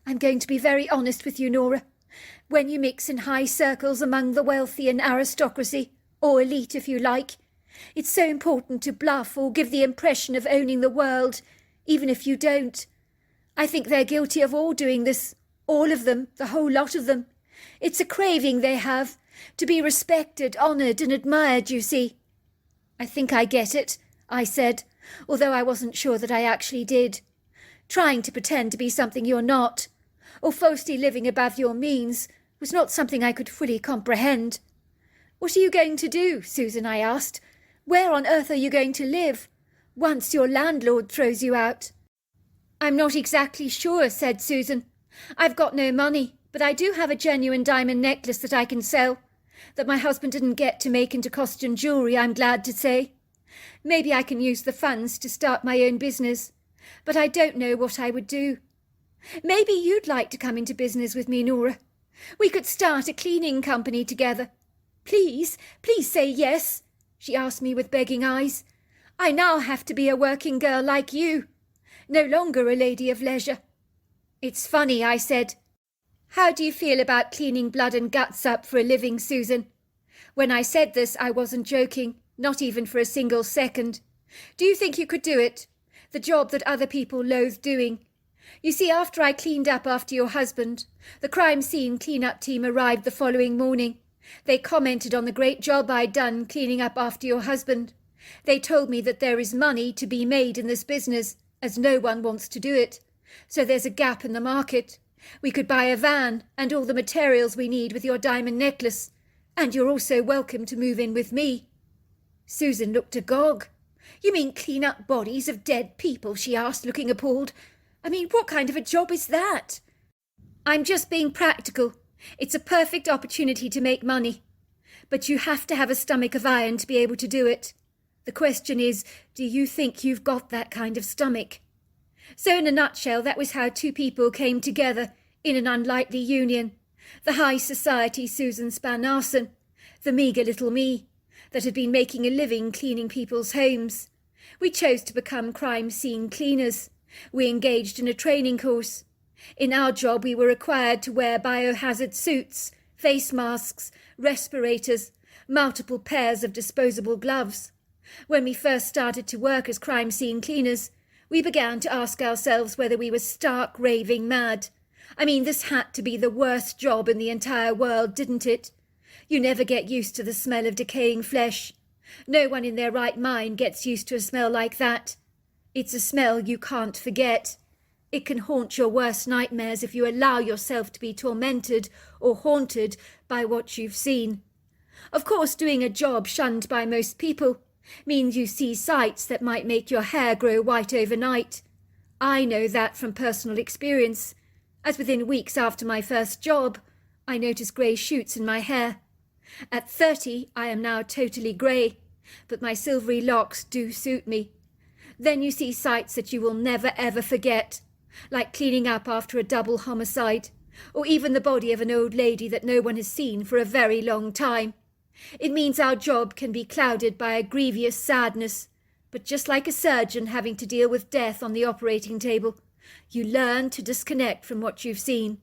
I'm going to be very honest with you, Nora. When you mix in high circles among the wealthy and aristocracy, or elite if you like, it's so important to bluff or give the impression of owning the world, even if you don't. I think they're guilty of all doing this, all of them, the whole lot of them. It's a craving they have, to be respected, honoured and admired, you see. I think I get it, I said, although I wasn't sure that I actually did. Trying to pretend to be something you're not, or falsely living above your means, was not something I could fully comprehend. What are you going to do, Susan, I asked. Where on earth are you going to live, once your landlord throws you out? I'm not exactly sure, said Susan. I've got no money, but I do have a genuine diamond necklace that I can sell, that my husband didn't get to make into costume jewellery, I'm glad to say. Maybe I can use the funds to start my own business, but I don't know what I would do. Maybe you'd like to come into business with me, Nora. We could start a cleaning company together. Please, please say yes, she asked me with begging eyes. I now have to be a working girl like you, no longer a lady of leisure. It's funny, I said. How do you feel about cleaning blood and guts up for a living, Susan? When I said this, I wasn't joking, not even for a single second. Do you think you could do it? The job that other people loathe doing. You see, after I cleaned up after your husband, the crime scene clean-up team arrived the following morning. They commented on the great job I'd done cleaning up after your husband. They told me that there is money to be made in this business, as no one wants to do it. So there's a gap in the market. We could buy a van and all the materials we need with your diamond necklace, and you're also welcome to move in with me. Susan looked agog. You mean clean up bodies of dead people? She asked, looking appalled. I mean, what kind of a job is that? I'm just being practical. It's a perfect opportunity to make money. But you have to have a stomach of iron to be able to do it. The question is, do you think you've got that kind of stomach? So in a nutshell, that was how two people came together in an unlikely union. The high society Susan Spanarson, the meagre little me, that had been making a living cleaning people's homes. We chose to become crime scene cleaners. We engaged in a training course. In our job, we were required to wear biohazard suits, face masks, respirators, multiple pairs of disposable gloves. When we first started to work as crime scene cleaners, we began to ask ourselves whether we were stark raving mad. I mean, this had to be the worst job in the entire world, didn't it? You never get used to the smell of decaying flesh. No one in their right mind gets used to a smell like that. It's a smell you can't forget. It can haunt your worst nightmares if you allow yourself to be tormented or haunted by what you've seen. Of course, doing a job shunned by most people means you see sights that might make your hair grow white overnight. I know that from personal experience, as within weeks after my first job, I noticed grey shoots in my hair. At 30, I am now totally grey, but my silvery locks do suit me. Then you see sights that you will never ever forget, like cleaning up after a double homicide, or even the body of an old lady that no one has seen for a very long time. It means our job can be clouded by a grievous sadness, but just like a surgeon having to deal with death on the operating table, you learn to disconnect from what you've seen.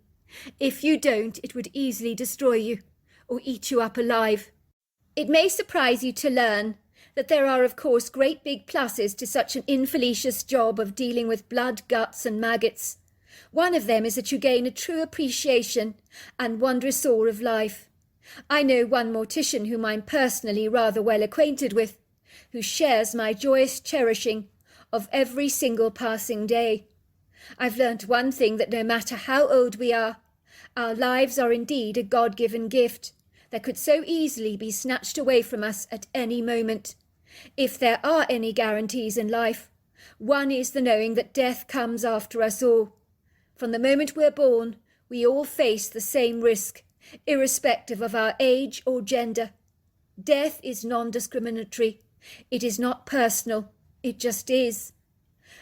If you don't, it would easily destroy you, or eat you up alive. It may surprise you to learn that there are, of course, great big pluses to such an infelicious job of dealing with blood, guts and maggots. One of them is that you gain a true appreciation and wondrous awe of life. I know one mortician whom I'm personally rather well acquainted with, who shares my joyous cherishing of every single passing day. I've learnt one thing, that no matter how old we are, our lives are indeed a God-given gift that could so easily be snatched away from us at any moment. If there are any guarantees in life, one is the knowing that death comes after us all. From the moment we're born, we all face the same risk, irrespective of our age or gender. Death is non-discriminatory. It is not personal. It just is.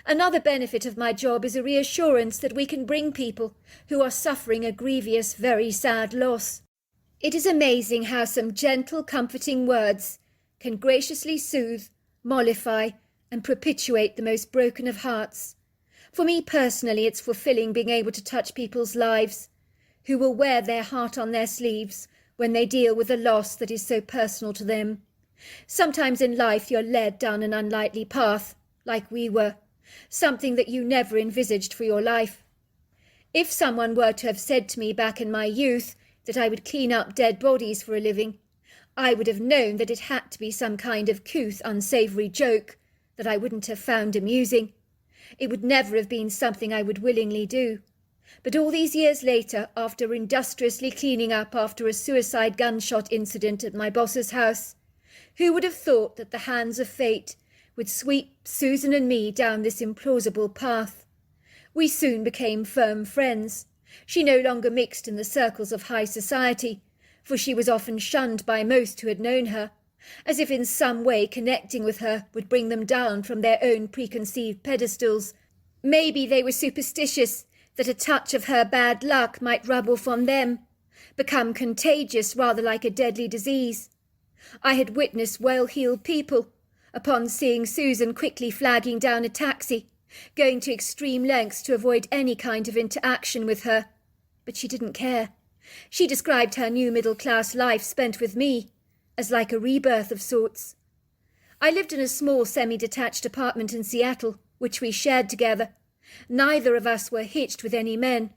Another benefit of my job is a reassurance that we can bring people who are suffering a grievous, very sad loss. It is amazing how some gentle, comforting words can graciously soothe, mollify, and perpetuate the most broken of hearts. For me personally, it's fulfilling being able to touch people's lives, who will wear their heart on their sleeves when they deal with a loss that is so personal to them. Sometimes in life you're led down an unlikely path, like we were, something that you never envisaged for your life. If someone were to have said to me back in my youth that I would clean up dead bodies for a living, I would have known that it had to be some kind of couth, unsavoury joke that I wouldn't have found amusing. It would never have been something I would willingly do. But all these years later, after industriously cleaning up after a suicide gunshot incident at my boss's house, who would have thought that the hands of fate would sweep Susan and me down this implausible path? We soon became firm friends. She no longer mixed in the circles of high society, for she was often shunned by most who had known her, as if in some way connecting with her would bring them down from their own preconceived pedestals. Maybe they were superstitious, that a touch of her bad luck might rub off on them, become contagious rather like a deadly disease. I had witnessed well-heeled people, upon seeing Susan quickly flagging down a taxi, going to extreme lengths to avoid any kind of interaction with her. But she didn't care. She described her new middle-class life spent with me as like a rebirth of sorts. I lived in a small semi-detached apartment in Seattle, which we shared together. Neither of us were hitched with any men.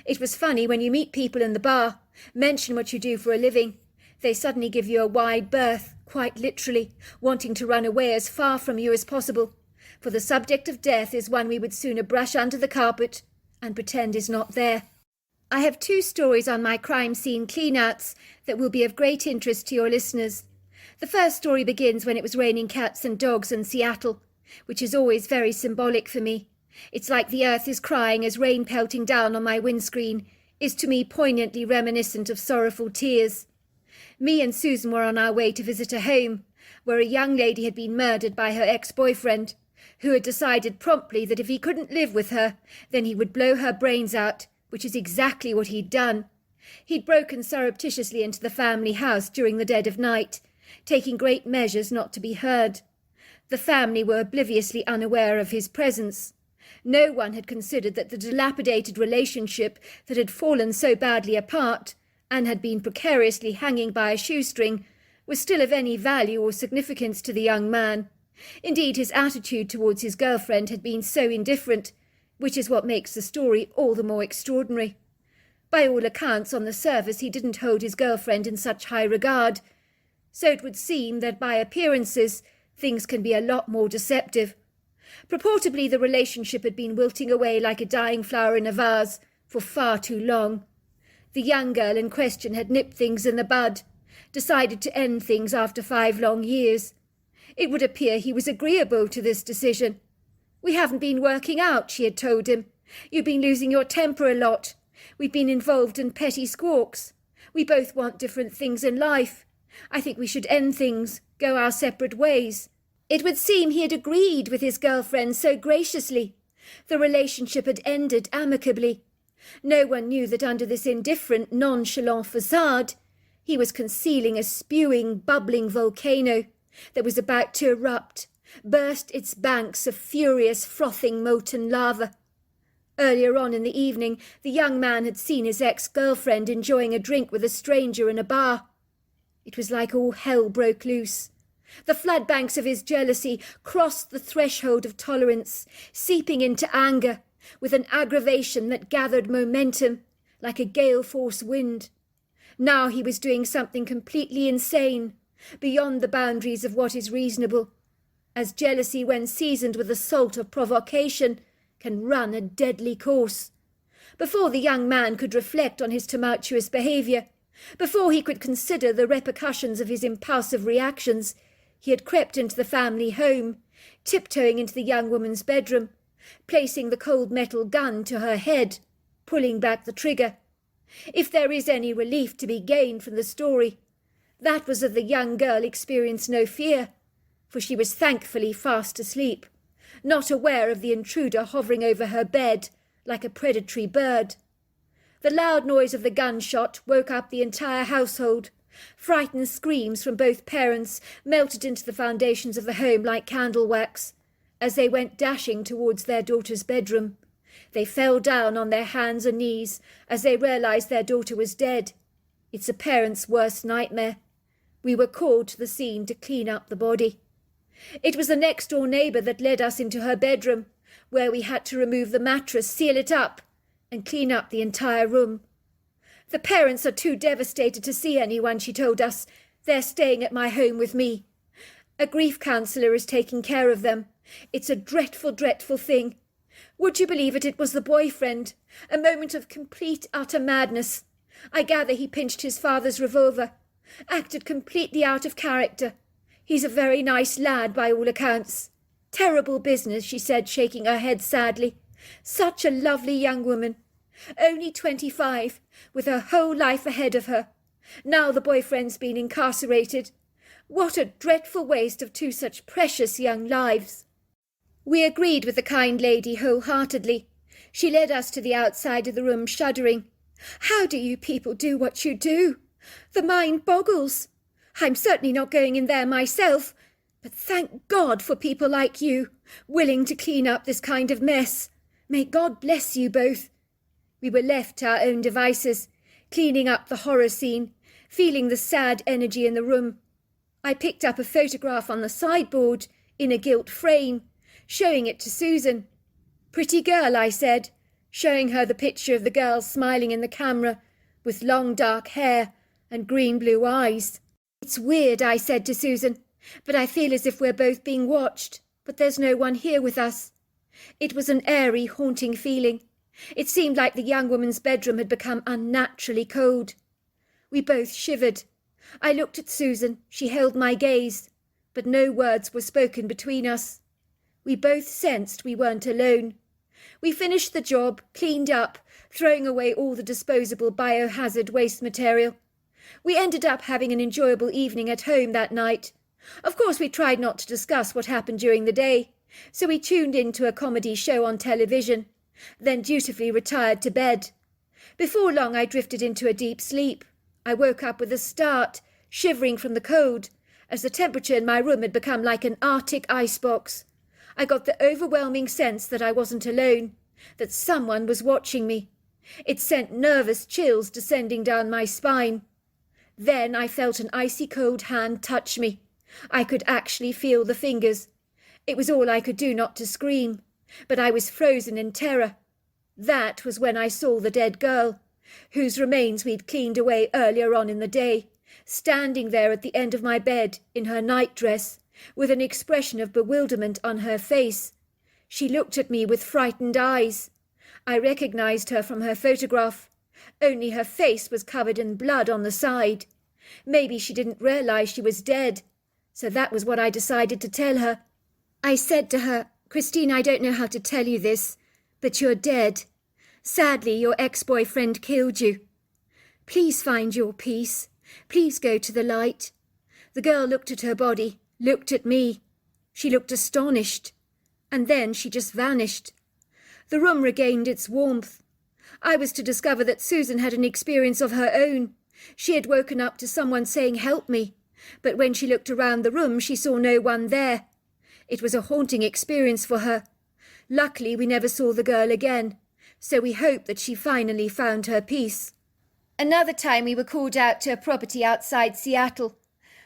It was funny when you meet people in the bar, mention what you do for a living. They suddenly give you a wide berth, quite literally, wanting to run away as far from you as possible. For the subject of death is one we would sooner brush under the carpet and pretend is not there. I have 2 stories on my crime scene cleanouts that will be of great interest to your listeners. The first story begins when it was raining cats and dogs in Seattle, which is always very symbolic for me. It's like the earth is crying as rain pelting down on my windscreen is to me poignantly reminiscent of sorrowful tears. Me and Susan were on our way to visit a home where a young lady had been murdered by her ex-boyfriend, who had decided promptly that if he couldn't live with her, then he would blow her brains out, which is exactly what he'd done. He'd broken surreptitiously into the family house during the dead of night, taking great measures not to be heard. The family were obliviously unaware of his presence. No one had considered that the dilapidated relationship that had fallen so badly apart, and had been precariously hanging by a shoestring, was still of any value or significance to the young man. Indeed, his attitude towards his girlfriend had been so indifferent, which is what makes the story all the more extraordinary. By all accounts, on the surface, he didn't hold his girlfriend in such high regard, so it would seem that by appearances things can be a lot more deceptive. Purportedly, the relationship had been wilting away like a dying flower in a vase for far too long. The young girl in question had nipped things in the bud, decided to end things after 5 long years. It would appear he was agreeable to this decision. "We haven't been working out," she had told him. "You've been losing your temper a lot. We've been involved in petty squawks. We both want different things in life. I think we should end things, go our separate ways." It would seem he had agreed with his girlfriend so graciously. The relationship had ended amicably. No one knew that under this indifferent, nonchalant facade, he was concealing a spewing, bubbling volcano that was about to erupt, burst its banks of furious, frothing, molten lava. Earlier on in the evening, the young man had seen his ex-girlfriend enjoying a drink with a stranger in a bar. It was like all hell broke loose. The floodbanks of his jealousy crossed the threshold of tolerance, seeping into anger, with an aggravation that gathered momentum, like a gale-force wind. Now he was doing something completely insane, beyond the boundaries of what is reasonable, as jealousy, when seasoned with the salt of provocation, can run a deadly course. Before the young man could reflect on his tumultuous behaviour, before he could consider the repercussions of his impulsive reactions, he had crept into the family home, tiptoeing into the young woman's bedroom, placing the cold metal gun to her head, pulling back the trigger. If there is any relief to be gained from the story, that was that the young girl experienced no fear, for she was thankfully fast asleep, not aware of the intruder hovering over her bed like a predatory bird. The loud noise of the gunshot woke up the entire household. Frightened screams from both parents melted into the foundations of the home like candle wax, as they went dashing towards their daughter's bedroom. They fell down on their hands and knees as they realized their daughter was dead. It's a parent's worst nightmare. We were called to the scene to clean up the body. It was the next-door neighbour that led us into her bedroom, where we had to remove the mattress, seal it up, and clean up the entire room. "The parents are too devastated to see anyone," she told us. "They're staying at my home with me. A grief counsellor is taking care of them. It's a dreadful, dreadful thing. Would you believe it? It was the boyfriend. A moment of complete, utter madness. I gather he pinched his father's revolver. Acted completely out of character. He's a very nice lad by all accounts. Terrible business," she said, shaking her head sadly. "Such a lovely young woman. Only 25, with her whole life ahead of her. Now the boyfriend's been incarcerated. What a dreadful waste of 2 such precious young lives." We agreed with the kind lady wholeheartedly. She led us to the outside of the room, shuddering. "How do you people do what you do? The mind boggles. I'm certainly not going in there myself, but thank God for people like you, willing to clean up this kind of mess. May God bless you both." We were left to our own devices, cleaning up the horror scene, feeling the sad energy in the room. I picked up a photograph on the sideboard in a gilt frame, showing it to Susan. "Pretty girl," I said, showing her the picture of the girl smiling in the camera, with long dark hair and green-blue eyes. "It's weird," I said to Susan, "but I feel as if we're both being watched, but there's no one here with us." It was an airy, haunting feeling. It seemed like the young woman's bedroom had become unnaturally cold. We both shivered. I looked at Susan. She held my gaze, but no words were spoken between us. We both sensed we weren't alone. We finished the job, cleaned up, throwing away all the disposable biohazard waste material. We ended up having an enjoyable evening at home that night. Of course, we tried not to discuss what happened during the day, so we tuned into a comedy show on television, then dutifully retired to bed. Before long, I drifted into a deep sleep. I woke up with a start, shivering from the cold, as the temperature in my room had become like an Arctic icebox. I got the overwhelming sense that I wasn't alone, that someone was watching me. It sent nervous chills descending down my spine. Then I felt an icy cold hand touch me. I could actually feel the fingers. It was all I could do not to scream, but I was frozen in terror. That was when I saw the dead girl, whose remains we'd cleaned away earlier on in the day, standing there at the end of my bed in her nightdress, with an expression of bewilderment on her face. She looked at me with frightened eyes. I recognized her from her photograph, only her face was covered in blood on the side. Maybe she didn't realize she was dead, so that was what I decided to tell her. I said to her, "Christine, I don't know how to tell you this, but you're dead. Sadly, your ex-boyfriend killed you. Please find your peace. Please go to the light." The girl looked at her body, looked at me. She looked astonished, and then she just vanished. The room regained its warmth. I was to discover that Susan had an experience of her own. She had woken up to someone saying, "Help me," but when she looked around the room, she saw no one there. It was a haunting experience for her. Luckily, we never saw the girl again, so we hope that she finally found her peace. Another time we were called out to a property outside Seattle,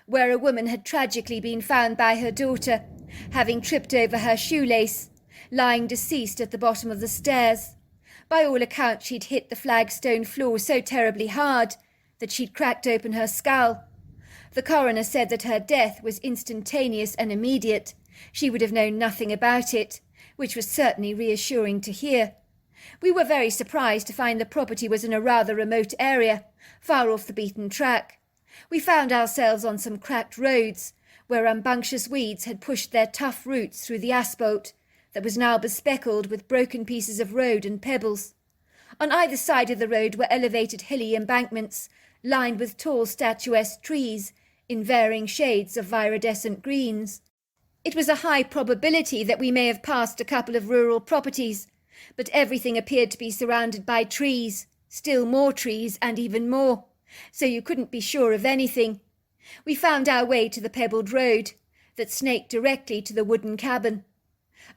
where a woman had tragically been found by her daughter, having tripped over her shoelace, lying deceased at the bottom of the stairs. By all accounts, she'd hit the flagstone floor so terribly hard that she'd cracked open her skull. The coroner said that her death was instantaneous and immediate. She would have known nothing about it, which was certainly reassuring to hear. We were very surprised to find the property was in a rather remote area, far off the beaten track. We found ourselves on some cracked roads, where rambunctious weeds had pushed their tough roots through the asphalt that was now bespeckled with broken pieces of road and pebbles. On either side of the road were elevated hilly embankments, lined with tall statuesque trees in varying shades of viridescent greens. It was a high probability that we may have passed a couple of rural properties, but everything appeared to be surrounded by trees, still more trees, and even more, so you couldn't be sure of anything. We found our way to the pebbled road that snaked directly to the wooden cabin.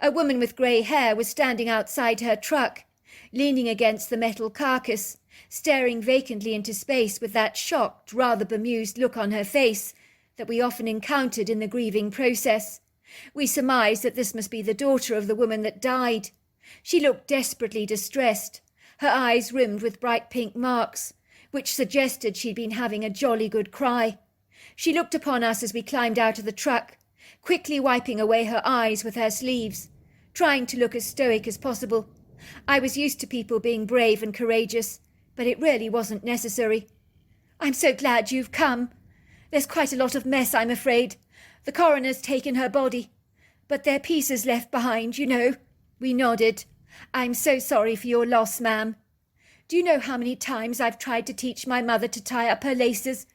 A woman with grey hair was standing outside her truck, leaning against the metal carcass, staring vacantly into space with that shocked, rather bemused look on her face that we often encountered in the grieving process. We surmised that this must be the daughter of the woman that died. She looked desperately distressed, her eyes rimmed with bright pink marks, which suggested she'd been having a jolly good cry. She looked upon us as we climbed out of the truck, quickly wiping away her eyes with her sleeves, trying to look as stoic as possible. I was used to people being brave and courageous, but it really wasn't necessary. "I'm so glad you've come. There's quite a lot of mess, I'm afraid. The coroner's taken her body, but there are pieces left behind, you know." We nodded. "I'm so sorry for your loss, ma'am. Do you know how many times I've tried to teach my mother to tie up her laces?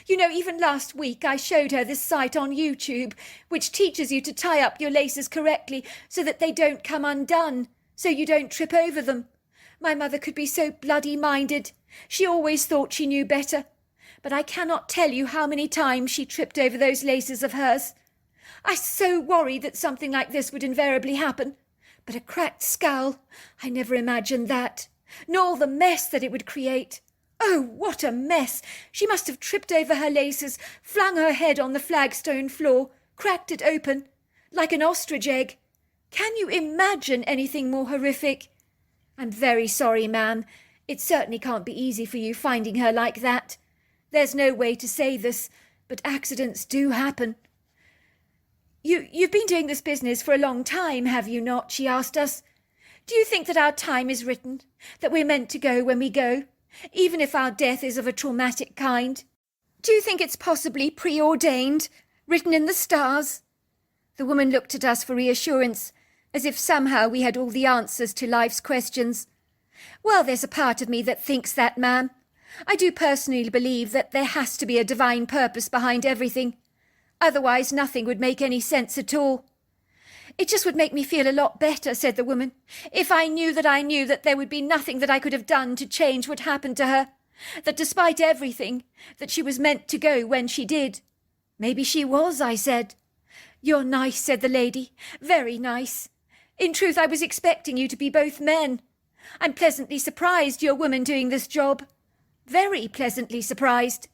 You know, even last week I showed her this site on YouTube, which teaches you to tie up your laces correctly so that they don't come undone. so you don't trip over them. My mother could be so bloody minded. She always thought she knew better. But I cannot tell you how many times she tripped over those laces of hers. I so worried that something like this would invariably happen. But a cracked skull, I never imagined that. Nor the mess that it would create. Oh, what a mess! She must have tripped over her laces, flung her head on the flagstone floor, cracked it open, like an ostrich egg. Can you imagine anything more horrific? I'm very sorry, ma'am. It certainly can't be easy for you finding her like that. There's no way to say this, but accidents do happen. You've been doing this business for a long time, have you not? She asked us. Do you think that our time is written, that we're meant to go when we go, even if our death is of a traumatic kind? Do you think it's possibly preordained, written in the stars? The woman looked at us for reassurance, as if somehow we had all the answers to life's questions. Well, there's a part of me that thinks that, ma'am. I do personally believe that there has to be a divine purpose behind everything. Otherwise, nothing would make any sense at all. It just would make me feel a lot better, said the woman, if I knew that there would be nothing that I could have done to change what happened to her, that despite everything, that she was meant to go when she did. Maybe she was, I said. You're nice, said the lady, very nice. In truth, I was expecting you to be both men. I'm pleasantly surprised you're a woman doing this job. Very pleasantly surprised.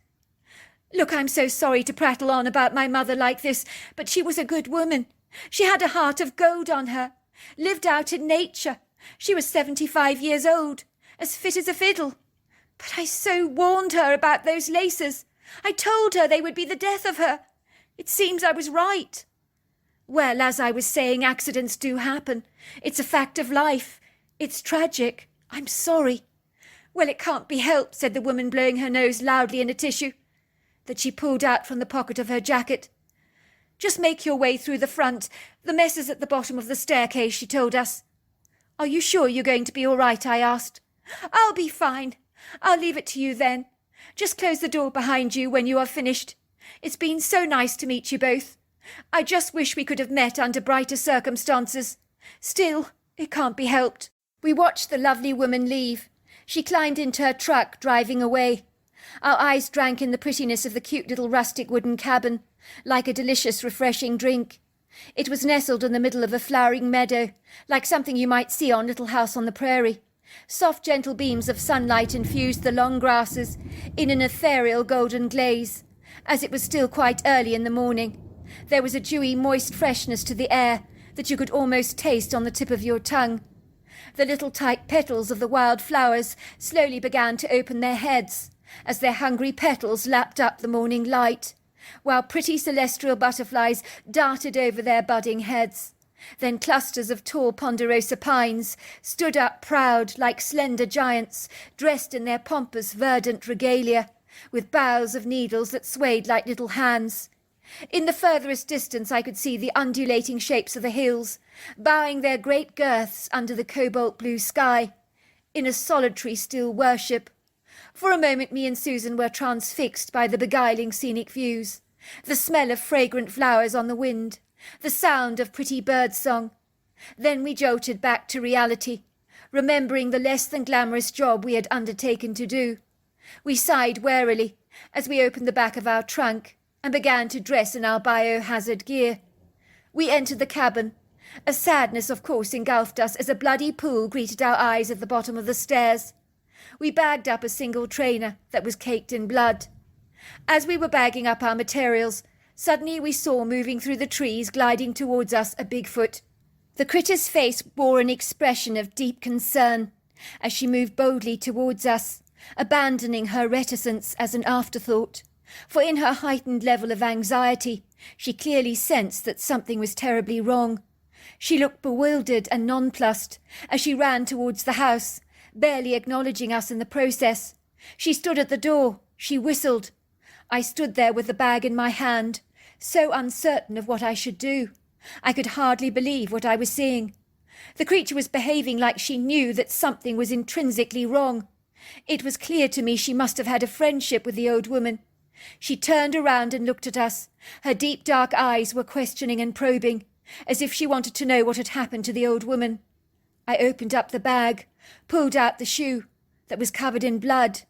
Look, I'm so sorry to prattle on about my mother like this, but she was a good woman. She had a heart of gold on her, lived out in nature. She was 75 years old, as fit as a fiddle. But I so warned her about those laces. I told her they would be the death of her. It seems I was right. Well, as I was saying, accidents do happen. It's a fact of life. It's tragic. I'm sorry. Well, it can't be helped, said the woman, blowing her nose loudly in a tissue that she pulled out from the pocket of her jacket. Just make your way through the front. The mess is at the bottom of the staircase, she told us. Are you sure you're going to be all right? I asked. I'll be fine. I'll leave it to you then. Just close the door behind you when you are finished. It's been so nice to meet you both. I just wish we could have met under brighter circumstances. Still, it can't be helped. We watched the lovely woman leave. She climbed into her truck, driving away. Our eyes drank in the prettiness of the cute little rustic wooden cabin, like a delicious, refreshing drink. It was nestled in the middle of a flowering meadow, like something you might see on Little House on the Prairie. Soft, gentle beams of sunlight infused the long grasses in an ethereal golden glaze, as it was still quite early in the morning. There was a dewy, moist freshness to the air that you could almost taste on the tip of your tongue. The little tight petals of the wild flowers slowly began to open their heads, as their hungry petals lapped up the morning light, while pretty celestial butterflies darted over their budding heads. Then clusters of tall ponderosa pines stood up proud like slender giants, dressed in their pompous verdant regalia, with boughs of needles that swayed like little hands. In the furthest distance I could see the undulating shapes of the hills, bowing their great girths under the cobalt blue sky, in a solitary still worship. For a moment me and Susan were transfixed by the beguiling scenic views, the smell of fragrant flowers on the wind, the sound of pretty bird song. Then we jolted back to reality, remembering the less than glamorous job we had undertaken to do. We sighed wearily as we opened the back of our trunk and began to dress in our biohazard gear. We entered the cabin. A sadness, of course, engulfed us as a bloody pool greeted our eyes at the bottom of the stairs. We bagged up a single trainer that was caked in blood. As we were bagging up our materials, suddenly we saw moving through the trees, gliding towards us, a Bigfoot. The critter's face wore an expression of deep concern as she moved boldly towards us, abandoning her reticence as an afterthought. For in her heightened level of anxiety, she clearly sensed that something was terribly wrong. She looked bewildered and nonplussed as she ran towards the house, barely acknowledging us in the process. She stood at the door. She whistled. I stood there with the bag in my hand, so uncertain of what I should do. I could hardly believe what I was seeing. The creature was behaving like she knew that something was intrinsically wrong. It was clear to me she must have had a friendship with the old woman. She turned around and looked at us. Her deep dark eyes were questioning and probing, as if she wanted to know what had happened to the old woman. I opened up the bag, pulled out the shoe that was covered in blood.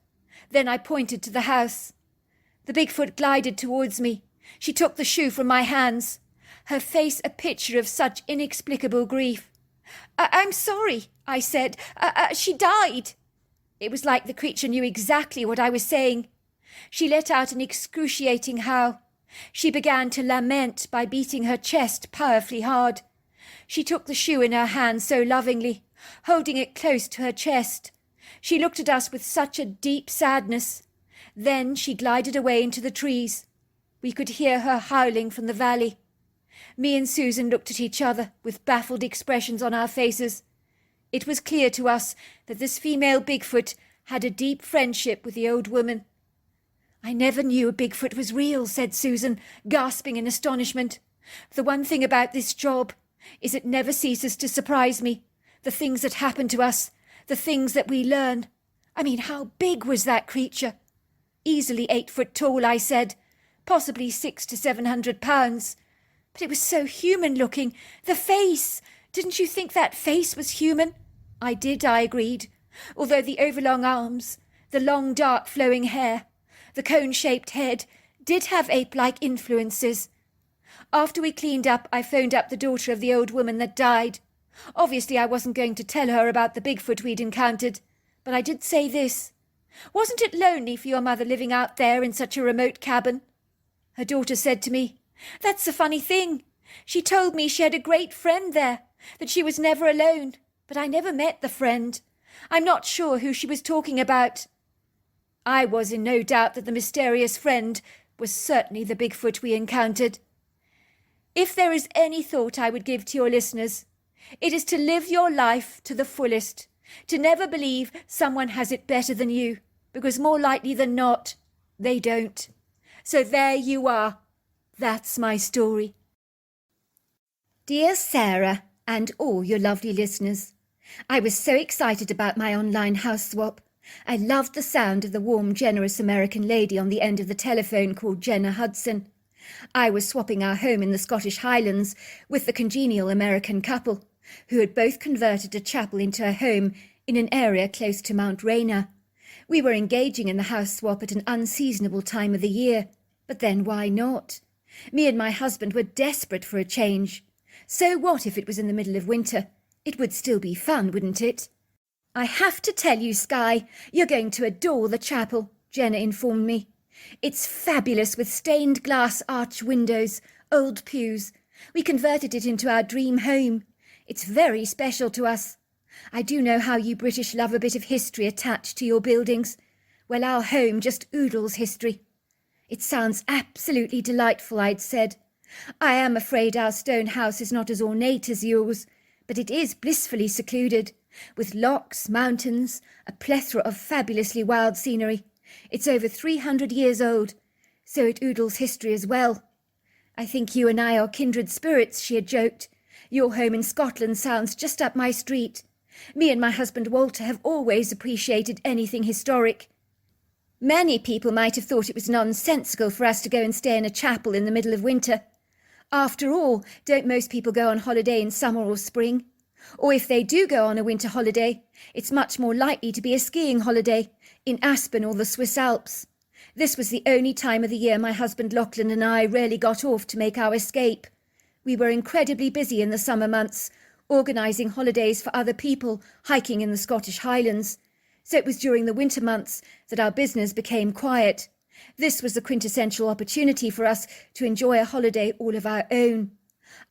Then I pointed to the house. The Bigfoot glided towards me. She took the shoe from my hands, her face a picture of such inexplicable grief. I'm sorry, I said. She died. It was like the creature knew exactly what I was saying. She let out an excruciating howl. She began to lament by beating her chest powerfully hard. She took the shoe in her hand so lovingly, holding it close to her chest. She looked at us with such a deep sadness. Then she glided away into the trees. We could hear her howling from the valley. Me and Susan looked at each other with baffled expressions on our faces. It was clear to us that this female Bigfoot had a deep friendship with the old woman. I never knew a Bigfoot was real, said Susan, gasping in astonishment. The one thing about this job is it never ceases to surprise me. The things that happen to us, the things that we learn. I mean, how big was that creature? Easily 8 foot tall, I said. Possibly 600 to 700 pounds. But it was so human-looking. The face! Didn't you think that face was human? I did, I agreed. Although the overlong arms, the long dark flowing hair, the cone-shaped head did have ape-like influences. After we cleaned up, I phoned up the daughter of the old woman that died. Obviously, I wasn't going to tell her about the Bigfoot we'd encountered, but I did say this. Wasn't it lonely for your mother living out there in such a remote cabin? Her daughter said to me, That's the funny thing. She told me she had a great friend there, that she was never alone, but I never met the friend. I'm not sure who she was talking about. I was in no doubt that the mysterious friend was certainly the Bigfoot we encountered. If there is any thought I would give to your listeners, it is to live your life to the fullest, to never believe someone has it better than you, because more likely than not, they don't. So there you are. That's my story. Dear Sarah, and all your lovely listeners, I was so excited about my online house swap. I loved the sound of the warm, generous American lady on the end of the telephone called Jenna Hudson. I was swapping our home in the Scottish Highlands with the congenial American couple, who had both converted a chapel into a home in an area close to Mount Rainier. We were engaging in the house swap at an unseasonable time of the year, but then why not? Me and my husband were desperate for a change. So what if it was in the middle of winter? It would still be fun, wouldn't it? I have to tell you, Skye, you're going to adore the chapel, Jenna informed me. It's fabulous with stained glass arch windows, old pews. We converted it into our dream home. It's very special to us. I do know how you British love a bit of history attached to your buildings. Well, our home just oodles history. It sounds absolutely delightful, I'd said. I am afraid our stone house is not as ornate as yours, but it is blissfully secluded, with lochs, mountains, a plethora of fabulously wild scenery. It's over 300 years old, so it oodles history as well. I think you and I are kindred spirits, she had joked. Your home in Scotland sounds just up my street. Me and my husband Walter have always appreciated anything historic. Many people might have thought it was nonsensical for us to go and stay in a chapel in the middle of winter. After all, don't most people go on holiday in summer or spring? Or if they do go on a winter holiday, it's much more likely to be a skiing holiday in Aspen or the Swiss Alps. This was the only time of the year my husband Lachlan and I really got off to make our escape. We were incredibly busy in the summer months, organising holidays for other people hiking in the Scottish Highlands. So it was during the winter months that our business became quiet. This was the quintessential opportunity for us to enjoy a holiday all of our own.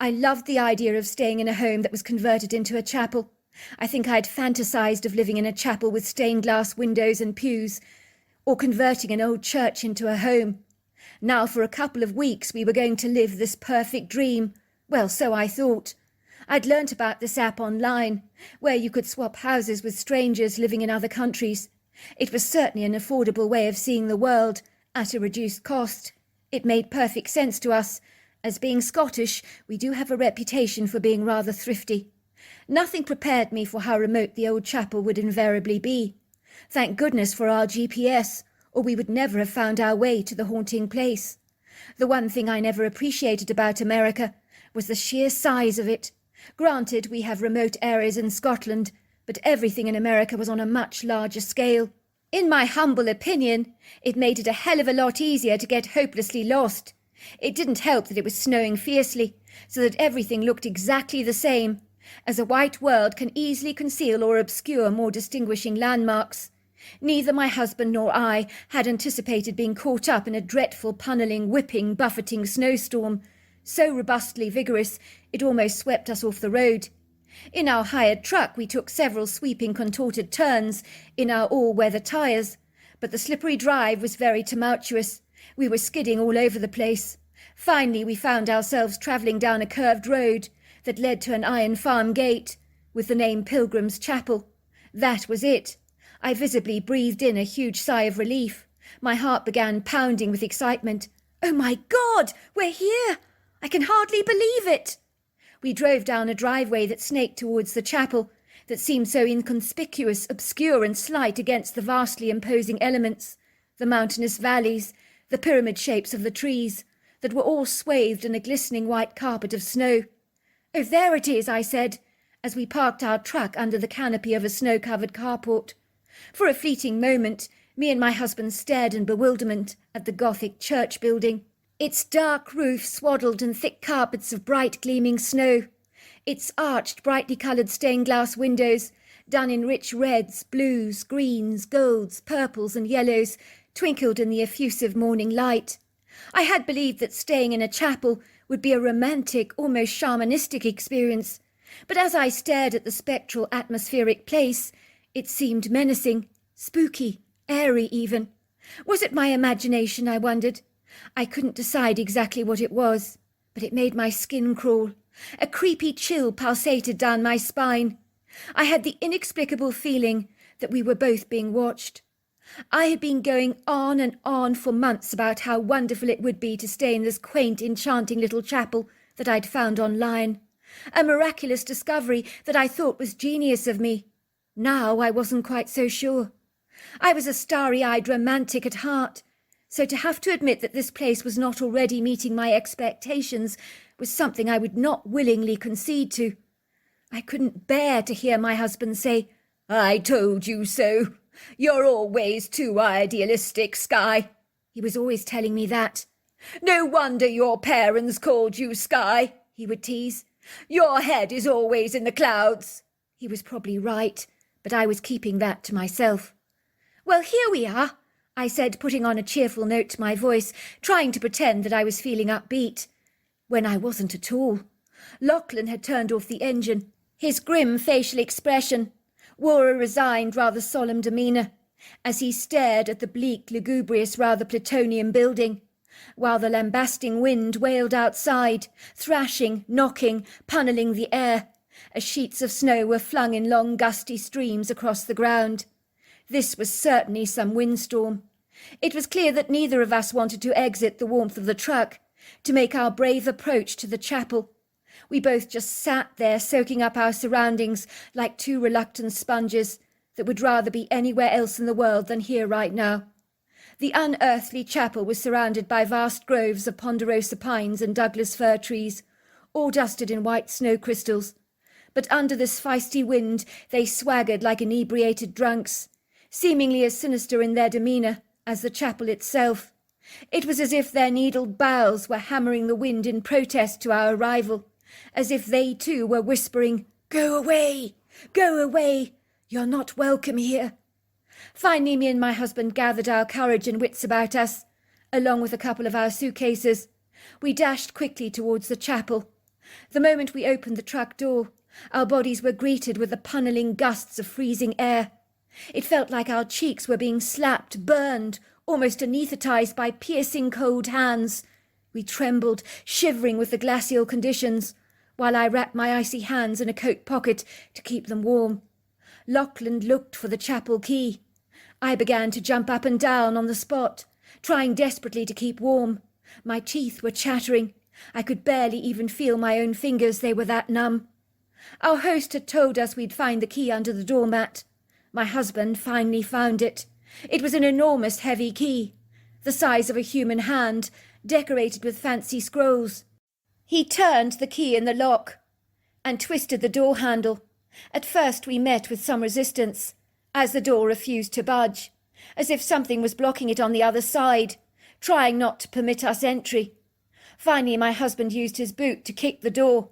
I loved the idea of staying in a home that was converted into a chapel. I think I'd fantasized of living in a chapel with stained glass windows and pews, or converting an old church into a home. Now for a couple of weeks we were going to live this perfect dream. Well, so I thought. I'd learnt about this app online, where you could swap houses with strangers living in other countries. It was certainly an affordable way of seeing the world, at a reduced cost. It made perfect sense to us. As being Scottish, we do have a reputation for being rather thrifty. Nothing prepared me for how remote the old chapel would invariably be. Thank goodness for our GPS, or we would never have found our way to the haunting place. The one thing I never appreciated about America was the sheer size of it. Granted, we have remote areas in Scotland, but everything in America was on a much larger scale. In my humble opinion, it made it a hell of a lot easier to get hopelessly lost. It didn't help that it was snowing fiercely, so that everything looked exactly the same, as a white world can easily conceal or obscure more distinguishing landmarks. Neither my husband nor I had anticipated being caught up in a dreadful, punnelling, whipping, buffeting snowstorm, so robustly vigorous it almost swept us off the road. In our hired truck we took several sweeping, contorted turns in our all-weather tyres, but the slippery drive was very tumultuous. We were skidding all over the place. Finally we found ourselves travelling down a curved road that led to an iron farm gate, with the name Pilgrim's Chapel. That was it. I visibly breathed in a huge sigh of relief. My heart began pounding with excitement. Oh my God! We're here! I can hardly believe it! We drove down a driveway that snaked towards the chapel, that seemed so inconspicuous, obscure and slight against the vastly imposing elements, the mountainous valleys, the pyramid shapes of the trees, that were all swathed in a glistening white carpet of snow. Oh, there it is, I said, as we parked our truck under the canopy of a snow-covered carport. For a fleeting moment, me and my husband stared in bewilderment at the Gothic church building. Its dark roof swaddled in thick carpets of bright gleaming snow. Its arched, brightly coloured stained-glass windows, done in rich reds, blues, greens, golds, purples and yellows, twinkled in the effusive morning light. I had believed that staying in a chapel would be a romantic, almost shamanistic experience, but as I stared at the spectral, atmospheric place, it seemed menacing, spooky, airy even. Was it my imagination, I wondered? I couldn't decide exactly what it was, but it made my skin crawl. A creepy chill pulsated down my spine. I had the inexplicable feeling that we were both being watched. I had been going on and on for months about how wonderful it would be to stay in this quaint, enchanting little chapel that I'd found online. A miraculous discovery that I thought was genius of me. Now I wasn't quite so sure. I was a starry-eyed romantic at heart, so to have to admit that this place was not already meeting my expectations was something I would not willingly concede to. I couldn't bear to hear my husband say, "I told you so. You're always too idealistic, Skye." He was always telling me that. "No wonder your parents called you Skye," he would tease. "Your head is always in the clouds." He was probably right, but I was keeping that to myself. "Well, here we are," I said, putting on a cheerful note to my voice, trying to pretend that I was feeling upbeat, when I wasn't at all. Lachlan had turned off the engine. His grim facial expression wore a resigned, rather solemn demeanour, as he stared at the bleak, lugubrious, rather plutonian building, while the lambasting wind wailed outside, thrashing, knocking, punnelling the air, as sheets of snow were flung in long gusty streams across the ground. This was certainly some windstorm. It was clear that neither of us wanted to exit the warmth of the truck, to make our brave approach to the chapel. We both just sat there soaking up our surroundings like two reluctant sponges that would rather be anywhere else in the world than here right now. The unearthly chapel was surrounded by vast groves of ponderosa pines and Douglas fir trees, all dusted in white snow crystals. But under this feisty wind they swaggered like inebriated drunks, seemingly as sinister in their demeanour as the chapel itself. It was as if their needled boughs were hammering the wind in protest to our arrival, as if they too were whispering, "Go away! Go away! You're not welcome here." Finally, me and my husband gathered our courage and wits about us, along with a couple of our suitcases. We dashed quickly towards the chapel. The moment we opened the truck door, our bodies were greeted with the punnelling gusts of freezing air. It felt like our cheeks were being slapped, burned, almost anaesthetised by piercing cold hands. We trembled, shivering with the glacial conditions, while I wrapped my icy hands in a coat pocket to keep them warm. Lachlan looked for the chapel key. I began to jump up and down on the spot, trying desperately to keep warm. My teeth were chattering. I could barely even feel my own fingers, they were that numb. Our host had told us we'd find the key under the doormat. My husband finally found it. It was an enormous heavy key, the size of a human hand, decorated with fancy scrolls. He turned the key in the lock. and twisted the door handle. At first we met with some resistance, as the door refused to budge, as if something was blocking it on the other side, trying not to permit us entry. Finally my husband used his boot to kick the door.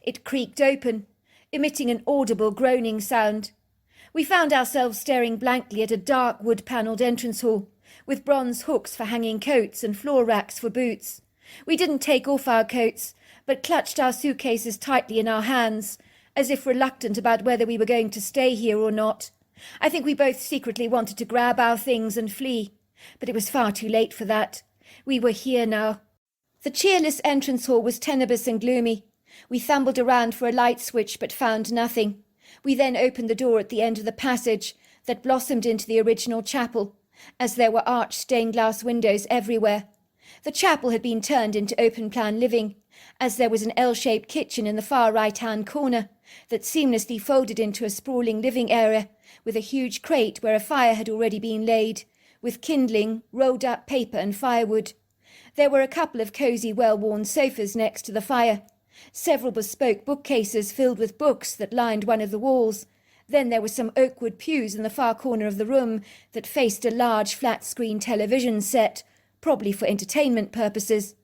It creaked open, emitting an audible groaning sound. We found ourselves staring blankly at a dark wood-panelled entrance hall, with bronze hooks for hanging coats and floor racks for boots. We didn't take off our coats, but clutched our suitcases tightly in our hands, as if reluctant about whether we were going to stay here or not. I think we both secretly wanted to grab our things and flee, but it was far too late for that. We were here now. The cheerless entrance hall was tenebrous and gloomy. We fumbled around for a light switch, but found nothing. We then opened the door at the end of the passage that blossomed into the original chapel, as there were arched stained-glass windows everywhere. The chapel had been turned into open-plan living, as there was an L-shaped kitchen in the far right-hand corner that seamlessly folded into a sprawling living area with a huge crate where a fire had already been laid, with kindling, rolled-up paper and firewood. There were a couple of cosy, well-worn sofas next to the fire, several bespoke bookcases filled with books that lined one of the walls. Then there were some oakwood pews in the far corner of the room that faced a large flat-screen television set, probably for entertainment purposes.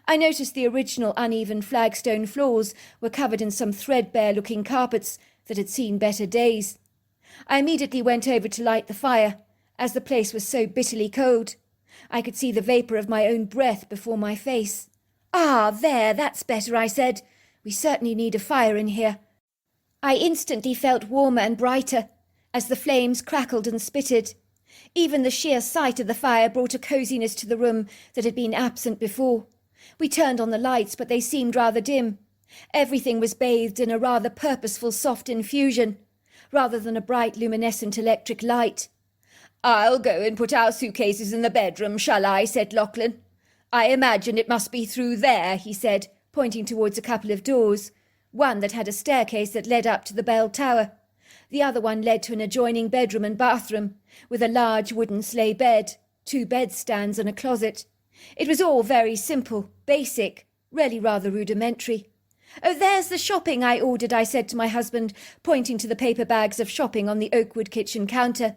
I noticed the original uneven flagstone floors were covered in some threadbare-looking carpets that had seen better days. I immediately went over to light the fire, as the place was so bitterly cold. I could see the vapour of my own breath before my face. "Ah, there, that's better," I said. "We certainly need a fire in here." I instantly felt warmer and brighter, as the flames crackled and spitted. Even the sheer sight of the fire brought a coziness to the room that had been absent before. We turned on the lights, but they seemed rather dim. Everything was bathed in a rather purposeful soft infusion, rather than a bright luminescent electric light. "I'll go and put our suitcases in the bedroom, shall I?" said Lachlan. "I imagine it must be through there," he said, pointing towards a couple of doors, one that had a staircase that led up to the bell tower. The other one led to an adjoining bedroom and bathroom, with a large wooden sleigh bed, 2 bedstands and a closet. It was all very simple, basic, really rather rudimentary. "Oh, there's the shopping I ordered," I said to my husband, pointing to the paper bags of shopping on the oakwood kitchen counter.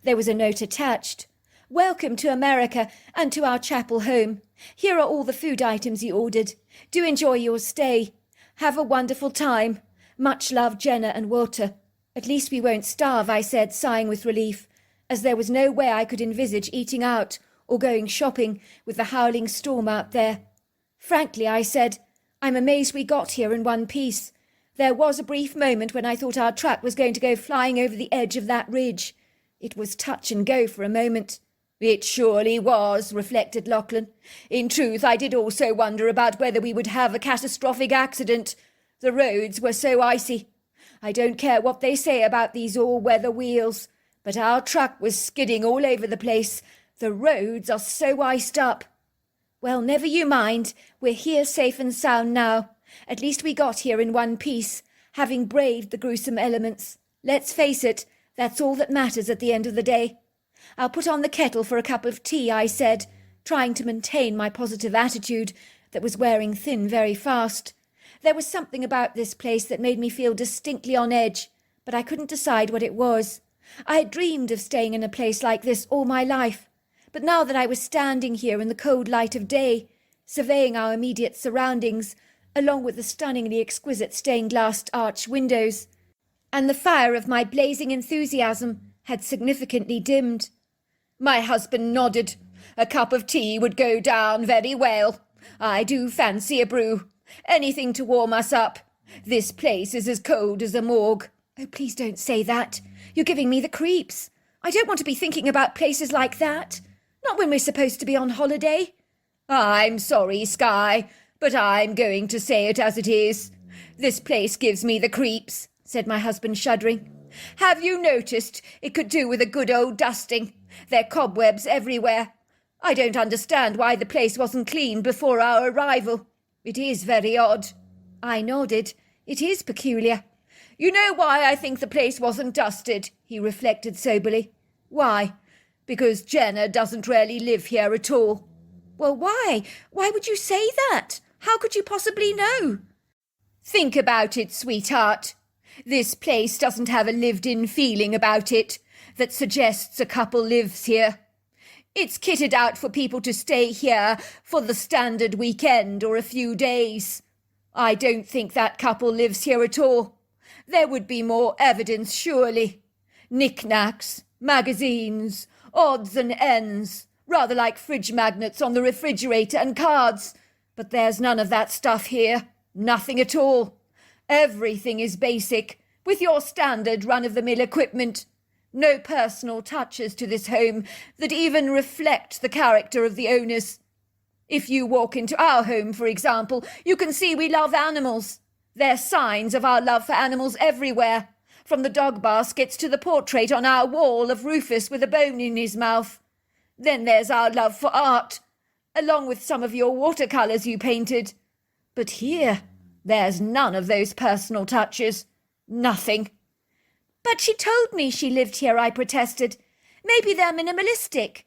There was a note attached. "Welcome to America and to our chapel home. Here are all the food items you ordered. Do enjoy your stay. Have a wonderful time. Much love, Jenna and Walter." "At least we won't starve," I said, sighing with relief, as there was no way I could envisage eating out or going shopping with the howling storm out there. "Frankly," I said, "I'm amazed we got here in one piece. There was a brief moment when I thought our truck was going to go flying over the edge of that ridge. It was touch and go for a moment." "It surely was," reflected Lachlan. "In truth, I did also wonder about whether we would have a catastrophic accident. The roads were so icy. I don't care what they say about these all-weather wheels, but our truck was skidding all over the place. The roads are so iced up." "Well, never you mind. We're here safe and sound now. At least we got here in one piece, having braved the gruesome elements. Let's face it, that's all that matters at the end of the day." "I'll put on the kettle for a cup of tea," I said, trying to maintain my positive attitude that was wearing thin very fast. There was something about this place that made me feel distinctly on edge, but I couldn't decide what it was. I had dreamed of staying in a place like this all my life, but now that I was standing here in the cold light of day, surveying our immediate surroundings, along with the stunningly exquisite stained-glass arched windows, and the fire of my blazing enthusiasm had significantly dimmed. My husband nodded. "A cup of tea would go down very well. I do fancy a brew. Anything to warm us up. This place is as cold as a morgue." "Oh, please don't say that. You're giving me the creeps. I don't want to be thinking about places like that. Not when we're supposed to be on holiday." "I'm sorry, Skye, but I'm going to say it as it is. This place gives me the creeps," said my husband, shuddering. "Have you noticed it could do with a good old dusting? There are cobwebs everywhere. I don't understand why the place wasn't cleaned before our arrival. It is very odd." I nodded. "It is peculiar." "You know why I think the place wasn't dusted?" he reflected soberly. "Why? Because Jenna doesn't really live here at all." "Well, why? Why would you say that? How could you possibly know?" Think about it, sweetheart. This place doesn't have a lived-in feeling about it that suggests a couple lives here. It's kitted out for people to stay here for the standard weekend or a few days. I don't think that couple lives here at all. There would be more evidence, surely. Knickknacks, magazines, odds and ends, rather like fridge magnets on the refrigerator and cards. But there's none of that stuff here. Nothing at all. Everything is basic, with your standard run-of-the-mill equipment. No personal touches to this home that even reflect the character of the owners. If you walk into our home, for example, you can see we love animals. There's signs of our love for animals everywhere, from the dog baskets to the portrait on our wall of Rufus with a bone in his mouth. Then there's our love for art, along with some of your watercolours you painted. But here, there's none of those personal touches. Nothing. But she told me she lived here, I protested. Maybe they're minimalistic.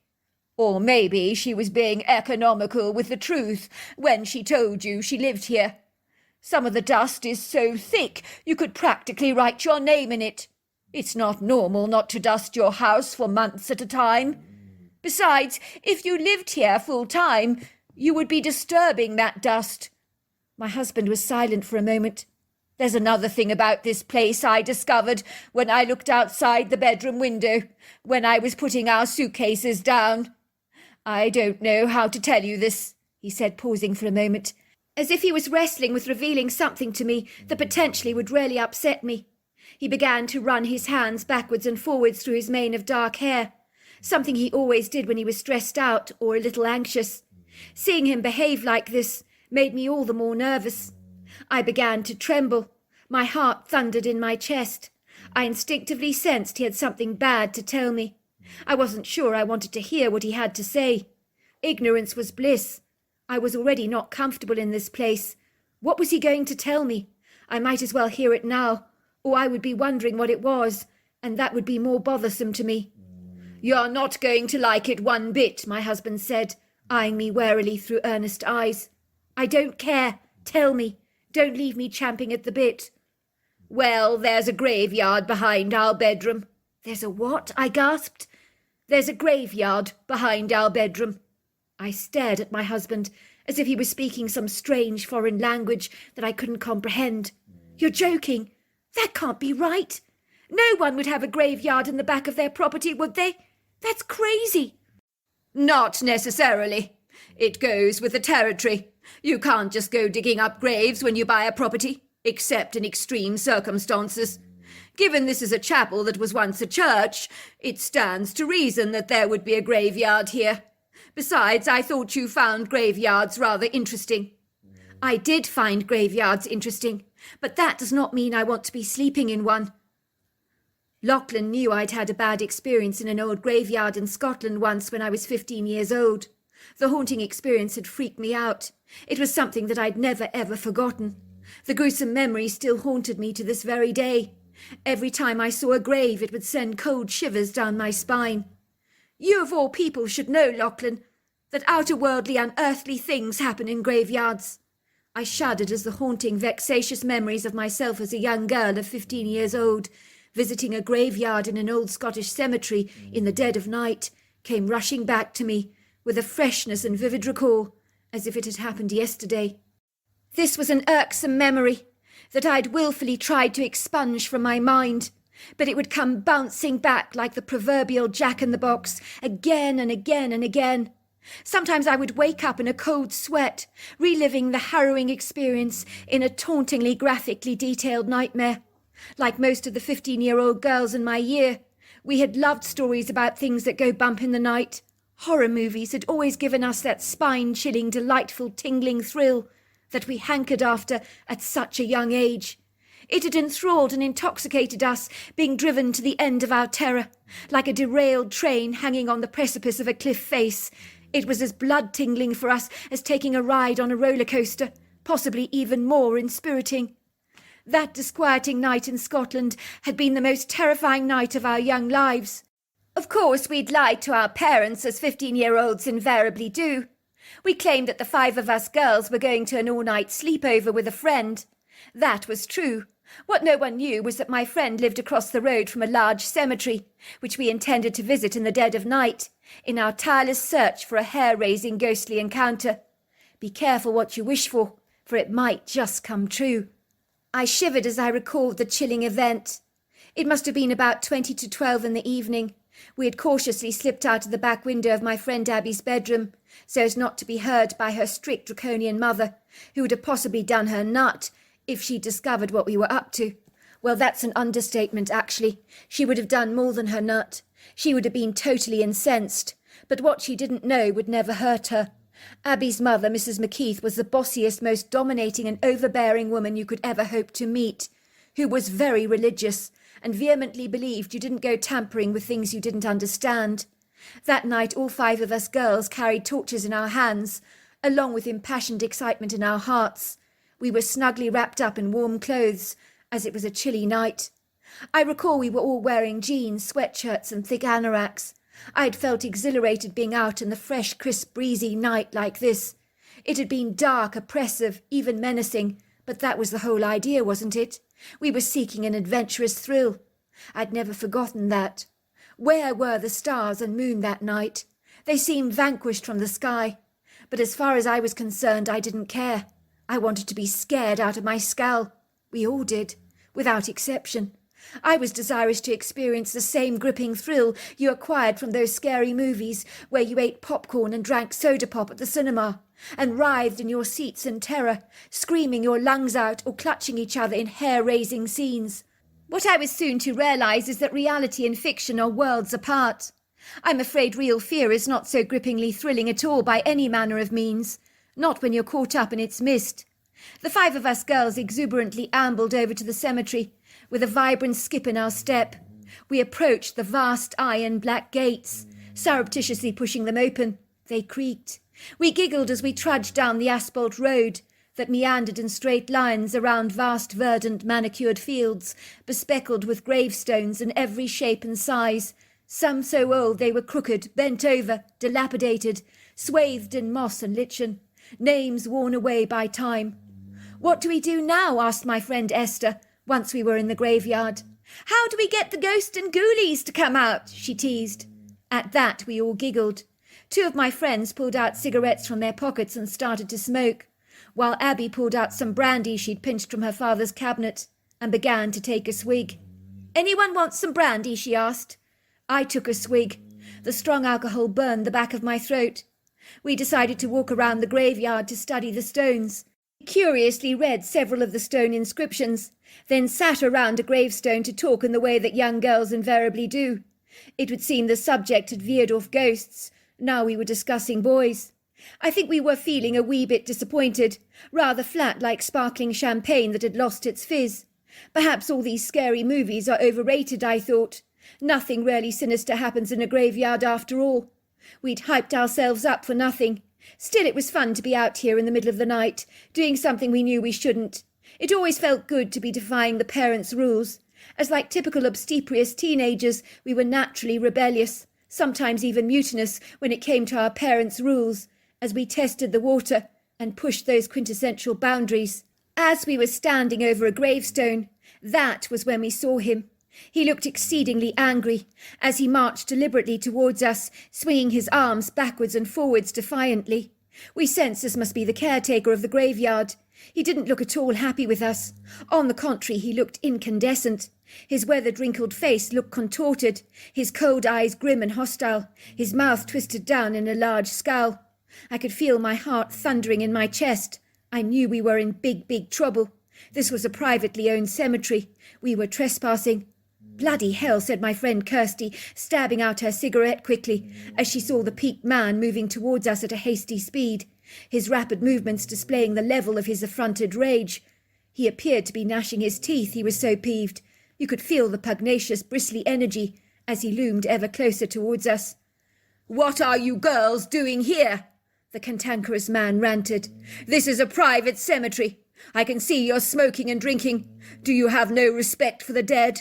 Or maybe she was being economical with the truth when she told you she lived here. Some of the dust is so thick you could practically write your name in it. It's not normal not to dust your house for months at a time. Besides, if you lived here full time, you would be disturbing that dust. My husband was silent for a moment. There's another thing about this place I discovered when I looked outside the bedroom window, when I was putting our suitcases down. I don't know how to tell you this, he said, pausing for a moment, as if he was wrestling with revealing something to me that potentially would really upset me. He began to run his hands backwards and forwards through his mane of dark hair, something he always did when he was stressed out or a little anxious. Seeing him behave like this made me all the more nervous. I began to tremble. My heart thundered in my chest. I instinctively sensed he had something bad to tell me. I wasn't sure I wanted to hear what he had to say. Ignorance was bliss. I was already not comfortable in this place. What was he going to tell me? I might as well hear it now, or I would be wondering what it was, and that would be more bothersome to me. "You're not going to like it one bit," my husband said, eyeing me warily through earnest eyes. "I don't care. Tell me. Don't leave me champing at the bit." "Well, there's a graveyard behind our bedroom." "There's a what?" I gasped. "There's a graveyard behind our bedroom." I stared at my husband as if he was speaking some strange foreign language that I couldn't comprehend. "You're joking. That can't be right. No one would have a graveyard in the back of their property, would they? That's crazy." "Not necessarily. It goes with the territory. You can't just go digging up graves when you buy a property, except in extreme circumstances. Given this is a chapel that was once a church, it stands to reason that there would be a graveyard here. Besides, I thought you found graveyards rather interesting." "I did find graveyards interesting, but that does not mean I want to be sleeping in one." Lachlan knew I'd had a bad experience in an old graveyard in Scotland once when I was 15 years old. The haunting experience had freaked me out. It was something that I'd never ever forgotten. The gruesome memory still haunted me to this very day. Every time I saw a grave, it would send cold shivers down my spine. You of all people should know, Lachlan, that outer-worldly, unearthly things happen in graveyards. I shuddered as the haunting, vexatious memories of myself as a young girl of 15 years old, visiting a graveyard in an old Scottish cemetery in the dead of night, came rushing back to me, with a freshness and vivid recall, as if it had happened yesterday. This was an irksome memory that I'd willfully tried to expunge from my mind, but it would come bouncing back like the proverbial jack-in-the-box, again and again and again. Sometimes I would wake up in a cold sweat, reliving the harrowing experience in a tauntingly graphically detailed nightmare. Like most of the 15-year-old girls in my year, we had loved stories about things that go bump in the night. Horror movies had always given us that spine-chilling, delightful, tingling thrill that we hankered after at such a young age. It had enthralled and intoxicated us, being driven to the end of our terror, like a derailed train hanging on the precipice of a cliff face. It was as blood-tingling for us as taking a ride on a roller coaster, possibly even more inspiriting. That disquieting night in Scotland had been the most terrifying night of our young lives. Of course, we'd lied to our parents, as 15-year-olds invariably do. We claimed that the 5 of us girls were going to an all-night sleepover with a friend. That was true. What no one knew was that my friend lived across the road from a large cemetery, which we intended to visit in the dead of night, in our tireless search for a hair-raising ghostly encounter. Be careful what you wish for it might just come true. I shivered as I recalled the chilling event. It must have been about 20 to 12 in the evening. We had cautiously slipped out of the back window of my friend Abby's bedroom, so as not to be heard by her strict draconian mother, who would have possibly done her nut if she'd discovered what we were up to. Well, that's an understatement, actually. She would have done more than her nut. She would have been totally incensed. But what she didn't know would never hurt her. Abby's mother, Mrs. McKeith, was the bossiest, most dominating and overbearing woman you could ever hope to meet, who was very religious and vehemently believed you didn't go tampering with things you didn't understand. That night all 5 of us girls carried torches in our hands, along with impassioned excitement in our hearts. We were snugly wrapped up in warm clothes, as it was a chilly night. I recall we were all wearing jeans, sweatshirts and thick anoraks. I had felt exhilarated being out in the fresh, crisp, breezy night like this. It had been dark, oppressive, even menacing, but that was the whole idea, wasn't it? We were seeking an adventurous thrill. I'd never forgotten that. Where were the stars and moon that night? They seemed vanquished from the sky. But as far as I was concerned, I didn't care. I wanted to be scared out of my skull. We all did, without exception. I was desirous to experience the same gripping thrill you acquired from those scary movies where you ate popcorn and drank soda pop at the cinema, and writhed in your seats in terror, screaming your lungs out or clutching each other in hair-raising scenes. What I was soon to realise is that reality and fiction are worlds apart. I'm afraid real fear is not so grippingly thrilling at all by any manner of means, not when you're caught up in its mist. The 5 of us girls exuberantly ambled over to the cemetery, with a vibrant skip in our step. We approached the vast iron black gates, surreptitiously pushing them open. They creaked. We giggled as we trudged down the asphalt road that meandered in straight lines around vast verdant manicured fields, bespeckled with gravestones in every shape and size, some so old they were crooked, bent over, dilapidated, swathed in moss and lichen, names worn away by time. "What do we do now?" asked my friend Esther, once we were in the graveyard. "How do we get the ghost and ghoulies to come out?" she teased. At that we all giggled. 2 of my friends pulled out cigarettes from their pockets and started to smoke, while Abby pulled out some brandy she'd pinched from her father's cabinet and began to take a swig. "Anyone want some brandy?" she asked. I took a swig. The strong alcohol burned the back of my throat. We decided to walk around the graveyard to study the stones. We curiously read several of the stone inscriptions, then sat around a gravestone to talk in the way that young girls invariably do. It would seem the subject had veered off ghosts. Now we were discussing boys. I think we were feeling a wee bit disappointed, rather flat like sparkling champagne that had lost its fizz. Perhaps all these scary movies are overrated, I thought. Nothing really sinister happens in a graveyard after all. We'd hyped ourselves up for nothing. Still, it was fun to be out here in the middle of the night, doing something we knew we shouldn't. It always felt good to be defying the parents' rules. As like typical obstreperous teenagers, we were naturally rebellious, sometimes even mutinous when it came to our parents' rules, as we tested the water and pushed those quintessential boundaries. As we were standing over a gravestone, that was when we saw him. He looked exceedingly angry as he marched deliberately towards us, swinging his arms backwards and forwards defiantly. We sensed this must be the caretaker of the graveyard. He didn't look at all happy with us. On the contrary, he looked incandescent. His weathered, wrinkled face looked contorted, his cold eyes grim and hostile, his mouth twisted down in a large scowl. I could feel my heart thundering in my chest. I knew we were in big, big trouble. This was a privately owned cemetery. We were trespassing. "Bloody hell," said my friend Kirsty, stabbing out her cigarette quickly, as she saw the peaked man moving towards us at a hasty speed, his rapid movements displaying the level of his affronted rage. He appeared to be gnashing his teeth, he was so peeved. You could feel the pugnacious, bristly energy as he loomed ever closer towards us. "What are you girls doing here?" the cantankerous man ranted. "This is a private cemetery. I can see you're smoking and drinking. Do you have no respect for the dead?"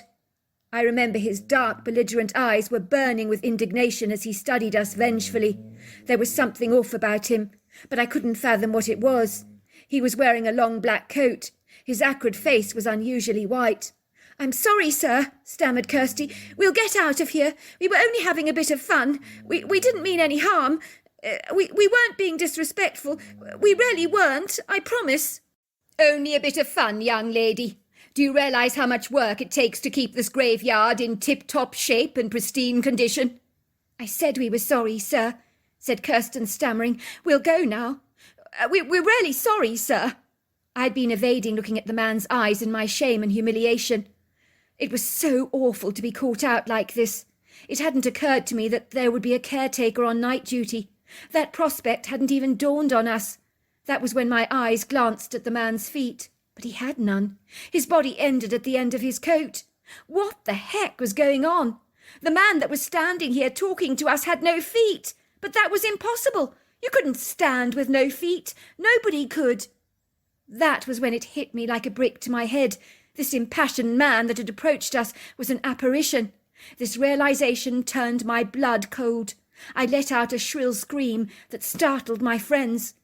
I remember his dark, belligerent eyes were burning with indignation as he studied us vengefully. There was something off about him, but I couldn't fathom what it was. He was wearing a long black coat. His acrid face was unusually white. "I'm sorry, sir," stammered Kirsty. "We'll get out of here. We were only having a bit of fun. We didn't mean any harm. We weren't being disrespectful. We really weren't, I promise." "Only a bit of fun, young lady. Do you realise how much work it takes to keep this graveyard in tip-top shape and pristine condition?" "I said we were sorry, sir," said Kirsten, stammering. "We'll go now. We're really sorry, sir." I'd been evading looking at the man's eyes in my shame and humiliation. It was so awful to be caught out like this. It hadn't occurred to me that there would be a caretaker on night duty. That prospect hadn't even dawned on us. That was when my eyes glanced at the man's feet. But he had none. His body ended at the end of his coat. What the heck was going on? The man that was standing here talking to us had no feet. But that was impossible. You couldn't stand with no feet. Nobody could. That was when it hit me like a brick to my head. This impassioned man that had approached us was an apparition. This realization turned my blood cold. I let out a shrill scream that startled my friends.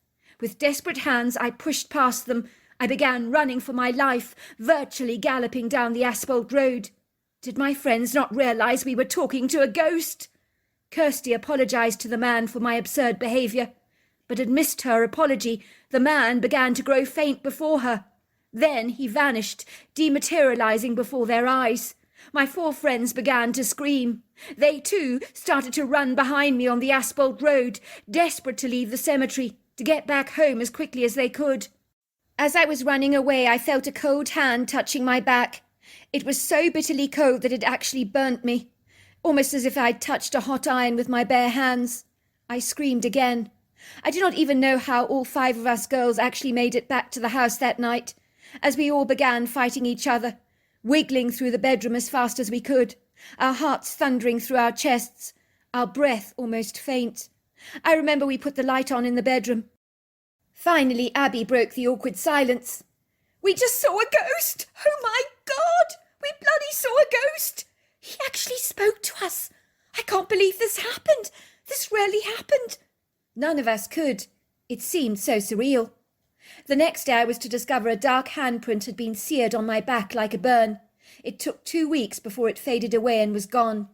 With desperate hands, I pushed past them. I began running for my life, virtually galloping down the asphalt road. Did my friends not realize we were talking to a ghost? Kirsty apologized to the man for my absurd behavior, but amidst her apology, the man began to grow faint before her. Then he vanished, dematerializing before their eyes. My 4 friends began to scream. They, too, started to run behind me on the asphalt road, desperate to leave the cemetery, to get back home as quickly as they could. As I was running away, I felt a cold hand touching my back. It was so bitterly cold that it actually burnt me, almost as if I'd touched a hot iron with my bare hands. I screamed again. I do not even know how all 5 of us girls actually made it back to the house that night, as we all began fighting each other, wiggling through the bedroom as fast as we could, our hearts thundering through our chests, our breath almost faint. I remember we put the light on in the bedroom. Finally, Abby broke the awkward silence. "We just saw a ghost! Oh my God! We bloody saw a ghost! He actually spoke to us! I can't believe this happened! This really happened!" None of us could. It seemed so surreal. The next day I was to discover a dark handprint had been seared on my back like a burn. It took 2 weeks before it faded away and was gone.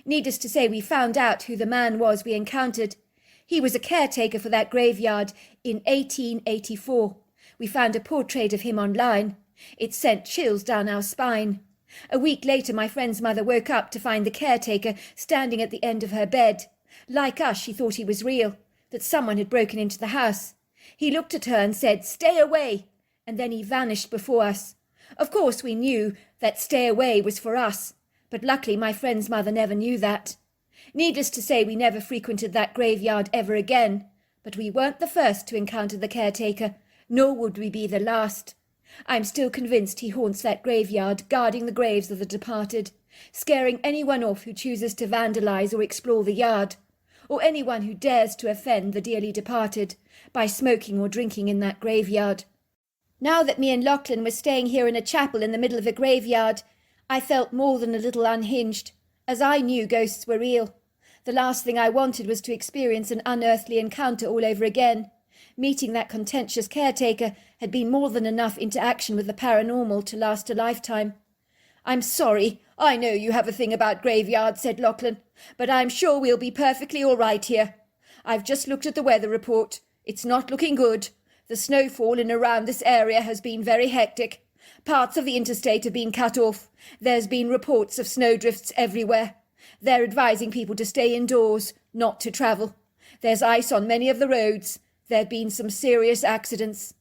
Needless to say, we found out who the man was we encountered. He was a caretaker for that graveyard in 1884. We found a portrait of him online. It sent chills down our spine. A week later, my friend's mother woke up to find the caretaker standing at the end of her bed. Like us, she thought he was real, that someone had broken into the house. He looked at her and said, "Stay away," and then he vanished before us. Of course, we knew that stay away was for us, but luckily my friend's mother never knew that. Needless to say, we never frequented that graveyard ever again, but we weren't the first to encounter the caretaker, nor would we be the last. I'm still convinced he haunts that graveyard, guarding the graves of the departed, scaring anyone off who chooses to vandalize or explore the yard, or anyone who dares to offend the dearly departed by smoking or drinking in that graveyard. Now that me and Lachlan were staying here in a chapel in the middle of a graveyard, I felt more than a little unhinged, as I knew ghosts were real. The last thing I wanted was to experience an unearthly encounter all over again. Meeting that contentious caretaker had been more than enough interaction with the paranormal to last a lifetime. "I'm sorry, I know you have a thing about graveyards," said Lachlan, "but I'm sure we'll be perfectly all right here. I've just looked at the weather report. It's not looking good. The snowfall in around this area has been very hectic. Parts of the interstate have been cut off. There's been reports of snowdrifts everywhere. They're advising people to stay indoors, not to travel. There's ice on many of the roads. There've been some serious accidents."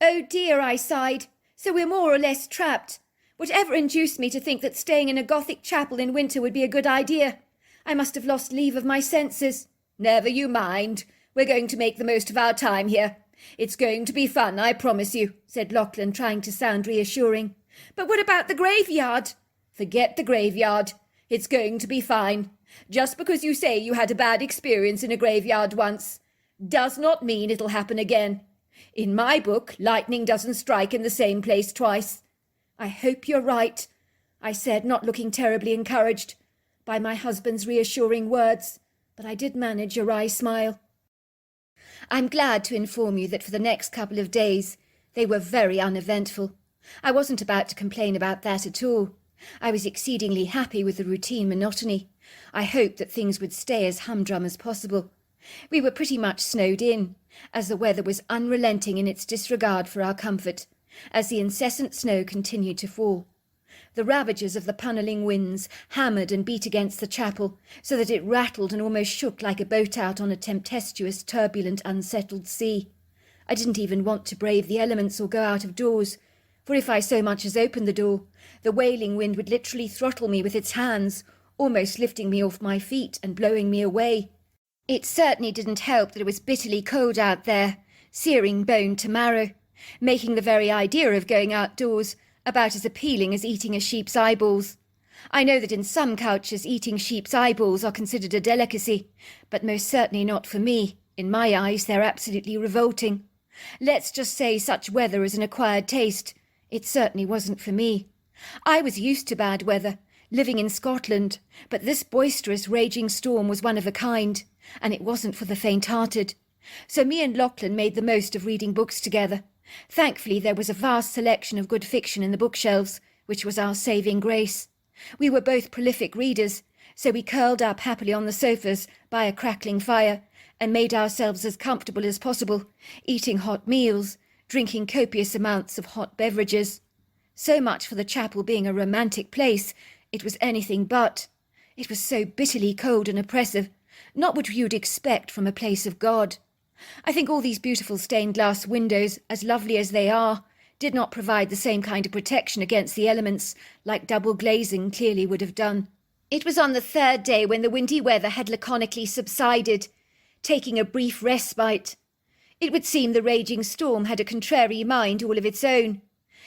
"Oh dear," I sighed. "So we're more or less trapped. Whatever induced me to think that staying in a Gothic chapel in winter would be a good idea? I must have lost leave of my senses." "Never you mind. We're going to make the most of our time here. It's going to be fun, I promise you," said Lachlan, trying to sound reassuring. "But what about the graveyard?" "Forget the graveyard. It's going to be fine. Just because you say you had a bad experience in a graveyard once does not mean it'll happen again. In my book, lightning doesn't strike in the same place twice." "I hope you're right," I said, not looking terribly encouraged by my husband's reassuring words, but I did manage a wry smile. I'm glad to inform you that for the next couple of days they were very uneventful. I wasn't about to complain about that at all. I was exceedingly happy with the routine monotony. I hoped that things would stay as humdrum as possible. We were pretty much snowed in, as the weather was unrelenting in its disregard for our comfort, as the incessant snow continued to fall. The ravages of the panelling winds hammered and beat against the chapel, so that it rattled and almost shook like a boat out on a tempestuous, turbulent, unsettled sea. I didn't even want to brave the elements or go out of doors, for if I so much as opened the door, the wailing wind would literally throttle me with its hands, almost lifting me off my feet and blowing me away. It certainly didn't help that it was bitterly cold out there, searing bone to marrow, making the very idea of going outdoors about as appealing as eating a sheep's eyeballs. I know that in some cultures eating sheep's eyeballs are considered a delicacy, but most certainly not for me. In my eyes, they're absolutely revolting. Let's just say such weather is an acquired taste. It certainly wasn't for me. I was used to bad weather, living in Scotland, but this boisterous, raging storm was one of a kind, and it wasn't for the faint-hearted. So me and Lachlan made the most of reading books together. Thankfully, there was a vast selection of good fiction in the bookshelves, which was our saving grace. We were both prolific readers, so we curled up happily on the sofas by a crackling fire and made ourselves as comfortable as possible, eating hot meals, drinking copious amounts of hot beverages. So much for the chapel being a romantic place. It was anything but. It was so bitterly cold and oppressive, not what you'd expect from a place of God. I think all these beautiful stained glass windows, as lovely as they are, did not provide the same kind of protection against the elements like double glazing clearly would have done. It was on the third day when the windy weather had laconically subsided, taking a brief respite. It would seem the raging storm had a contrary mind all of its own.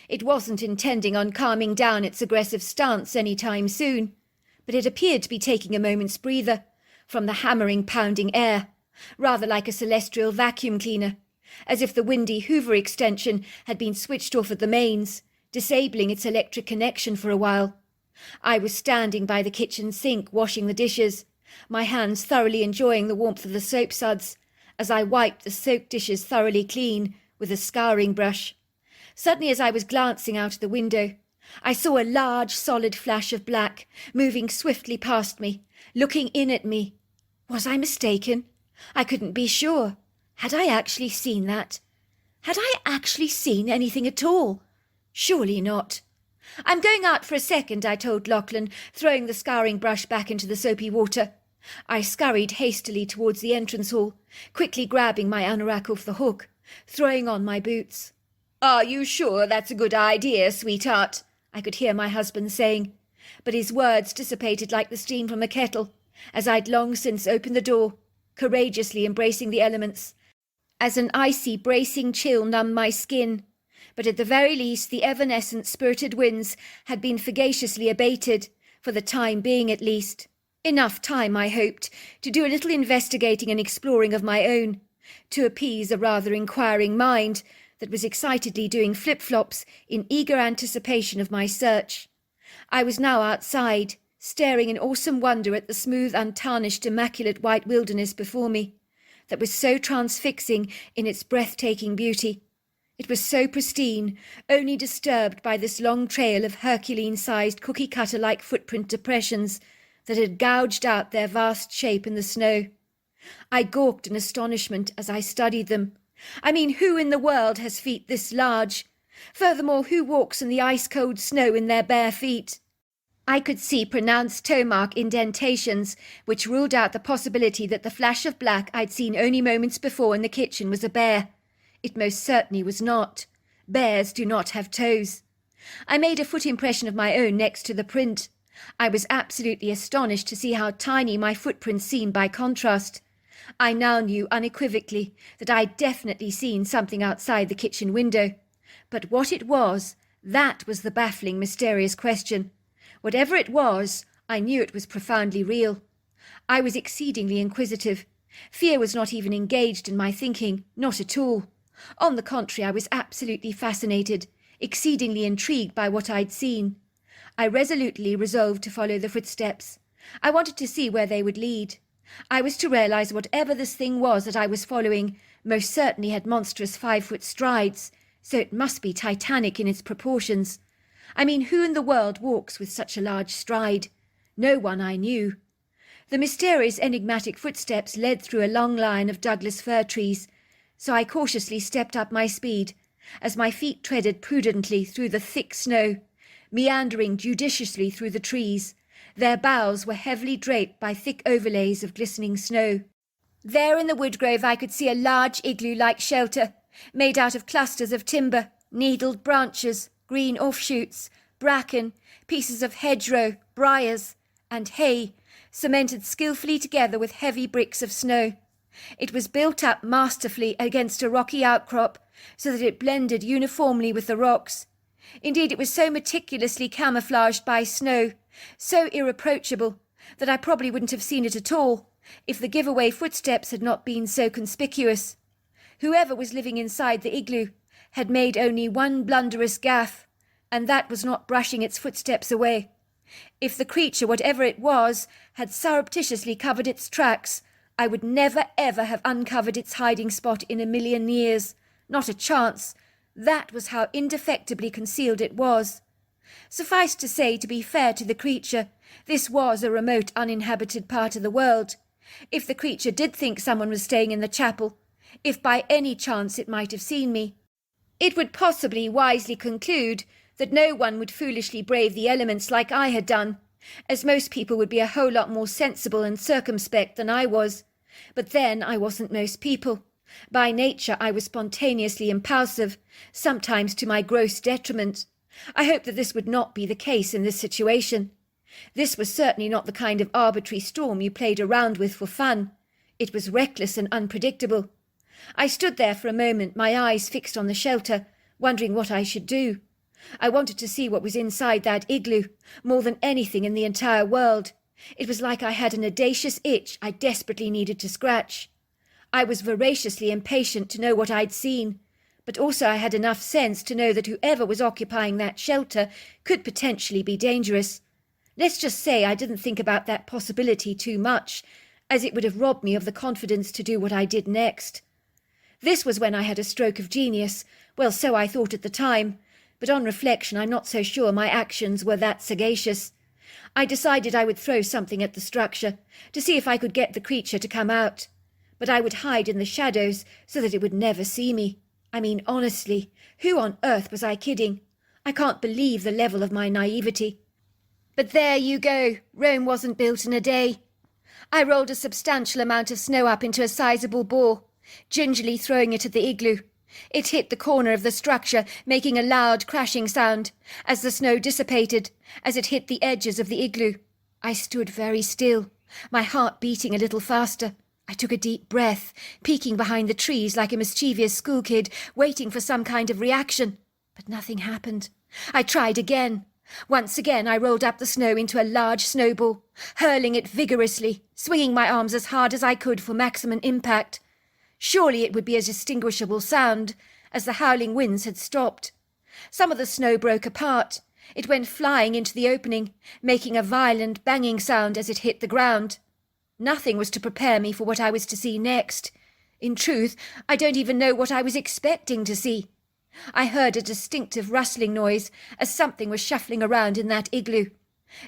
It wasn't intending on calming down its aggressive stance any time soon, but it appeared to be taking a moment's breather from the hammering, pounding air, rather like a celestial vacuum cleaner, as if the windy Hoover extension had been switched off at the mains, disabling its electric connection for a while. I was standing by the kitchen sink washing the dishes, my hands thoroughly enjoying the warmth of the soap suds, as I wiped the soaked dishes thoroughly clean with a scouring brush. Suddenly, as I was glancing out of the window, I saw a large, solid flash of black moving swiftly past me, looking in at me. Was I mistaken? I couldn't be sure. Had I actually seen that? Had I actually seen anything at all? Surely not. "I'm going out for a second," I told Lachlan, throwing the scouring brush back into the soapy water. I scurried hastily towards the entrance hall, quickly grabbing my anorak off the hook, throwing on my boots. "Are you sure that's a good idea, sweetheart?" I could hear my husband saying, but his words dissipated like the steam from a kettle, as I'd long since opened the door, courageously embracing the elements, as an icy, bracing chill numbed my skin. But at the very least the evanescent, spirited winds had been fugaciously abated, for the time being at least. Enough time, I hoped, to do a little investigating and exploring of my own, to appease a rather inquiring mind that was excitedly doing flip-flops in eager anticipation of my search. I was now outside, staring in awesome wonder at the smooth, untarnished, immaculate white wilderness before me, that was so transfixing in its breathtaking beauty. It was so pristine, only disturbed by this long trail of Herculean-sized cookie-cutter-like footprint depressions that had gouged out their vast shape in the snow. I gawked in astonishment as I studied them. I mean, who in the world has feet this large? Furthermore, who walks in the ice-cold snow in their bare feet? I could see pronounced toe-mark indentations, which ruled out the possibility that the flash of black I'd seen only moments before in the kitchen was a bear. It most certainly was not. Bears do not have toes. I made a foot impression of my own next to the print. I was absolutely astonished to see how tiny my footprint seemed by contrast. I now knew unequivocally that I'd definitely seen something outside the kitchen window. But what it was, that was the baffling, mysterious question. Whatever it was, I knew it was profoundly real. I was exceedingly inquisitive. Fear was not even engaged in my thinking, not at all. On the contrary, I was absolutely fascinated, exceedingly intrigued by what I'd seen. I resolutely resolved to follow the footsteps. I wanted to see where they would lead. I was to realize whatever this thing was that I was following most certainly had monstrous 5-foot strides, so it must be titanic in its proportions. I mean, who in the world walks with such a large stride? No one I knew. The mysterious enigmatic footsteps led through a long line of Douglas fir trees, so I cautiously stepped up my speed, as my feet treaded prudently through the thick snow, meandering judiciously through the trees. Their boughs were heavily draped by thick overlays of glistening snow. There in the woodgrove I could see a large igloo-like shelter, made out of clusters of timber, needled branches, green offshoots, bracken, pieces of hedgerow, briars, and hay, cemented skilfully together with heavy bricks of snow. It was built up masterfully against a rocky outcrop, so that it blended uniformly with the rocks. Indeed, it was so meticulously camouflaged by snow, so irreproachable, that I probably wouldn't have seen it at all, if the giveaway footsteps had not been so conspicuous. Whoever was living inside the igloo had made only one blunderous gaffe, and that was not brushing its footsteps away. If the creature, whatever it was, had surreptitiously covered its tracks, I would never ever have uncovered its hiding spot in a million years. Not a chance. That was how indefectibly concealed it was. Suffice to say, to be fair to the creature, this was a remote uninhabited part of the world. If the creature did think someone was staying in the chapel, if by any chance it might have seen me, it would possibly wisely conclude that no one would foolishly brave the elements like I had done, as most people would be a whole lot more sensible and circumspect than I was. But then I wasn't most people. By nature I was spontaneously impulsive, sometimes to my gross detriment. I hoped that this would not be the case in this situation. This was certainly not the kind of arbitrary storm you played around with for fun. It was reckless and unpredictable. I stood there for a moment, my eyes fixed on the shelter, wondering what I should do. I wanted to see what was inside that igloo, more than anything in the entire world. It was like I had an audacious itch I desperately needed to scratch. I was voraciously impatient to know what I'd seen, but also I had enough sense to know that whoever was occupying that shelter could potentially be dangerous. Let's just say I didn't think about that possibility too much, as it would have robbed me of the confidence to do what I did next. This was when I had a stroke of genius. Well, so I thought at the time, but on reflection I'm not so sure my actions were that sagacious. I decided I would throw something at the structure, to see if I could get the creature to come out. But I would hide in the shadows so that it would never see me. I mean, honestly, who on earth was I kidding? I can't believe the level of my naivety. But there you go, Rome wasn't built in a day. I rolled a substantial amount of snow up into a sizable ball, gingerly throwing it at the igloo. It hit the corner of the structure, making a loud crashing sound, as the snow dissipated, as it hit the edges of the igloo. I stood very still, my heart beating a little faster. I took a deep breath, peeking behind the trees like a mischievous school kid, waiting for some kind of reaction. But nothing happened. I tried again. Once again I rolled up the snow into a large snowball, hurling it vigorously, swinging my arms as hard as I could for maximum impact. Surely it would be a distinguishable sound, as the howling winds had stopped. Some of the snow broke apart. It went flying into the opening, making a violent banging sound as it hit the ground. Nothing was to prepare me for what I was to see next. In truth, I don't even know what I was expecting to see. I heard a distinctive rustling noise as something was shuffling around in that igloo.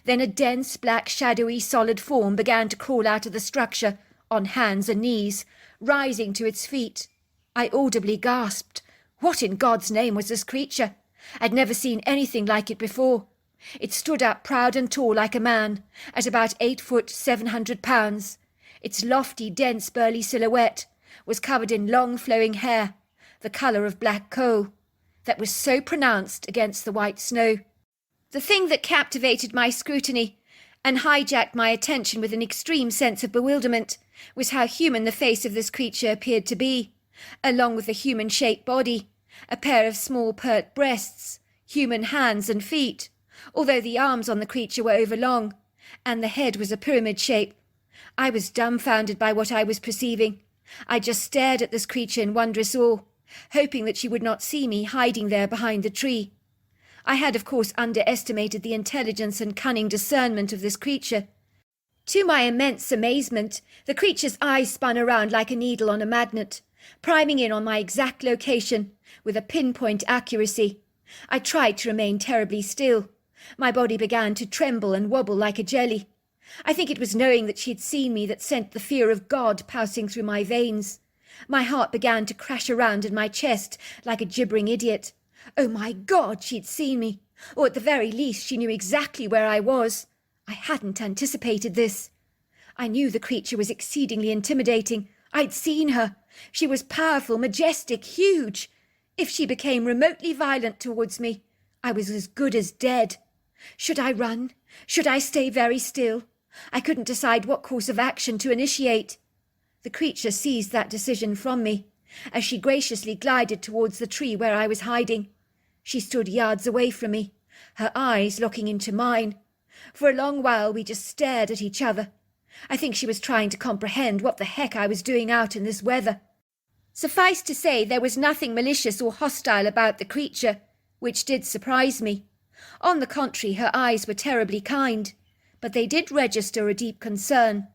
Then a dense, black, shadowy, solid form began to crawl out of the structure, on hands and knees, rising to its feet. I audibly gasped. What in God's name was this creature? I'd never seen anything like it before. It stood up proud and tall like a man, at about 8 foot 700 pounds. Its lofty, dense, burly silhouette was covered in long flowing hair, the colour of black coal, that was so pronounced against the white snow. The thing that captivated my scrutiny and hijacked my attention with an extreme sense of bewilderment was how human the face of this creature appeared to be, along with a human-shaped body, a pair of small pert breasts, human hands and feet, although the arms on the creature were overlong, and the head was a pyramid shape. I was dumbfounded by what I was perceiving. I just stared at this creature in wondrous awe, hoping that she would not see me hiding there behind the tree. I had, of course, underestimated the intelligence and cunning discernment of this creature. To my immense amazement, the creature's eyes spun around like a needle on a magnet, priming in on my exact location with a pinpoint accuracy. I tried to remain terribly still. My body began to tremble and wobble like a jelly. I think it was knowing that she had seen me that sent the fear of God passing through my veins. My heart began to crash around in my chest like a gibbering idiot. Oh my God, she'd seen me, or at the very least she knew exactly where I was. I hadn't anticipated this. I knew the creature was exceedingly intimidating. I'd seen her. She was powerful, majestic, huge. If she became remotely violent towards me, I was as good as dead. Should I run? Should I stay very still? I couldn't decide what course of action to initiate. The creature seized that decision from me, as she graciously glided towards the tree where I was hiding. She stood yards away from me, her eyes looking into mine. For a long while we just stared at each other. I think she was trying to comprehend what the heck I was doing out in this weather. Suffice to say, there was nothing malicious or hostile about the creature, which did surprise me. On the contrary, her eyes were terribly kind, but they did register a deep concern.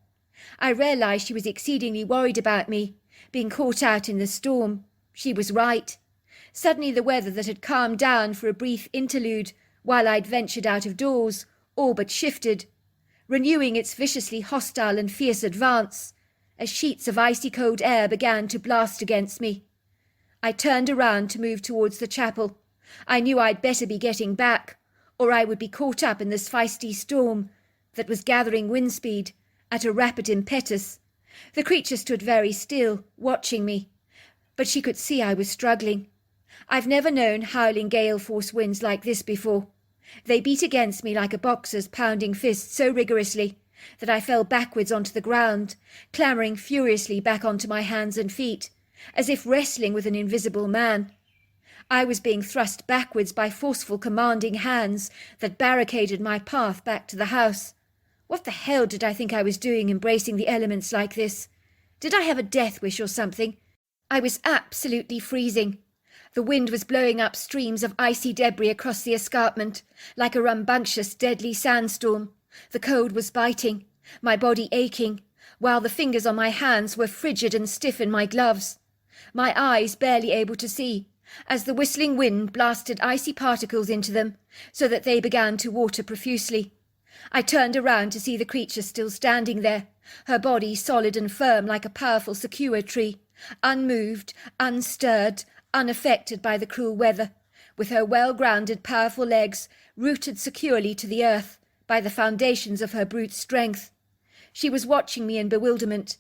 I realized she was exceedingly worried about me, being caught out in the storm. She was right. Suddenly the weather that had calmed down for a brief interlude while I'd ventured out of doors all but shifted, renewing its viciously hostile and fierce advance, as sheets of icy cold air began to blast against me. I turned around to move towards the chapel. I knew I'd better be getting back, or I would be caught up in this feisty storm that was gathering wind speed at a rapid impetus. The creature stood very still, watching me, but she could see I was struggling. I've never known howling gale-force winds like this before. They beat against me like a boxer's pounding fist so rigorously that I fell backwards onto the ground, clambering furiously back onto my hands and feet, as if wrestling with an invisible man. I was being thrust backwards by forceful, commanding hands that barricaded my path back to the house. What the hell did I think I was doing, embracing the elements like this? Did I have a death wish or something? I was absolutely freezing. The wind was blowing up streams of icy debris across the escarpment, like a rambunctious, deadly sandstorm. The cold was biting, my body aching, while the fingers on my hands were frigid and stiff in my gloves. My eyes barely able to see, as the whistling wind blasted icy particles into them, so that they began to water profusely. I turned around to see the creature still standing there, her body solid and firm like a powerful sakura tree, unmoved, unstirred, unaffected by the cruel weather, with her well-grounded, powerful legs rooted securely to the earth by the foundations of her brute strength. She was watching me in bewilderment.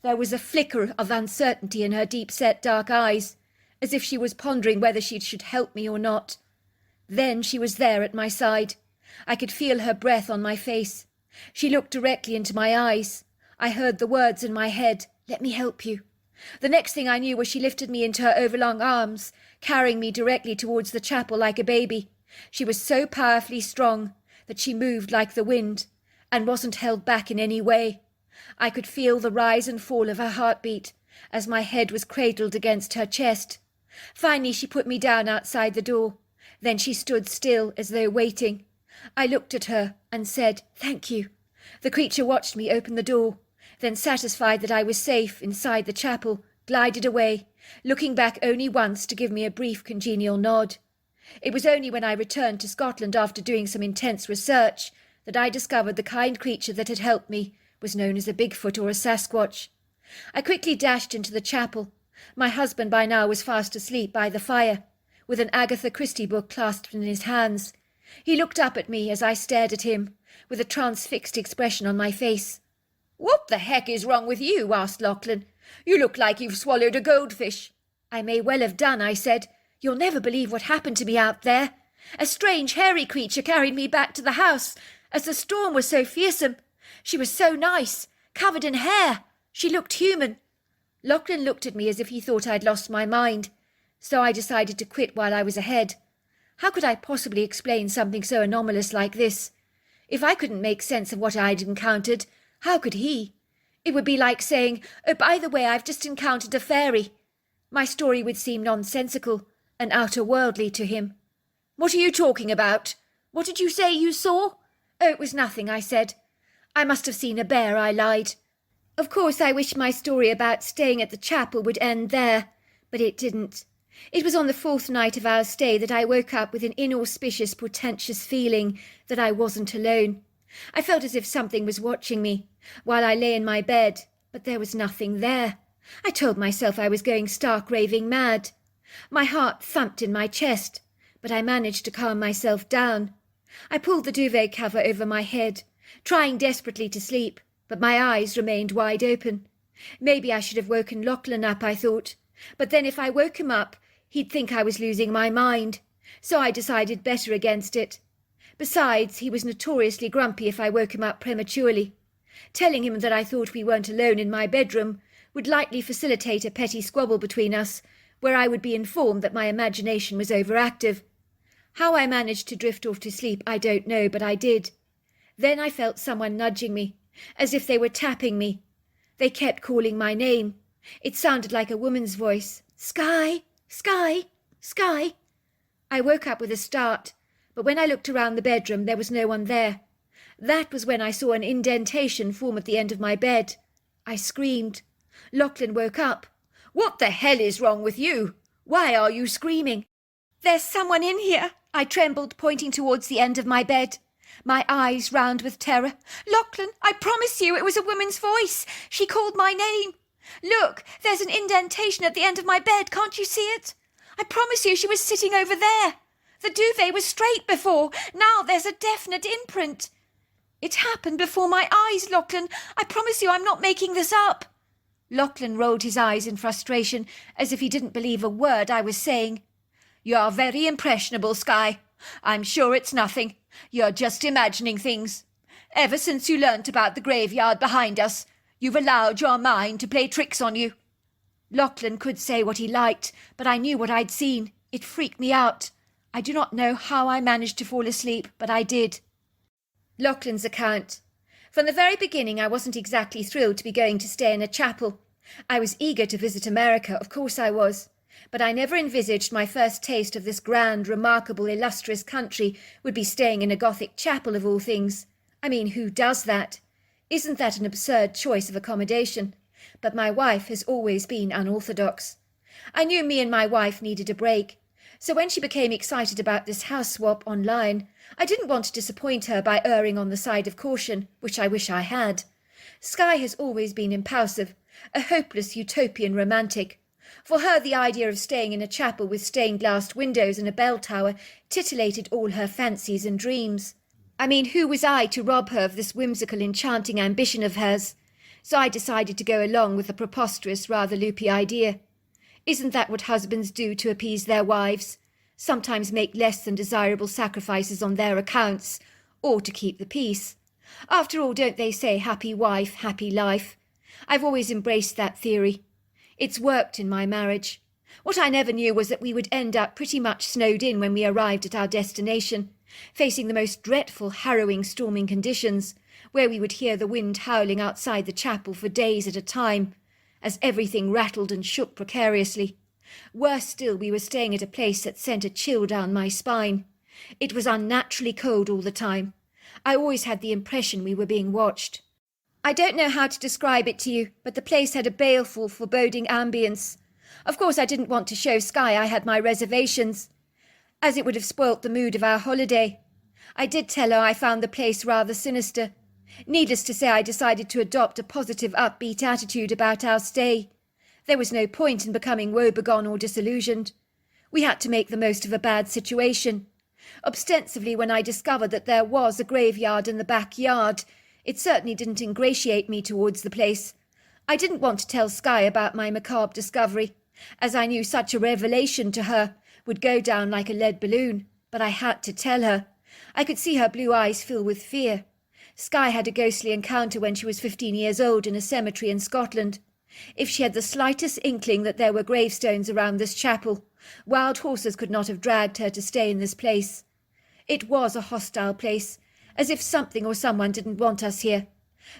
There was a flicker of uncertainty in her deep-set dark eyes, as if she was pondering whether she should help me or not. Then she was there at my side. I could feel her breath on my face. She looked directly into my eyes. I heard the words in my head, "Let me help you." The next thing I knew was she lifted me into her overlong arms, carrying me directly towards the chapel like a baby. She was so powerfully strong that she moved like the wind, and wasn't held back in any way. I could feel the rise and fall of her heartbeat as my head was cradled against her chest. Finally she put me down outside the door. Then she stood still as though waiting. I looked at her and said, "Thank you." The creature watched me open the door, then, satisfied that I was safe inside the chapel, glided away, looking back only once to give me a brief congenial nod. It was only when I returned to Scotland after doing some intense research that I discovered the kind creature that had helped me was known as a Bigfoot or a Sasquatch. I quickly dashed into the chapel. My husband by now was fast asleep by the fire, with an Agatha Christie book clasped in his hands. He looked up at me as I stared at him, with a transfixed expression on my face. "What the heck is wrong with you?" asked Lachlan. "You look like you've swallowed a goldfish." "I may well have done," I said. "You'll never believe what happened to me out there. A strange, hairy creature carried me back to the house, as the storm was so fearsome. She was so nice, covered in hair. She looked human." Lachlan looked at me as if he thought I'd lost my mind, so I decided to quit while I was ahead. How could I possibly explain something so anomalous like this? If I couldn't make sense of what I'd encountered, how could he? It would be like saying, "Oh, by the way, I've just encountered a fairy." My story would seem nonsensical and outer-worldly to him. "What are you talking about? What did you say you saw?" "Oh, it was nothing," I said. "I must have seen a bear," I lied. Of course, I wished my story about staying at the chapel would end there, but it didn't. It was on the 4th night of our stay that I woke up with an inauspicious, portentous feeling that I wasn't alone. I felt as if something was watching me while I lay in my bed, but there was nothing there. I told myself I was going stark raving mad. My heart thumped in my chest, but I managed to calm myself down. I pulled the duvet cover over my head, trying desperately to sleep, but my eyes remained wide open. Maybe I should have woken Lachlan up, I thought, but then if I woke him up, he'd think I was losing my mind, so I decided better against it. Besides, he was notoriously grumpy if I woke him up prematurely. Telling him that I thought we weren't alone in my bedroom would likely facilitate a petty squabble between us, where I would be informed that my imagination was overactive. How I managed to drift off to sleep I don't know, but I did. Then I felt someone nudging me, as if they were tapping me. They kept calling my name. It sounded like a woman's voice. Sky, Sky, Sky. I woke up with a start, but when I looked around the bedroom there was no one there. That was when I saw an indentation form at the end of my bed. I screamed. Lachlan woke up. "What the hell is wrong with you? Why are you screaming?" "There's someone in here," I trembled, pointing towards the end of my bed, my eyes round with terror. "Lachlan, I promise you it was a woman's voice. She called my name. Look, there's an indentation at the end of my bed. Can't you see it? I promise you she was sitting over there. The duvet was straight before. Now there's a definite imprint. It happened before my eyes, Lachlan. I promise you I'm not making this up." Lachlan rolled his eyes in frustration, as if he didn't believe a word I was saying. "You're very impressionable, Sky. I'm sure it's nothing. You're just imagining things. Ever since you learnt about the graveyard behind us, you've allowed your mind to play tricks on you." Lachlan could say what he liked, but I knew what I'd seen. It freaked me out. I do not know how I managed to fall asleep, but I did. Lachlan's account. From the very beginning I wasn't exactly thrilled to be going to stay in a chapel. I was eager to visit America, of course I was, but I never envisaged my first taste of this grand, remarkable, illustrious country would be staying in a Gothic chapel of all things. I mean, who does that? Isn't that an absurd choice of accommodation? But my wife has always been unorthodox. I knew me and my wife needed a break, so when she became excited about this house swap online, I didn't want to disappoint her by erring on the side of caution, which I wish I had. Sky has always been impulsive, a hopeless utopian romantic. For her, the idea of staying in a chapel with stained-glass windows and a bell tower titillated all her fancies and dreams. I mean, who was I to rob her of this whimsical, enchanting ambition of hers? So I decided to go along with the preposterous, rather loopy idea. Isn't that what husbands do to appease their wives? Sometimes make less than desirable sacrifices on their accounts, or to keep the peace. After all, don't they say happy wife, happy life? I've always embraced that theory. It's worked in my marriage. What I never knew was that we would end up pretty much snowed in when we arrived at our destination, facing the most dreadful, harrowing storming conditions, where we would hear the wind howling outside the chapel for days at a time, as everything rattled and shook precariously. Worse still, we were staying at a place that sent a chill down my spine. It was unnaturally cold all the time. I always had the impression we were being watched. I don't know how to describe it to you, but the place had a baleful, foreboding ambience. Of course, I didn't want to show Sky I had my reservations, as it would have spoilt the mood of our holiday. I did tell her I found the place rather sinister. Needless to say, I decided to adopt a positive, upbeat attitude about our stay. There was no point in becoming woebegone or disillusioned. We had to make the most of a bad situation. Ostensibly, when I discovered that there was a graveyard in the backyard, it certainly didn't ingratiate me towards the place. I didn't want to tell Sky about my macabre discovery, as I knew such a revelation to her would go down like a lead balloon, but I had to tell her. I could see her blue eyes fill with fear. Sky had a ghostly encounter when she was 15 years old in a cemetery in Scotland. If she had the slightest inkling that there were gravestones around this chapel, wild horses could not have dragged her to stay in this place. It was a hostile place, as if something or someone didn't want us here.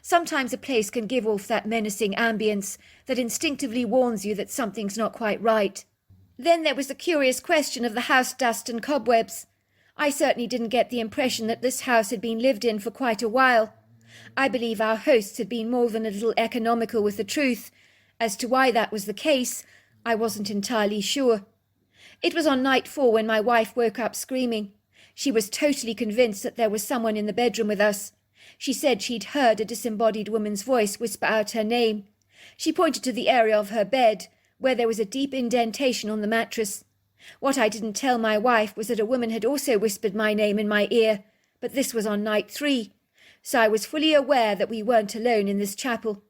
Sometimes a place can give off that menacing ambience that instinctively warns you that something's not quite right. Then there was the curious question of the house dust and cobwebs. I certainly didn't get the impression that this house had been lived in for quite a while. I believe our hosts had been more than a little economical with the truth. As to why that was the case, I wasn't entirely sure. It was on night 4 when my wife woke up screaming. She was totally convinced that there was someone in the bedroom with us. She said she'd heard a disembodied woman's voice whisper out her name. She pointed to the area of her bed, where there was a deep indentation on the mattress. What I didn't tell my wife was that a woman had also whispered my name in my ear, but this was on night 3, so I was fully aware that we weren't alone in this chapel.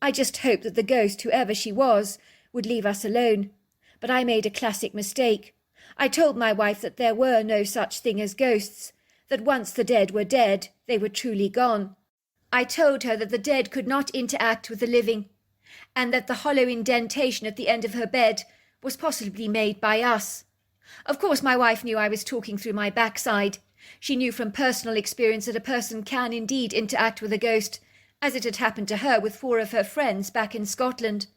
I just hoped that the ghost, whoever she was, would leave us alone. But I made a classic mistake. I told my wife that there were no such thing as ghosts, that once the dead were dead, they were truly gone. I told her that the dead could not interact with the living, and that the hollow indentation at the end of her bed was possibly made by us. Of course, my wife knew I was talking through my backside. She knew from personal experience that a person can indeed interact with a ghost, as it had happened to her with 4 of her friends back in Scotland.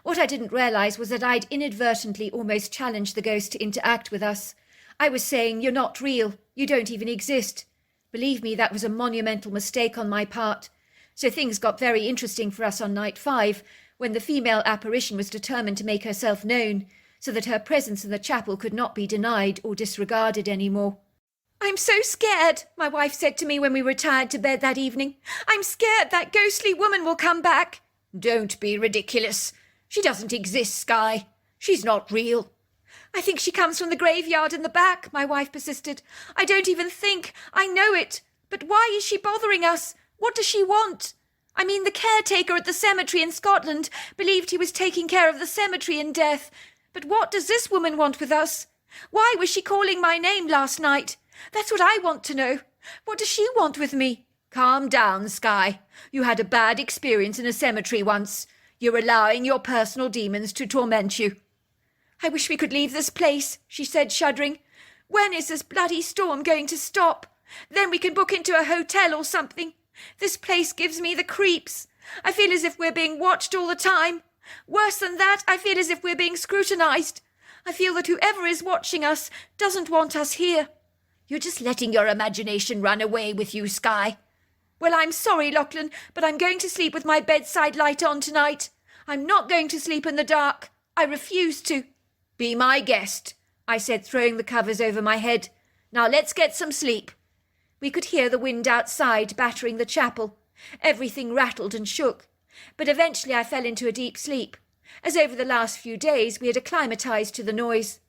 What I didn't realise was that I'd inadvertently almost challenged the ghost to interact with us. I was saying, "You're not real. You don't even exist." Believe me, that was a monumental mistake on my part. So things got very interesting for us on night 5, when the female apparition was determined to make herself known, so that her presence in the chapel could not be denied or disregarded anymore. "I'm so scared," my wife said to me when we retired to bed that evening. "I'm scared that ghostly woman will come back." "Don't be ridiculous. She doesn't exist, Skye. She's not real." "I think she comes from the graveyard in the back," my wife persisted. "I don't even think. I know it. But why is she bothering us? What does she want? I mean, the caretaker at the cemetery in Scotland believed he was taking care of the cemetery in death. But what does this woman want with us? Why was she calling my name last night? That's what I want to know. What does she want with me?" "Calm down, Skye. You had a bad experience in a cemetery once. You're allowing your personal demons to torment you." "I wish we could leave this place," she said, shuddering. "When is this bloody storm going to stop? Then we can book into a hotel or something. This place gives me the creeps. I feel as if we're being watched all the time. Worse than that, I feel as if we're being scrutinised. I feel that whoever is watching us doesn't want us here." "You're just letting your imagination run away with you, Skye." "Well, I'm sorry, Lachlan, but I'm going to sleep with my bedside light on tonight. I'm not going to sleep in the dark. I refuse to." "Be my guest," I said, throwing the covers over my head. "Now let's get some sleep." We could hear the wind outside battering the chapel. Everything rattled and shook. But eventually I fell into a deep sleep, as over the last few days we had acclimatised to the noise.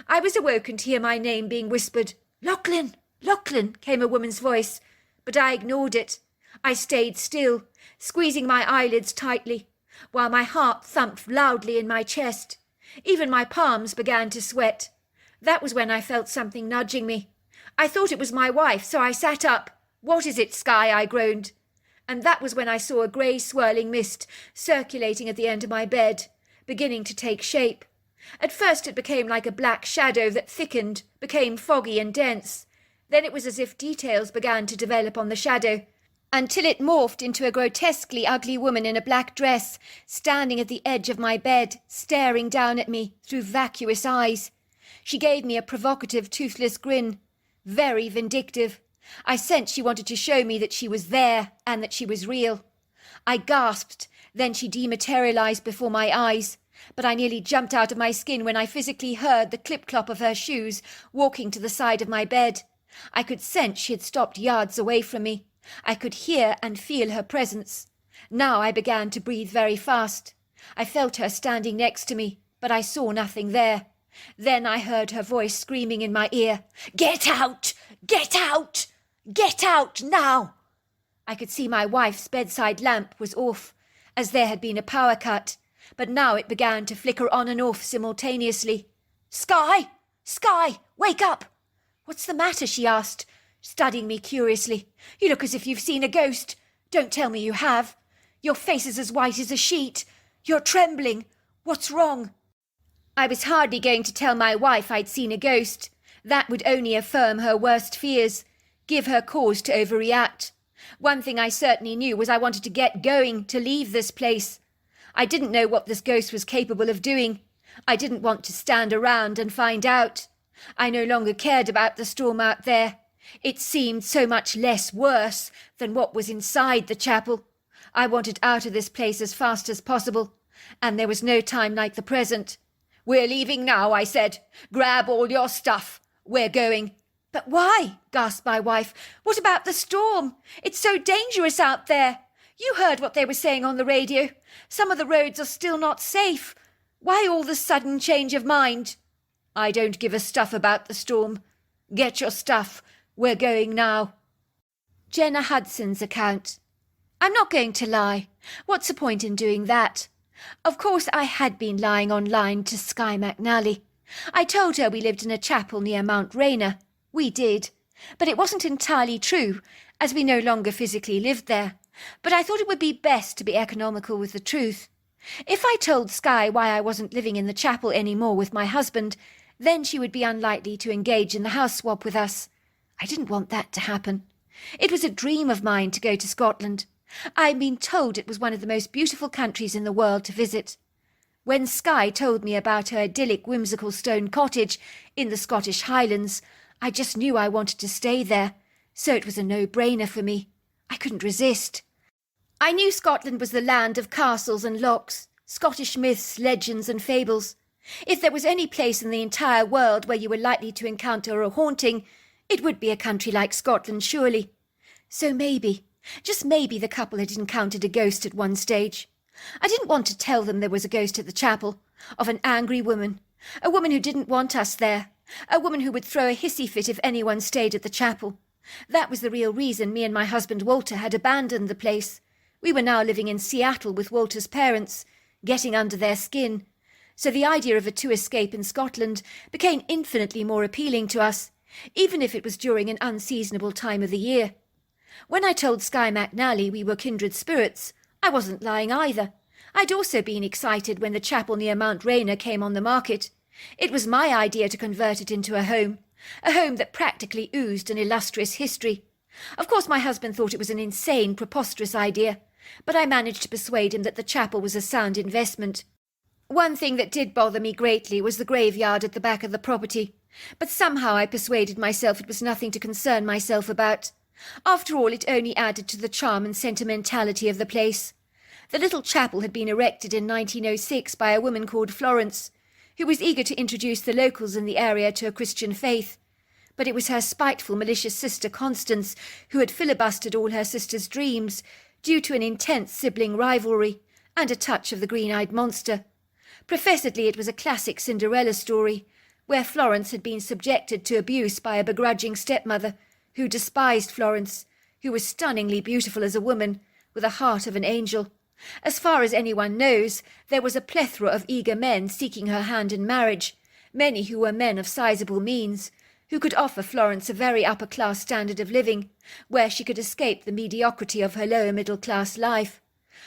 I was awoken to hear my name being whispered. "Lachlan! Lachlan!" came a woman's voice, but I ignored it. I stayed still, squeezing my eyelids tightly, while my heart thumped loudly in my chest. Even my palms began to sweat. That was when I felt something nudging me. I thought it was my wife, so I sat up. "What is it, Skye?" I groaned. And that was when I saw a grey swirling mist circulating at the end of my bed, beginning to take shape. At first it became like a black shadow that thickened, became foggy and dense. Then it was as if details began to develop on the shadow, until it morphed into a grotesquely ugly woman in a black dress, standing at the edge of my bed, staring down at me through vacuous eyes. She gave me a provocative, toothless grin, very vindictive. I sensed she wanted to show me that she was there and that she was real. I gasped, then she dematerialised before my eyes, but I nearly jumped out of my skin when I physically heard the clip-clop of her shoes walking to the side of my bed. I could sense she had stopped yards away from me. I could hear and feel her presence. Now I began to breathe very fast. I felt her standing next to me, but I saw nothing there. Then I heard her voice screaming in my ear, "Get out! Get out! Get out now!" I could see my wife's bedside lamp was off, as there had been a power cut, but now it began to flicker on and off simultaneously. "Skye! Skye! Wake up!" "What's the matter?" she asked, studying me curiously. "You look as if you've seen a ghost. Don't tell me you have. Your face is as white as a sheet. You're trembling. What's wrong?" I was hardly going to tell my wife I'd seen a ghost. That would only affirm her worst fears, give her cause to overreact. One thing I certainly knew was I wanted to get going, to leave this place. I didn't know what this ghost was capable of doing. I didn't want to stand around and find out. I no longer cared about the storm out there. It seemed so much less worse than what was inside the chapel. I wanted out of this place as fast as possible, and there was no time like the present. "We're leaving now," I said. "Grab all your stuff. We're going." "But why?" gasped my wife. "What about the storm? It's so dangerous out there. You heard what they were saying on the radio. Some of the roads are still not safe. Why all the sudden change of mind?" "I don't give a stuff about the storm. Get your stuff. We're going now." Jenna Hudson's account. I'm not going to lie. What's the point in doing that? Of course, I had been lying online to Skye McNally. I told her we lived in a chapel near Mount Rainier. We did. But it wasn't entirely true, as we no longer physically lived there. But I thought it would be best to be economical with the truth. If I told Skye why I wasn't living in the chapel any more with my husband, then she would be unlikely to engage in the house swap with us. I didn't want that to happen. It was a dream of mine to go to Scotland. I'd been told it was one of the most beautiful countries in the world to visit. When Skye told me about her idyllic, whimsical stone cottage in the Scottish Highlands, I just knew I wanted to stay there, so it was a no-brainer for me. I couldn't resist. I knew Scotland was the land of castles and lochs, Scottish myths, legends and fables. If there was any place in the entire world where you were likely to encounter a haunting, it would be a country like Scotland, surely. So maybe, just maybe, the couple had encountered a ghost at one stage. I didn't want to tell them there was a ghost at the chapel, of an angry woman, a woman who didn't want us there, a woman who would throw a hissy fit if anyone stayed at the chapel. That was the real reason me and my husband Walter had abandoned the place. We were now living in Seattle with Walter's parents, getting under their skin. So the idea of a escape in Scotland became infinitely more appealing to us, even if it was during an unseasonable time of the year. When I told Skye McNally we were kindred spirits, I wasn't lying either. I'd also been excited when the chapel near Mount Rainier came on the market. It was my idea to convert it into a home that practically oozed an illustrious history. Of course, my husband thought it was an insane, preposterous idea, but I managed to persuade him that the chapel was a sound investment. One thing that did bother me greatly was the graveyard at the back of the property, but somehow I persuaded myself it was nothing to concern myself about. After all, it only added to the charm and sentimentality of the place. The little chapel had been erected in 1906 by a woman called Florence, who was eager to introduce the locals in the area to a Christian faith. But it was her spiteful, malicious sister Constance who had filibustered all her sister's dreams due to an intense sibling rivalry and a touch of the green-eyed monster. Professedly, it was a classic Cinderella story, where Florence had been subjected to abuse by a begrudging stepmother who despised Florence, who was stunningly beautiful as a woman, with a heart of an angel. As far as anyone knows, there was a plethora of eager men seeking her hand in marriage, many who were men of sizable means, who could offer Florence a very upper-class standard of living, where she could escape the mediocrity of her lower middle-class life.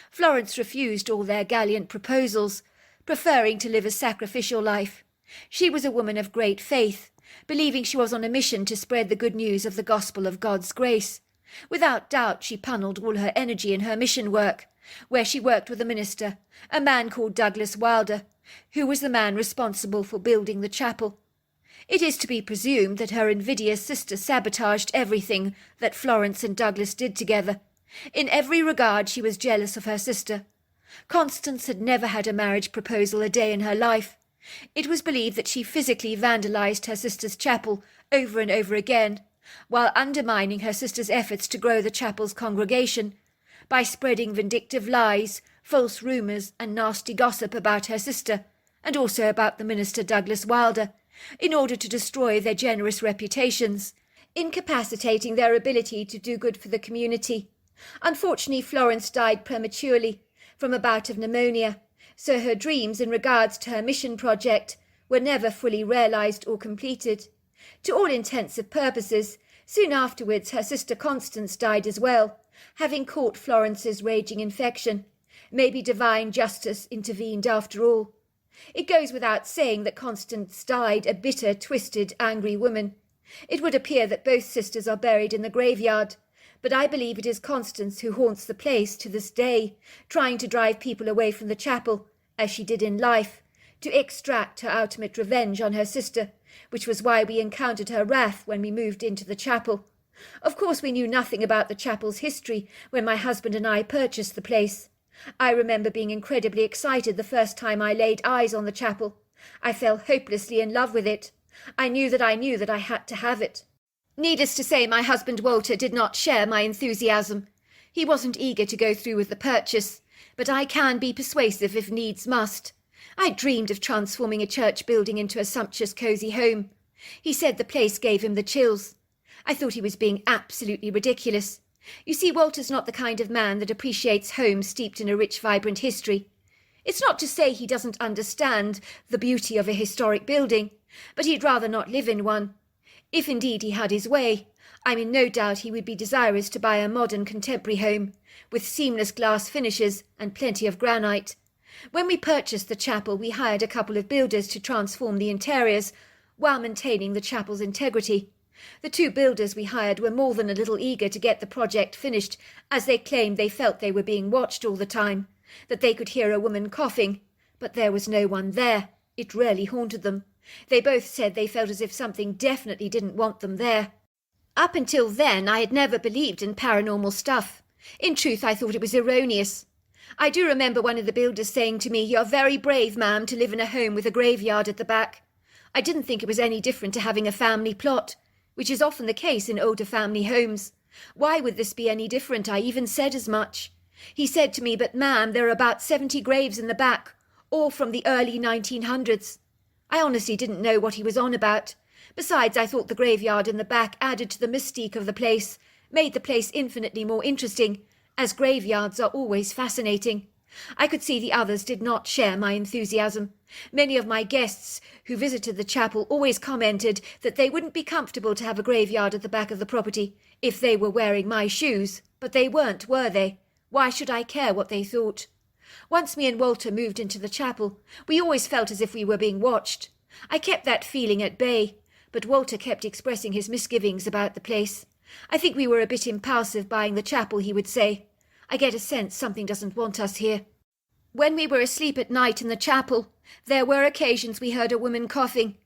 Florence refused all their gallant proposals, preferring to live a sacrificial life. She was a woman of great faith, believing she was on a mission to spread the good news of the gospel of God's grace. Without doubt, she punnelled all her energy in her mission work, where she worked with a minister, a man called Douglas Wilder, who was the man responsible for building the chapel. It is to be presumed that her invidious sister sabotaged everything that Florence and Douglas did together. In every regard she was jealous of her sister. Constance had never had a marriage proposal a day in her life. It was believed that she physically vandalized her sister's chapel over and over again, while undermining her sister's efforts to grow the chapel's congregation, by spreading vindictive lies, false rumours and nasty gossip about her sister, and also about the minister Douglas Wilder, in order to destroy their generous reputations, incapacitating their ability to do good for the community. Unfortunately, Florence died prematurely from a bout of pneumonia, so her dreams in regards to her mission project were never fully realised or completed. To all intents and purposes, soon afterwards her sister Constance died as well, having caught Florence's raging infection. Maybe divine justice intervened after all. It goes without saying that Constance died a bitter, twisted, angry woman. It would appear that both sisters are buried in the graveyard, but I believe it is Constance who haunts the place to this day, trying to drive people away from the chapel, as she did in life, to extract her ultimate revenge on her sister, which was why we encountered her wrath when we moved into the chapel. Of course, we knew nothing about the chapel's history when my husband and I purchased the place. I remember being incredibly excited the first time I laid eyes on the chapel. I fell hopelessly in love with it. I knew that I had to have it. Needless to say, my husband Walter did not share my enthusiasm. He wasn't eager to go through with the purchase, but I can be persuasive if needs must. I dreamed of transforming a church building into a sumptuous, cosy home. He said the place gave him the chills. I thought he was being absolutely ridiculous. You see, Walter's not the kind of man that appreciates homes steeped in a rich, vibrant history. It's not to say he doesn't understand the beauty of a historic building, but he'd rather not live in one. If indeed he had his way, I'm in no doubt he would be desirous to buy a modern contemporary home, with seamless glass finishes and plenty of granite. When we purchased the chapel, we hired a couple of builders to transform the interiors, while maintaining the chapel's integrity. The two builders we hired were more than a little eager to get the project finished, as they claimed they felt they were being watched all the time, that they could hear a woman coughing, but there was no one there. It rarely haunted them. They both said they felt as if something definitely didn't want them there. Up until then, I had never believed in paranormal stuff. In truth, I thought it was erroneous. I do remember one of the builders saying to me, "You're very brave, ma'am, to live in a home with a graveyard at the back." I didn't think it was any different to having a family plot, which is often the case in older family homes. Why would this be any different? I even said as much. He said to me, "But ma'am, there are about 70 graves in the back, all from the early 1900s. I honestly didn't know what he was on about. Besides, I thought the graveyard in the back added to the mystique of the place, made the place infinitely more interesting, as graveyards are always fascinating. I could see the others did not share my enthusiasm. Many of my guests who visited the chapel always commented that they wouldn't be comfortable to have a graveyard at the back of the property if they were wearing my shoes, but they weren't, were they? Why should I care what they thought? Once me and Walter moved into the chapel, we always felt as if we were being watched. I kept that feeling at bay, but Walter kept expressing his misgivings about the place. I think we were a bit impulsive buying the chapel, he would say. I get a sense something doesn't want us here. When we were asleep at night in the chapel, there were occasions we heard a woman coughing.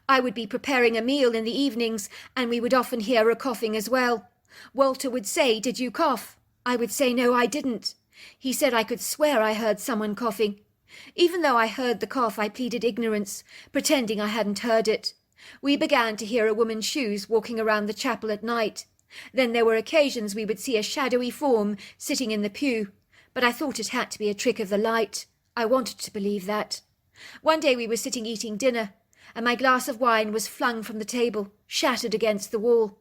I would be preparing a meal in the evenings, and we would often hear her coughing as well. Walter would say, "Did you cough?" I would say, "No, I didn't." He said I could swear I heard someone coughing. Even though I heard the cough, I pleaded ignorance, pretending I hadn't heard it. We began to hear a woman's shoes walking around the chapel at night. Then there were occasions we would see a shadowy form sitting in the pew, but I thought it had to be a trick of the light. I wanted to believe that. One day we were sitting eating dinner, and my glass of wine was flung from the table, shattered against the wall.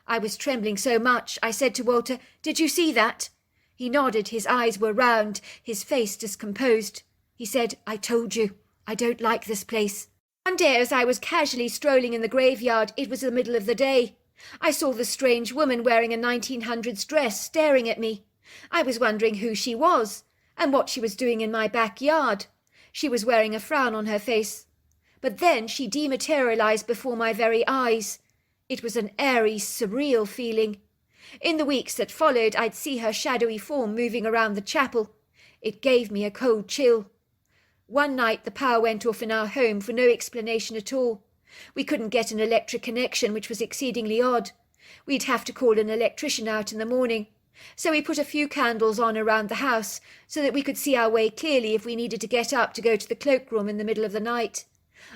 I was trembling so much, I said to Walter, "Did you see that?" He nodded, his eyes were round, his face discomposed. He said, "I told you, I don't like this place." One day as I was casually strolling in the graveyard, it was the middle of the day, I saw the strange woman wearing a 1900s dress staring at me. I was wondering who she was, and what she was doing in my backyard. She was wearing a frown on her face. But then she dematerialized before my very eyes. It was an airy, surreal feeling. In the weeks that followed, I'd see her shadowy form moving around the chapel. It gave me a cold chill. One night the power went off in our home for no explanation at all. We couldn't get an electric connection, which was exceedingly odd. We'd have to call an electrician out in the morning. So we put a few candles on around the house so that we could see our way clearly if we needed to get up to go to the cloakroom in the middle of the night.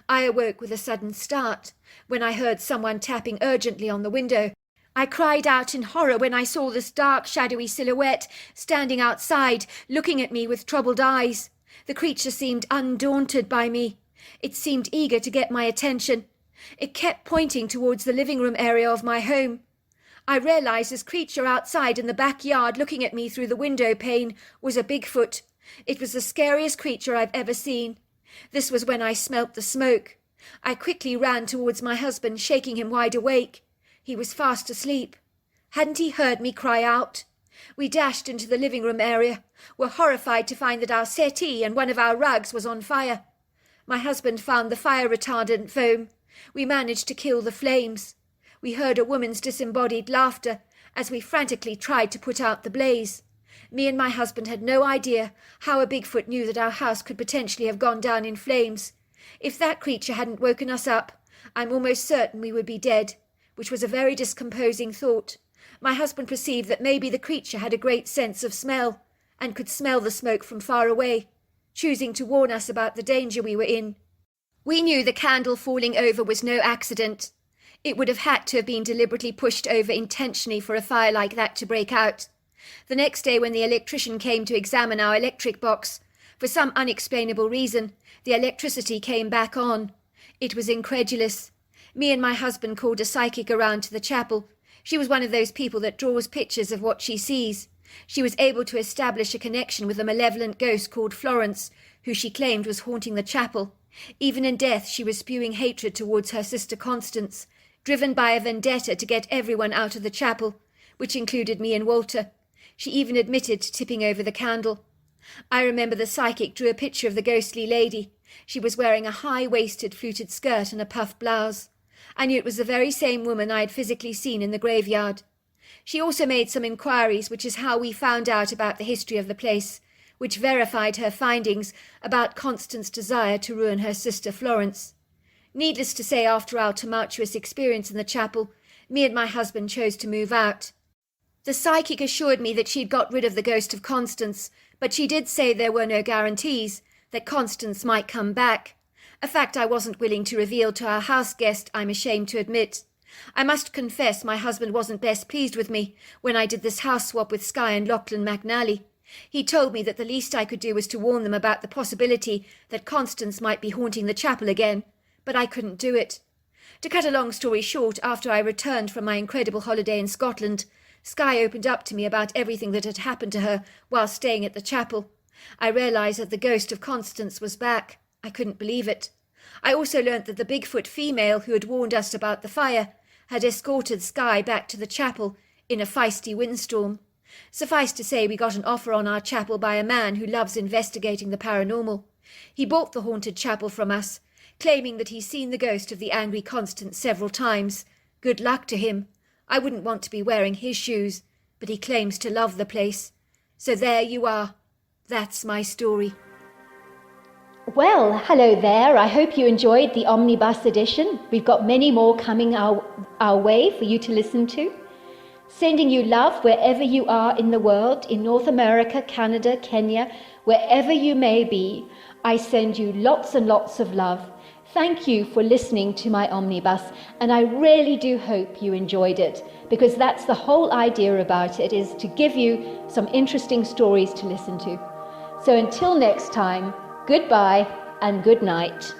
I awoke with a sudden start when I heard someone tapping urgently on the window. I cried out in horror when I saw this dark, shadowy silhouette standing outside, looking at me with troubled eyes. The creature seemed undaunted by me. It seemed eager to get my attention. It kept pointing towards the living room area of my home. I realized this creature outside in the backyard looking at me through the window pane was a Bigfoot. It was the scariest creature I've ever seen. This was when I smelt the smoke. I quickly ran towards my husband, shaking him wide awake. He was fast asleep. Hadn't he heard me cry out? We dashed into the living room area, were horrified to find that our settee and one of our rugs was on fire. My husband found the fire retardant foam. We managed to kill the flames. We heard a woman's disembodied laughter as we frantically tried to put out the blaze. Me and my husband had no idea how a Bigfoot knew that our house could potentially have gone down in flames. If that creature hadn't woken us up, I'm almost certain we would be dead, which was a very discomposing thought. My husband perceived that maybe the creature had a great sense of smell and could smell the smoke from far away, choosing to warn us about the danger we were in. We knew the candle falling over was no accident. It would have had to have been deliberately pushed over intentionally for a fire like that to break out. The next day when the electrician came to examine our electric box, for some unexplainable reason, the electricity came back on. It was incredulous. Me and my husband called a psychic around to the chapel. She was one of those people that draws pictures of what she sees. She was able to establish a connection with a malevolent ghost called Florence, who she claimed was haunting the chapel. Even in death, she was spewing hatred towards her sister Constance, driven by a vendetta to get everyone out of the chapel, which included me and Walter. She even admitted to tipping over the candle. I remember the psychic drew a picture of the ghostly lady. She was wearing a high-waisted fluted skirt and a puffed blouse. I knew it was the very same woman I had physically seen in the graveyard. She also made some inquiries, which is how we found out about the history of the place, which verified her findings about Constance's desire to ruin her sister Florence. Needless to say, after our tumultuous experience in the chapel, me and my husband chose to move out. The psychic assured me that she'd got rid of the ghost of Constance, but she did say there were no guarantees, that Constance might come back. A fact I wasn't willing to reveal to our house guest, I'm ashamed to admit. I must confess my husband wasn't best pleased with me when I did this house swap with Skye and Lachlan McNally. He told me that the least I could do was to warn them about the possibility that Constance might be haunting the chapel again, but I couldn't do it. To cut a long story short, after I returned from my incredible holiday in Scotland, Skye opened up to me about everything that had happened to her while staying at the chapel. I realised that the ghost of Constance was back. I couldn't believe it. I also learnt that the Bigfoot female who had warned us about the fire had escorted Skye back to the chapel in a feisty windstorm. Suffice to say, we got an offer on our chapel by a man who loves investigating the paranormal. He bought the haunted chapel from us, claiming that he's seen the ghost of the angry Constance several times. Good luck to him. I wouldn't want to be wearing his shoes, but he claims to love the place. So there you are. That's my story. Well, hello there. I hope you enjoyed the Omnibus edition. We've got many more coming our way for you to listen to. Sending you love wherever you are in the world, in North America, Canada, Kenya, wherever you may be. I send you lots and lots of love. Thank you for listening to my Omnibus, and I really do hope you enjoyed it, because that's the whole idea about it, is to give you some interesting stories to listen to. So until next time, goodbye and good night.